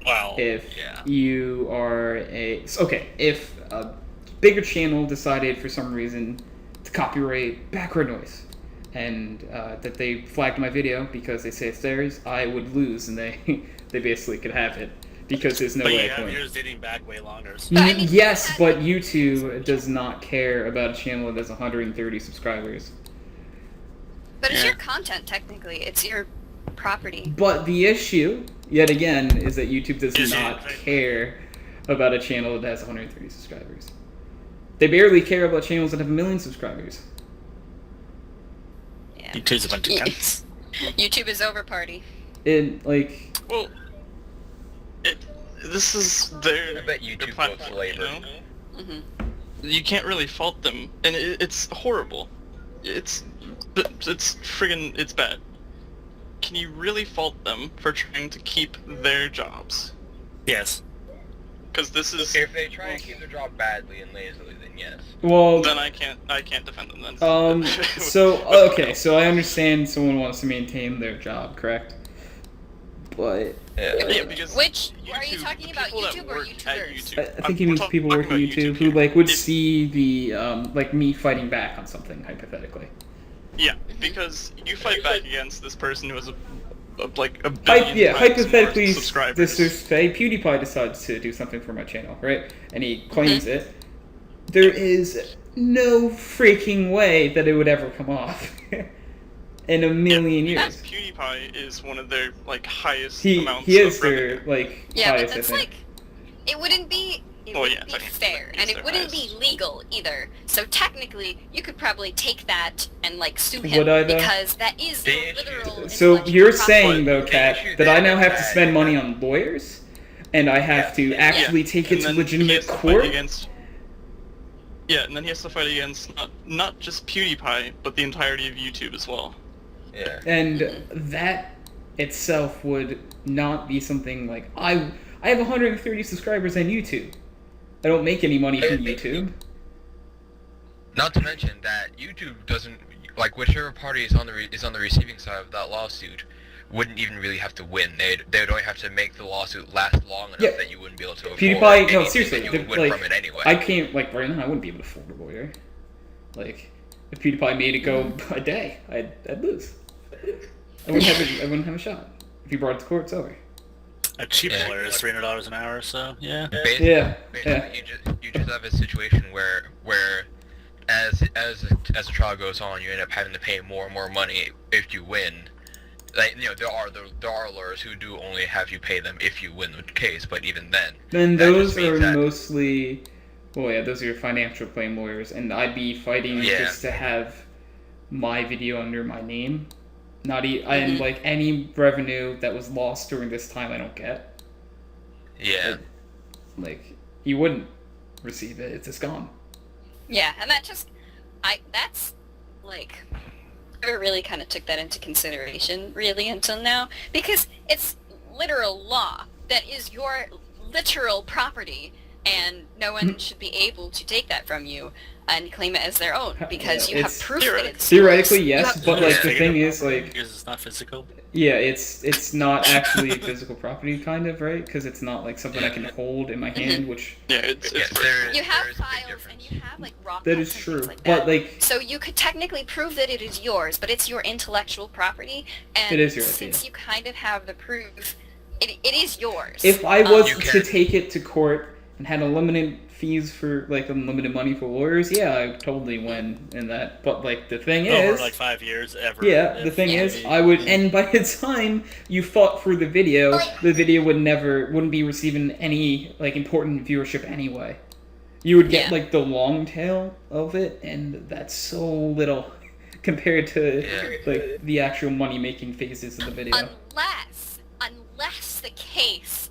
Wow. If Yeah. you are if a bigger channel decided for some reason to copyright background noise, and that they flagged my video because they say it's theirs, I would lose, and they basically could have it because there's no But way you I have could. yours dating back way longer. So. But I mean, Yes, that- but YouTube does not care about a channel that has 130 subscribers. But it's your content, technically. It's your property. But the issue, yet again, is that YouTube does Is it- not care about a channel that has 130 subscribers. They barely care about channels that have 1 million subscribers. Yeah. YouTube's a bunch of cunts. YouTube is over party. It, like, Well, this is their. I bet their YouTube platform, votes labor. You know? hmm You can't really fault them, and it's horrible. It's friggin' it's bad. Can you really fault them for trying to keep their jobs? Yes. Because this is... If they try and keep their job badly and lazily, then yes. Well, then I can't defend them then. So I understand someone wants to maintain their job, correct? But yeah, because which YouTube, are you talking about, people that YouTube or work at YouTubers? YouTube. I think he means people working at YouTube who like would see the like me fighting back on something hypothetically. Yeah, because you fight back against this person who has a billion times hypothetically, more subscribers. this is say PewDiePie decides to do something for my channel, right? And he claims it. There is no freaking way that it would ever come off in a million years. PewDiePie is one of their like highest He amounts is of their revenue. like Yeah, but highest, that's I think. like, it wouldn't be technically fair, and it wouldn't be legal either. So technically, you could probably take that and like sue him Would I, though? because that is your literal. So you're intellectual saying though, property. Kat, that I now have to spend money on lawyers, and I have to actually take it to And then he legitimate has to fight court? against- Yeah, and then he has to fight against not just PewDiePie, but the entirety of YouTube as well. Yeah. And that itself would not be something like I have 130 subscribers on YouTube. I don't make any money from YouTube. Not to mention that YouTube doesn't like whichever party is on the receiving side of that lawsuit wouldn't even really have to win. They'd only have to make the lawsuit last long enough that you wouldn't be able to afford PewDiePie, no, anything seriously, that you would win like, from it anyway. I can't, like, right now, I wouldn't be able to afford a lawyer. Like, if PewDiePie made it go a day, I'd lose. I wouldn't have a shot. If he brought it to court, it's over. A cheap lawyer is $300 an hour, so yeah. Yeah. You just have a situation where as a trial goes on, you end up having to pay more and more money if you win. Like, you know, there are lawyers who do only have you pay them if you win the case, but even then Those are mostly, well, yeah, those are your financial claim lawyers, and I'd be fighting just to have my video under my name. And like any revenue that was lost during this time, I don't get. Yeah. Like you wouldn't receive it; it's just gone. Yeah, and that's like, I never really kind of took that into consideration really until now, because it's literal law that is your literal property, and no one should be able to take that from you and claim it as their own, because you have proof that it's theoretically yours. yes, but like the thing is like because it's not physical. Yeah, it's not actually physical property, kind of, right? Because it's not like something I can hold in my hand, which you have files and you have like raw that is true, but like so you could technically prove that it is yours, but it's your intellectual property, and it is yours, since you kind of have the proof, it is yours. If I was to take it to court and had unlimited fees for like unlimited money for lawyers, yeah, I would totally win in that. But like the thing is, over like 5 years, ever. Yeah, the thing is, I would, and by the time you fought for the video wouldn't be receiving any like important viewership anyway. You would get like the long tail of it, and that's so little compared to like the actual money making phases of the video. Unless the case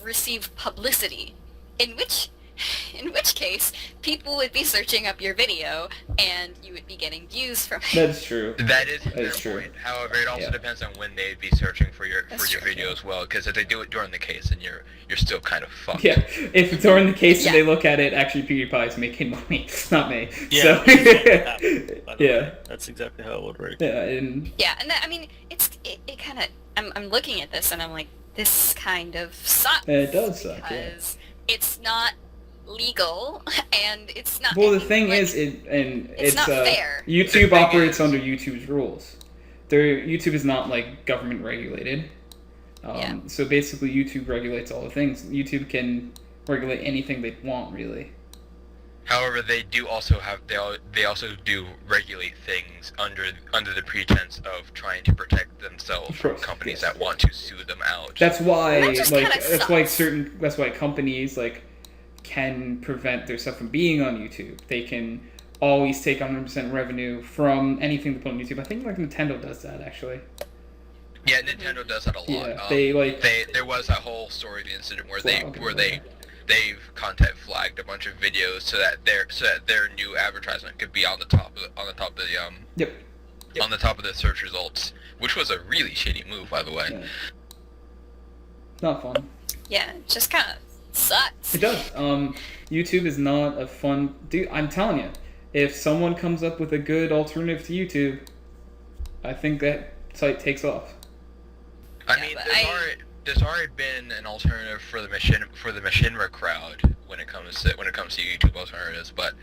received publicity, in which case people would be searching up your video and you would be getting views from it. That's true. That is true. However, it also depends on when they'd be searching for your video as well, because if they do it during the case, then you're still kind of fucked. Yeah, if it's during the case and they look at it, actually PewDiePie's making money, not me. Yeah, so, yeah, that's exactly how it would work. Yeah, and I mean, it kind of. I'm looking at this and I'm like, this kind of sucks. It does suck, because it's not legal and it's not. Well, the thing is, it's not fair. YouTube operates under YouTube's rules. YouTube is not like government regulated. So basically, YouTube regulates all the things. YouTube can regulate anything they want, really. However, they do also they also do regulate things under the pretense of trying to protect themselves from companies that want to sue them out. That's why that's why companies like can prevent their stuff from being on YouTube. They can always take 100% revenue from anything they put on YouTube. I think like Nintendo does that actually. Yeah, Nintendo does that a lot. Yeah, there was that whole story, the incident where they've content flagged a bunch of videos so that their new advertisement could be on the top of the search results, which was a really shitty move, by the way. Yeah. Not fun. Yeah, just kind of Sucks. It does. YouTube is not a fun... Dude, I'm telling you, if someone comes up with a good alternative to YouTube, I think that site takes off. I mean, there's already been an alternative for the machinima crowd when it comes to YouTube alternatives, but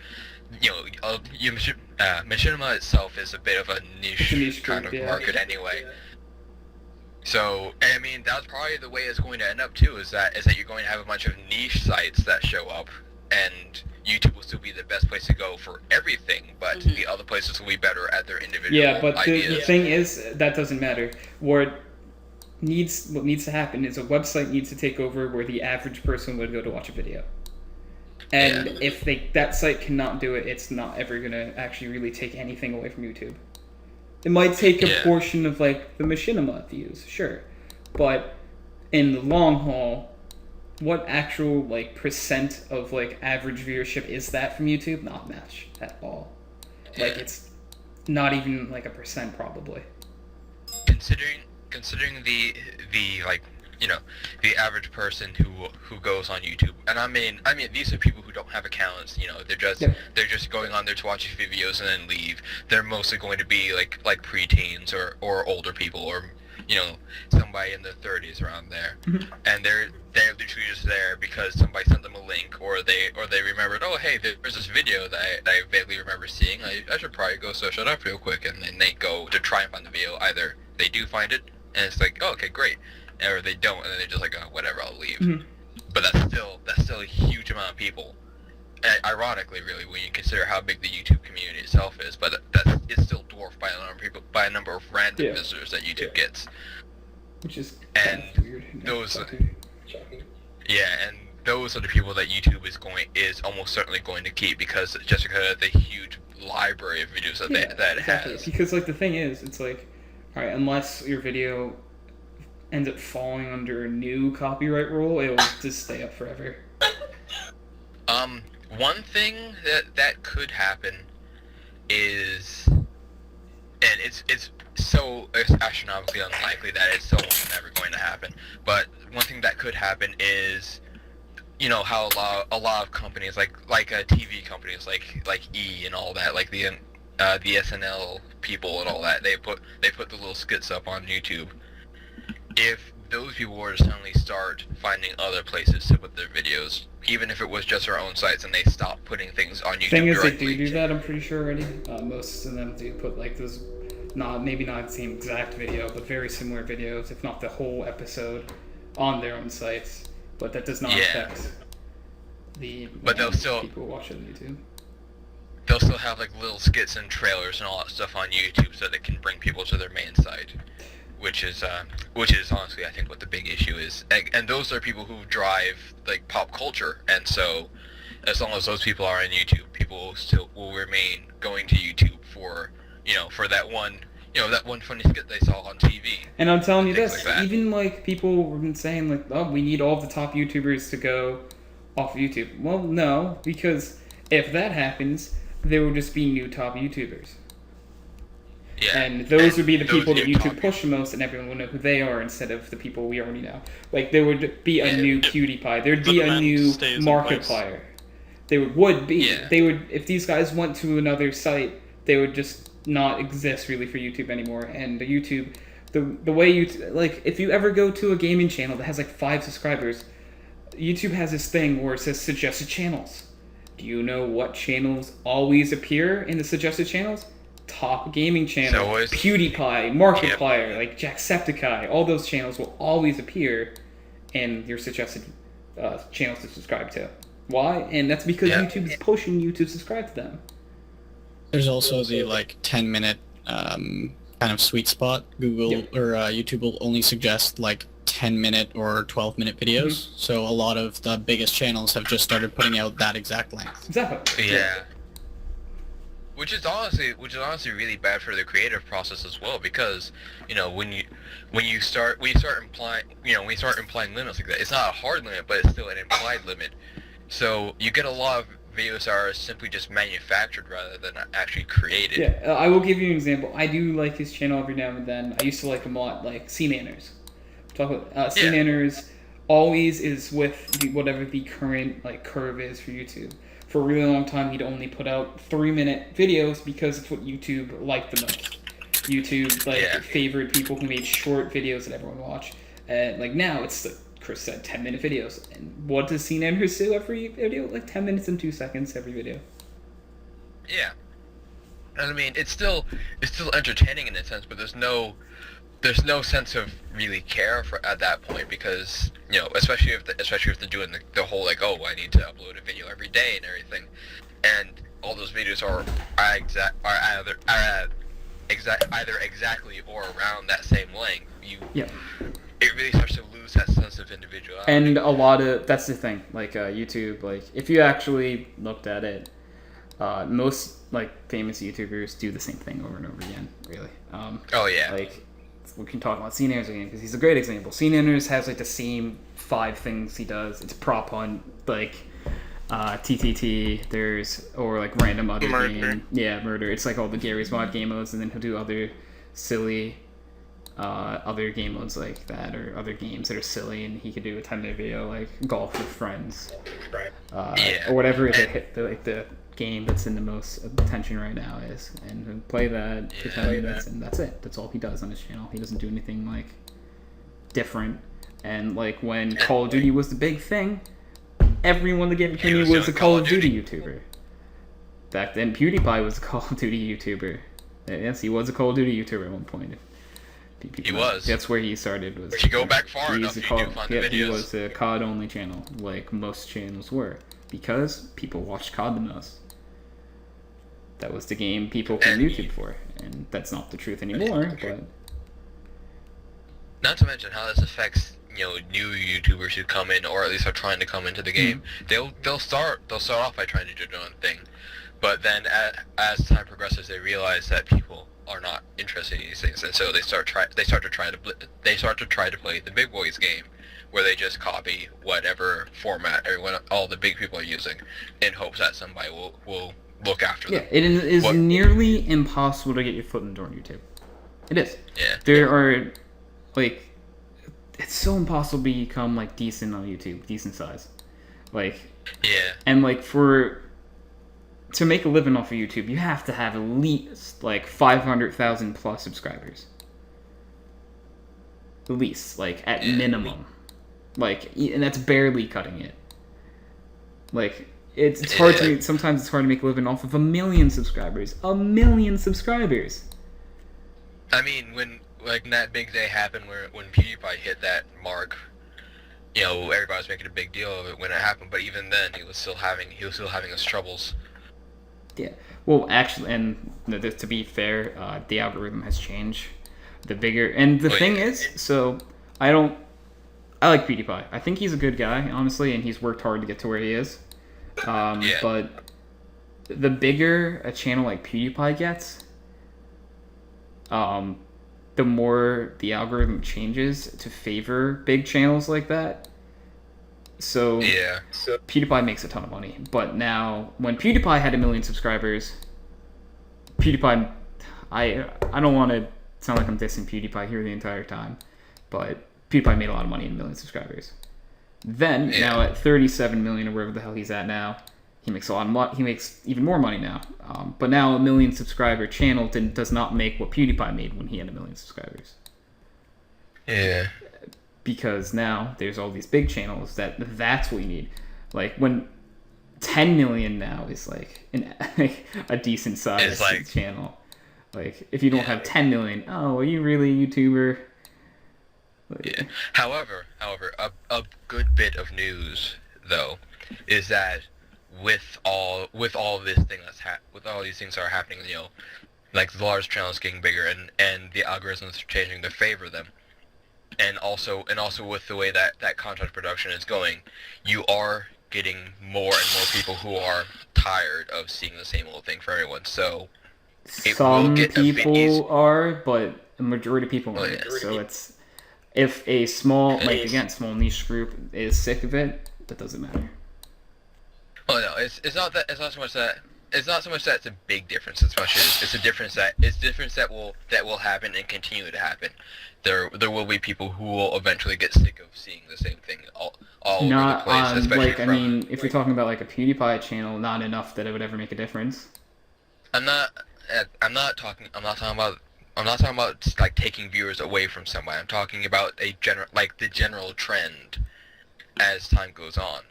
machinima itself is a bit of a niche kind of market anyway. So, I mean, that's probably the way it's going to end up too. Is that you're going to have a bunch of niche sites that show up, and YouTube will still be the best place to go for everything, but the other places will be better at their individual ideas. Yeah, but the thing is, that doesn't matter. What needs to happen is a website needs to take over where the average person would go to watch a video. And if that site cannot do it, it's not ever going to actually really take anything away from YouTube. It might take a portion of, like, the machinima views, sure. But in the long haul, what actual, like, percent of, like, average viewership is that from YouTube? Not much at all. Like, it's not even, like, a percent, probably. Considering the like, the average person who goes on YouTube, and I mean these are people who don't have accounts, they're just going on there to watch videos and then leave. They're mostly going to be like preteens or older people, or somebody in their 30s around there, and they're literally just there because somebody sent them a link, or they remembered, oh hey, there's this video that I vaguely remember seeing. I should probably go search it up real quick, and then they go to try and find the video. Either they do find it, and it's like, oh, okay, great, or they don't, and then they're just like, oh, whatever, I'll leave. But that's still a huge amount of people. And ironically, really, when you consider how big the YouTube community itself is, but it's still dwarfed by a number of random visitors that YouTube gets. Which is and weird. Those are the people that YouTube is almost certainly going to keep, because of the huge library of videos that it has. Because, like, the thing is, it's like, all right, unless your video ends up falling under a new copyright rule, it will just stay up forever. One thing that could happen is, and it's so astronomically unlikely that it's almost never going to happen, but one thing that could happen is, how a lot of companies like TV companies like E and all that, like the SNL people and all that, they put the little skits up on YouTube. If those people were to suddenly start finding other places to put their videos, even if it was just our own sites, and they stopped putting things on YouTube directly. The thing is, they do that, I'm pretty sure already. Most of them do put, like, those, maybe not the same exact video, but very similar videos, if not the whole episode, on their own sites. But that does not affect the people watching on YouTube. They'll still have, like, little skits and trailers and all that stuff on YouTube so they can bring people to their main site. Which is honestly, I think, what the big issue is, and those are people who drive, like, pop culture, and so as long as those people are on YouTube, people will remain going to YouTube for that one funny skit they saw on TV. And I'm telling you this, even, like, people have been saying, like, oh, we need all the top YouTubers to go off of YouTube. Well, no, because if that happens, there will just be new top YouTubers. Yeah. And those would be the people that YouTube push the most, and everyone would know who they are instead of the people we already know. Like, there would be a new PewDiePie. There'd be a new Markiplier. There would be. Yeah. They would, if these guys went to another site, they would just not exist really for YouTube anymore. And the YouTube, the way you, like, if you ever go to a gaming channel that has like 5 subscribers, YouTube has this thing where it says suggested channels. Do you know what channels always appear in the suggested channels? Top gaming channel, PewDiePie, Markiplier, like Jacksepticeye, all those channels will always appear in your suggested channels to subscribe to. Why? And that's because YouTube is pushing you to subscribe to them. There's also the, like, 10-minute kind of sweet spot. Google or YouTube will only suggest, like, 10-minute or 12-minute videos. So a lot of the biggest channels have just started putting out that exact length. Exactly. Yeah. Which is honestly really bad for the creative process as well, because when you start implying limits like that, it's not a hard limit, but it's still an implied limit. So you get a lot of videos that are simply just manufactured rather than actually created. Yeah, I will give you an example. I do like his channel every now and then. I used to like him a lot, like C-Manners. Talk about C-Manners. always is with whatever the current like curve is for YouTube. For a really long time, he'd only put out 3-minute videos because it's what YouTube liked the most. YouTube favored people who made short videos that everyone watched. And like now, it's like Chris said, 10-minute videos. And what does Scene Enders do every video? Like 10 minutes and 2 seconds every video. Yeah. I mean, it's still entertaining in a sense, but there's no sense of really care at that point, because especially if they're doing the whole like, oh, I need to upload a video every day and everything, and all those videos are either exactly or around that same length. It really starts to lose that sense of individuality. And that's the thing, like YouTube, like if you actually looked at it, most like famous YouTubers do the same thing over and over again, really. Like we can talk about Scene Enders again because he's a great example. Scene Enders has like the same 5 things he does. It's prop hunt, like TTT. Or like random other game. Yeah, murder. It's like all the Gary's Mod game modes, and then he'll do other silly other game modes like that, or other games that are silly, and he could do a 10-minute video like golf with friends, or whatever the game that's in the most attention right now is, and he'll play that for 10 minutes, and that's it. That's all he does on his channel. He doesn't do anything like different. And like when Call of Duty was the big thing, everyone that gave it to me was a Call of Duty YouTuber. Back then, PewDiePie was a Call of Duty YouTuber. Yes, he was a Call of Duty YouTuber at one point. He was. That's where he started. If you go back far enough, you do find the videos. He was a COD only channel, like most channels were, because people watched COD the most. That was the game people came to YouTube for, and that's not the truth anymore. But not to mention how this affects new YouTubers who come in, or at least are trying to come into the game. They'll start off by trying to do their own thing, but then as time progresses, they realize that people are not interested in these things, and so they start to try to play the big boys game, where they just copy whatever format all the big people are using, in hopes that somebody will look after them. Yeah, it is nearly impossible to get your foot in the door on YouTube. It is. Yeah. There are, like, it's so impossible to become, like, decent on YouTube, decent size. Like, yeah. And, like, to make a living off of YouTube, you have to have at least, like, 500,000 plus subscribers. At least, like, at minimum. Like, and that's barely cutting it. Like, it's hard to, sometimes it's hard to make a living off of 1 million subscribers. 1 million subscribers! I mean, when, like, that big day happened when PewDiePie hit that mark, everybody was making a big deal of it when it happened, but even then, he was still having his troubles. Yeah. Well, actually, and to be fair, the algorithm has changed. The thing is, so, I like PewDiePie. I think he's a good guy, honestly, and he's worked hard to get to where he is. But the bigger a channel like PewDiePie gets, the more the algorithm changes to favor big channels like that. So PewDiePie makes a ton of money. But now, when PewDiePie had 1 million subscribers, PewDiePie, I don't want to sound like I'm dissing PewDiePie here the entire time, but PewDiePie made a lot of money in 1 million subscribers. Then, now at 37 million or wherever the hell he's at now, he makes a lot of money. He makes even more money now. But now a 1 million subscriber channel does not make what PewDiePie made when he had 1 million subscribers. Yeah. Because now there's all these big channels that's what you need. Like when 10 million now is like a decent sized channel. Like if you don't have 10 million, are you really a YouTuber? Yeah. However, a good bit of news though is that with all this thing with all these things that are happening, like the large channels getting bigger and the algorithms are changing to favor them, and also with the way that content production is going, you are getting more and more people who are tired of seeing the same old thing for everyone. So some people are, but a majority of people aren't. So it's. If a small niche group is sick of it, that doesn't matter. Oh no, it's not so much that it's not so much that it's a big difference as much as it's a difference that will happen and continue to happen. There will be people who will eventually get sick of seeing the same thing all over the place. Especially I mean, if you're talking about like a PewDiePie channel, not enough that it would ever make a difference. I'm not talking about like taking viewers away from somebody. I'm talking about the general trend as time goes on,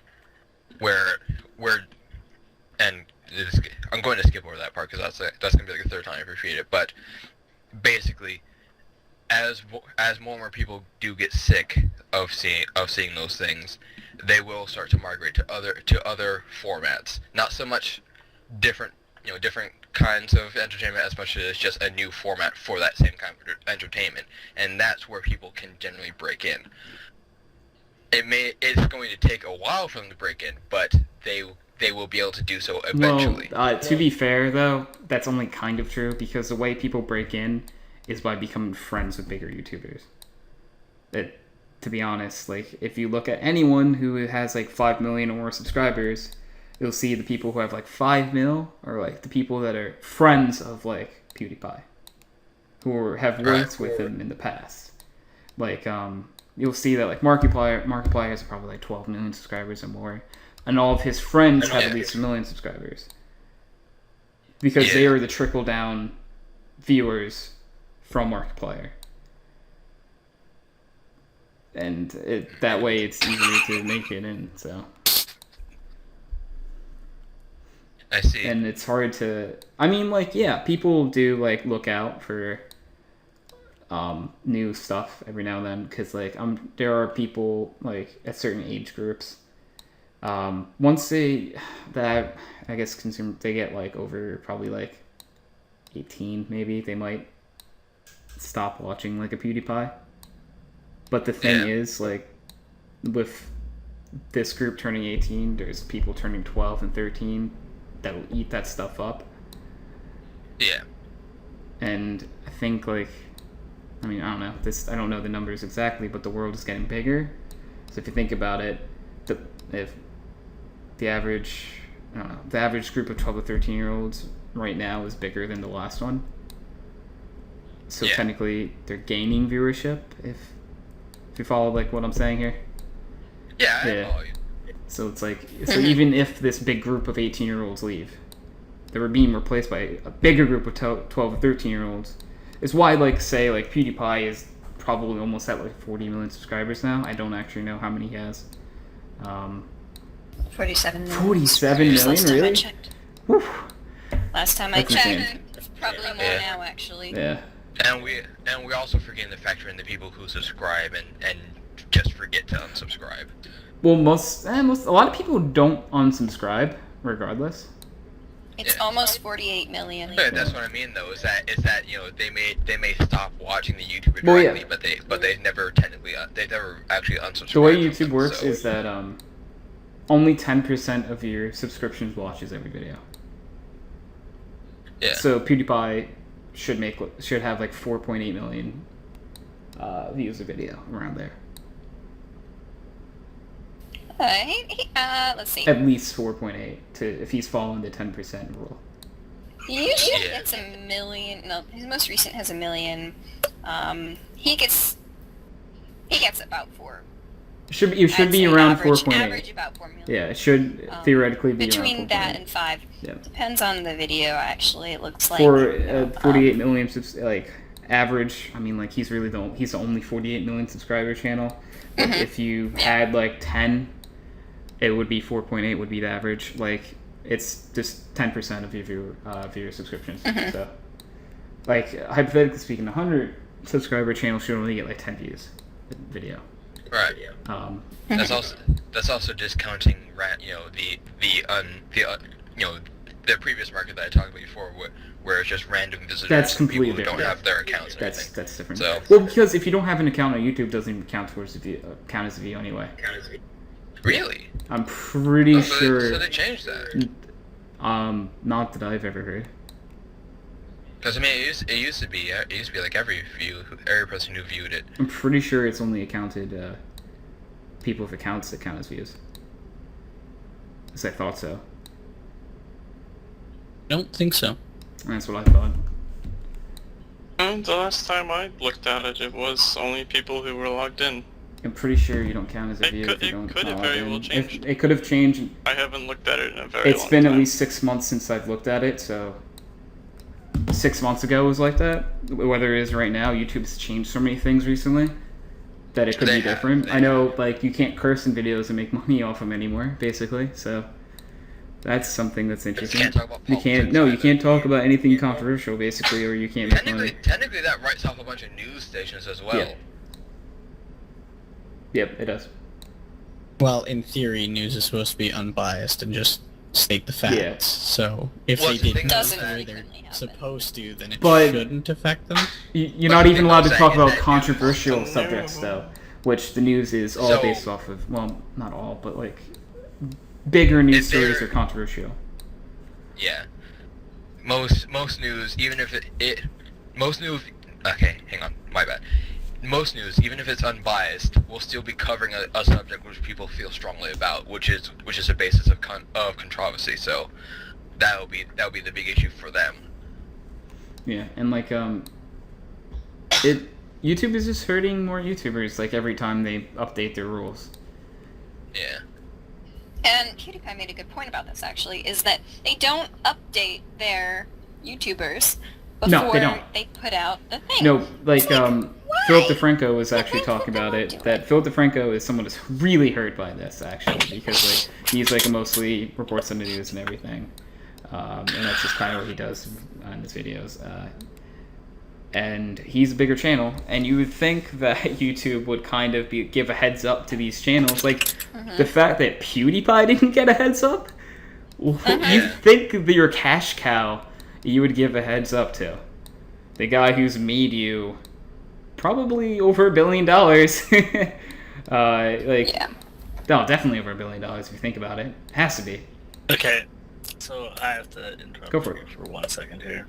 I'm going to skip over that part because that's going to be like the third time I repeat it. But basically, as more and more people do get sick of seeing those things, they will start to migrate to other formats. Not so much different kinds of entertainment as much as just a new format for that same kind of entertainment, and that's where people can generally break in. It's going to take a while for them to break in, but they will be able to do so eventually. Well, to be fair though, that's only kind of true because the way people break in is by becoming friends with bigger YouTubers. To be honest, like if you look at anyone who has like 5 million or more subscribers, you'll see the people who have like 5 mil are like the people that are friends of like PewDiePie, who have worked with him in the past. Like you'll see that like Markiplier has probably like 12 million subscribers or more, and all of his friends have at least 1 million subscribers because they are the trickle down viewers from Markiplier, and that way it's easier to make it in. So I see. And it's hard to. I mean, like, yeah, people do like look out for new stuff every now and then because like there are people like at certain age groups. Once they get like over probably like 18, maybe they might stop watching like a PewDiePie. But the thing is, like, with this group turning 18, there's people turning 12 and 13 that'll eat that stuff up. Yeah. And I think like, I mean, I don't know. I don't know the numbers exactly, but the world is getting bigger. So if you think about it, if the average group of 12 to 13-year-olds right now is bigger than the last one. So technically, they're gaining viewership. If you follow like what I'm saying here. Yeah, I follow you. So it's like, so even if this big group of 18-year-olds leave, they were being replaced by a bigger group of 12 or 13-year-olds. It's why, like, say, like, PewDiePie is probably almost at, like, 40 million subscribers now. I don't actually know how many he has. 47 million. 47 million, really? Whew. Last time I checked, it's probably more now, actually. Yeah. And we also forget to factor in the people who subscribe and just forget to unsubscribe. Well, a lot of people don't unsubscribe, regardless. It's almost 48 million. Yeah, that's what I mean, though. Is that they may stop watching the YouTuber directly, but they never actually unsubscribe. The way YouTube works is that only 10% of your subscriptions watches every video. Yeah. So PewDiePie should have like 4.8 million views a video around there. Let's see. At least 4.8 if he's following the 10% rule. He usually gets 1 million. No, his most recent has 1 million. He gets about 4. It should be around 4.8. Average about 4 million. Yeah, it should theoretically be between around 4.8. that and 5. Yeah. Depends on the video. Actually, it looks like for 48 million like average. I mean, like he's the only 48 million subscriber channel. But if you had like 10, it would be 4.8 would be the average. Like it's just 10% of your subscriptions. So, like hypothetically speaking, 100 subscriber channel should only get like 10 views a video. Right. That's also discounting the previous market that I talked about before, where it's just random visitors. That's completely people who different. don't have their accounts. That's different. So, well, because if you don't have an account on YouTube, it doesn't even count towards the view, count as a view anyway. Really? I'm pretty sure. So they changed that. Not that I've ever heard. Because I mean, it used to be like every person who viewed it. I'm pretty sure it's only accounted people with accounts that count as views. Because I thought so. I don't think so. That's what I thought. And the last time I looked at it, it was only people who were logged in. I'm pretty sure you don't count as a It view could- if you it don't could have log very in. well changed. It could have changed. I haven't looked at it in a very long It's been time. at least 6 months since I've looked at it, so 6 months ago it was like that. Whether it is right now, YouTube's changed so many things recently that it could They be have, different. they I know, like, you can't curse in videos and make money off them anymore, basically, so that's something that's interesting. can't talk about You can't, politics no, you either. can't talk about anything controversial, basically, or you can't make money. Technically, that writes off a bunch of news stations as well. Yeah. Yep, it does. Well, in theory, news is supposed to be unbiased and just state the facts. Yeah. So if Well, they the did thing know Doesn't the way frequently they're happen. supposed to, then it But- shouldn't affect them. You're But not the even thing allowed I'm to talk saying is about that controversial news- subjects, though, which the news is all So- based off of. Well, not all, but like bigger news If they're- stories are controversial. Yeah. Most news, even if most news. Okay, hang on, my bad. Most news, even if it's unbiased, will still be covering a subject which people feel strongly about, which is a basis of controversy. So that'll be the big issue for them. Yeah, and like YouTube is just hurting more YouTubers like every time they update their rules. Yeah. And PewDiePie made a good point about this, actually, is that they don't update their YouTubers before No, they don't. they put out the thing. No, like why? Philip DeFranco was actually Why talking would about they it. do That Philip DeFranco is someone who's really hurt by this actually, because like he's like mostly reports on the news and everything, and that's just kind of what he does on his videos. And he's a bigger channel, and you would think that YouTube would kind of give a heads up to these channels, like the fact that PewDiePie didn't get a heads up. You think that your cash cow you would give a heads up to the guy who's made you probably over $1 billion. Yeah. No, definitely over $1 billion if you think about it. Has to be. Okay, so I have to interrupt Go for you it. for 1 second here.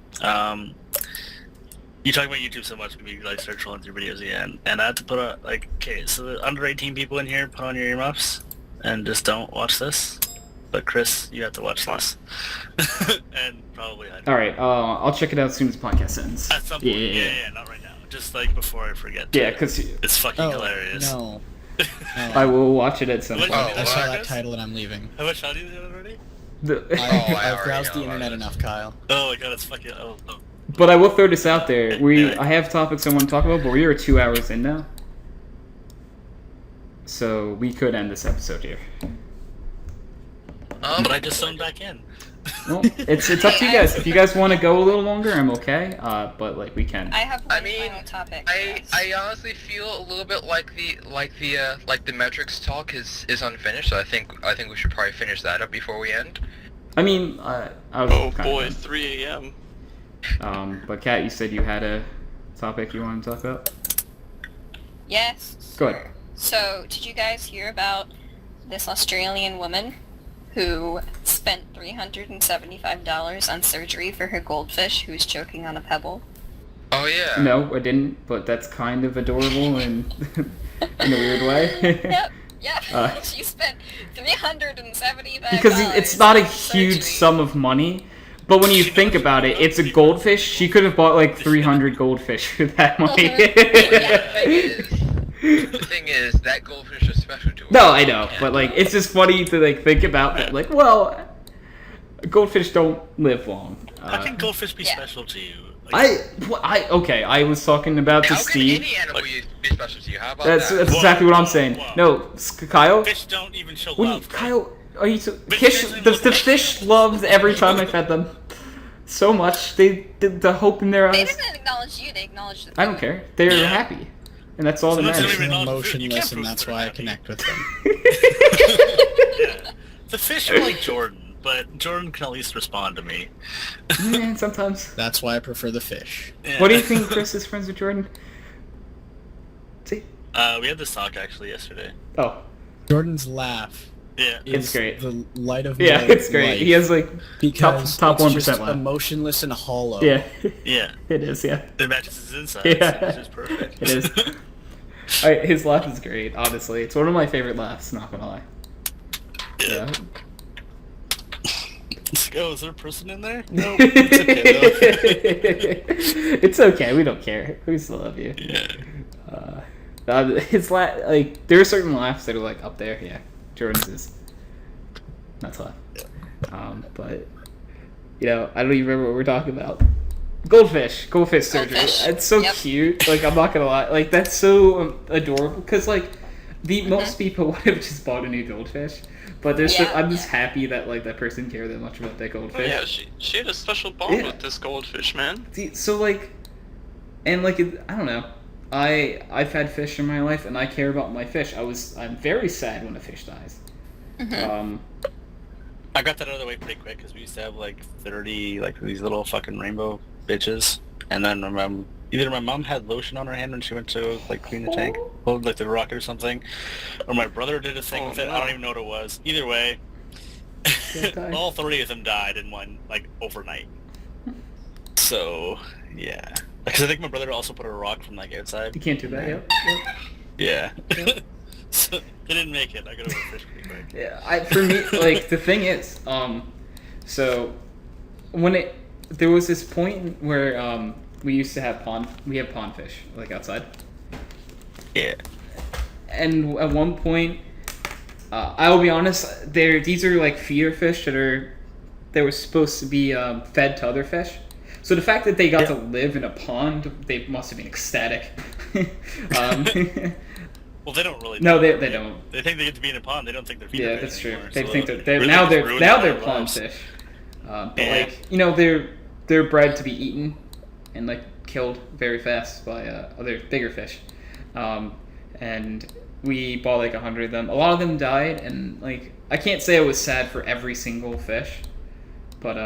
You talk about YouTube so much, we like start trolling through videos again, and I have to put a okay. So the under 18 people in here, put on your earmuffs and just don't watch this. But Chris, you have to watch this, and probably I. All right, I'll check it out as soon as the podcast ends. At some point, yeah, not right now. Just like before I forget. Yeah, because It's fucking hilarious. No. I will watch it at some What- point. I saw Marcus? that title and I'm leaving. Have I shot you already? I've already browsed the know internet about enough, Kyle. Oh my god, it's fucking. Oh. But I will throw this out there. I have topics I want to talk about, but we are 2 hours in now. So we could end this episode here. But I just zoned back in. Well, it's up to you guys. If you guys want to go a little longer, I'm okay. But like we can. I have one I mean, final topic. I honestly feel a little bit like the metrics talk is unfinished. So I think we should probably finish that up before we end. I mean, I was Oh kind boy, of 3 a.m. But Kat, you said you had a topic you wanted to talk about. Yes. Go ahead. So, did you guys hear about this Australian woman who spent $375 on surgery for her goldfish who's choking on a pebble? Oh yeah. No, I didn't. But that's kind of adorable and in a weird way. Yep. Yeah. Uh, She spent $375 Because it's not a on huge surgery. sum of money. But when you think about it, it's a goldfish. She could have bought like 300 goldfish for that money. The thing is, that goldfish is special to her. No, I know, but like it's just funny to like think about that. Like, well, goldfish don't live long. How can goldfish be Yeah. special to you? Okay. I was talking about to How can Steve. any animal be special to you? How about That's that? exactly what I'm saying. Whoa. No, Kyle. Fish don't even show What do you, love. Kyle? Are you so, Fish fish? doesn't The look- fish loves every time I fed them so much. They the hope in their They eyes. didn't acknowledge you, they acknowledged the I don't food. care. They're Yeah. happy, and that's all that So that's matters. not even- I'm acknowledge the food. You can't emotionless, and prove that's they're why I happy. connect with them. Yeah. The fish are like Jordan, but Jordan can at least respond to me. Yeah, sometimes. That's why I prefer the fish. Yeah. What do you think Chris is friends with Jordan? See? We had this talk actually yesterday. Oh, Jordan's laugh Yeah. It's is great. the light of yeah, my it's great. life He has like because top it's 1% just laugh. emotionless and hollow. Yeah, Yeah. it is. Yeah, It matches his insides, Yeah. which is perfect. it is. His laugh is great. Honestly, it's one of my favorite laughs. Not gonna lie. Yeah. It's like, oh, is there a person in there? No, it's okay though. It's okay. We don't care. We still love you. Yeah. His like there are certain laughs that are like up there. Yeah, Jordan's is not to laugh. But you know, I don't even remember what we're talking about. Goldfish surgery. Goldfish. It's so Yep. cute. Like I'm not gonna lie. Like that's so adorable. Cause like most people would have just bought a new goldfish. But I'm just happy that like that person cared that much about that Oh, goldfish. yeah, she had a special bond Yeah. with this goldfish, man. See, so like, and like I don't know. I've had fish in my life, and I care about my fish. I'm very sad when a fish dies. I got that out of the way pretty quick because we used to have like 30 like these little fucking rainbow bitches, and then either my mom had lotion on her hand when she went to like clean the tank, hold like the rocket or something, or my brother did a thing with it. no. I don't even know what it was. Either way, They died. all 30 of them died in one like overnight. So yeah, because I think my brother also put a rock from like outside. You can't do that. Yep. Yeah. Yep. So they didn't make it. I got over the fish pretty quick. Yeah, for me, like the thing is, so when there was this point where we used to have pond fish like outside, Yeah. and at one point, I will be honest, these are like feeder fish that were supposed to be fed to other fish. So the fact that they got to live in a pond, they must have been ecstatic. Well, they don't really. No, they don't. They think they get to be in a pond. They don't think they're feeder Yeah, fish that's true. anymore, They so think they're really now just they're ruining now their they're pond lives. fish. But Yeah. like they're bred to be eaten and like killed very fast by other bigger fish. And we bought like 100 of them. A lot of them died, and like I can't say I was sad for every single fish, but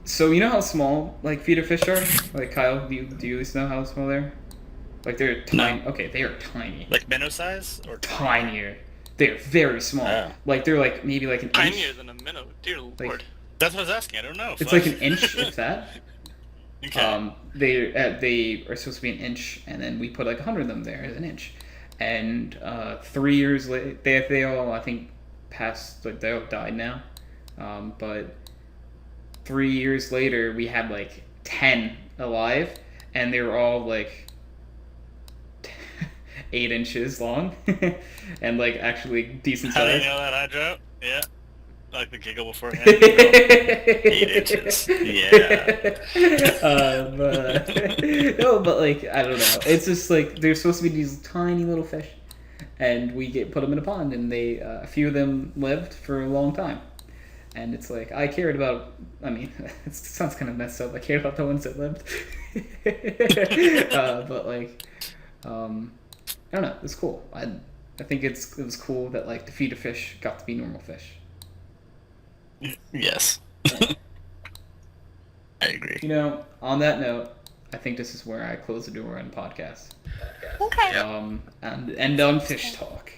so you know how small like feeder fish are? Like Kyle, do you at least know how small they're? Like they're tiny. No. Okay, they are tiny. Like minnow size or Tinier. They're very small. Oh. Like they're like maybe like an Tinier inch. than a minnow, dear Like, lord. That's what I was asking. I don't know. It's like an inch, if that. Okay. They are supposed to be an inch, and then we put like 100 of them there as an inch. And 3 years later, they all I think passed. Like they all died now. But 3 years later, we had like 10 alive, and they were all like 8 inches long, and like actually decent How do you size. know that, Hydro? Yeah. I like the giggle beforehand. 8 inches. Yeah. No, but like I don't know. It's just like they're supposed to be these tiny little fish, and we put them in a pond, and they a few of them lived for a long time, and it's like I cared about. I mean, it sounds kind of messed up. I cared about the ones that lived, but like, I don't know. It's cool. I think it was cool that like the feeder fish got to be normal fish. Yes. I agree. You know, on that note, I think this is where I close the door on podcast. Okay. And end on fish talk.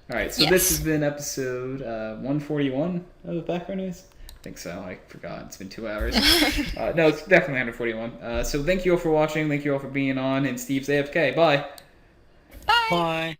All right, so this has been episode 141 of Background News. I think so. I forgot. It's been 2 hours. No, it's definitely 141. So thank you all for watching. Thank you all for being on. And Steve's AFK. Bye. Bye. Bye.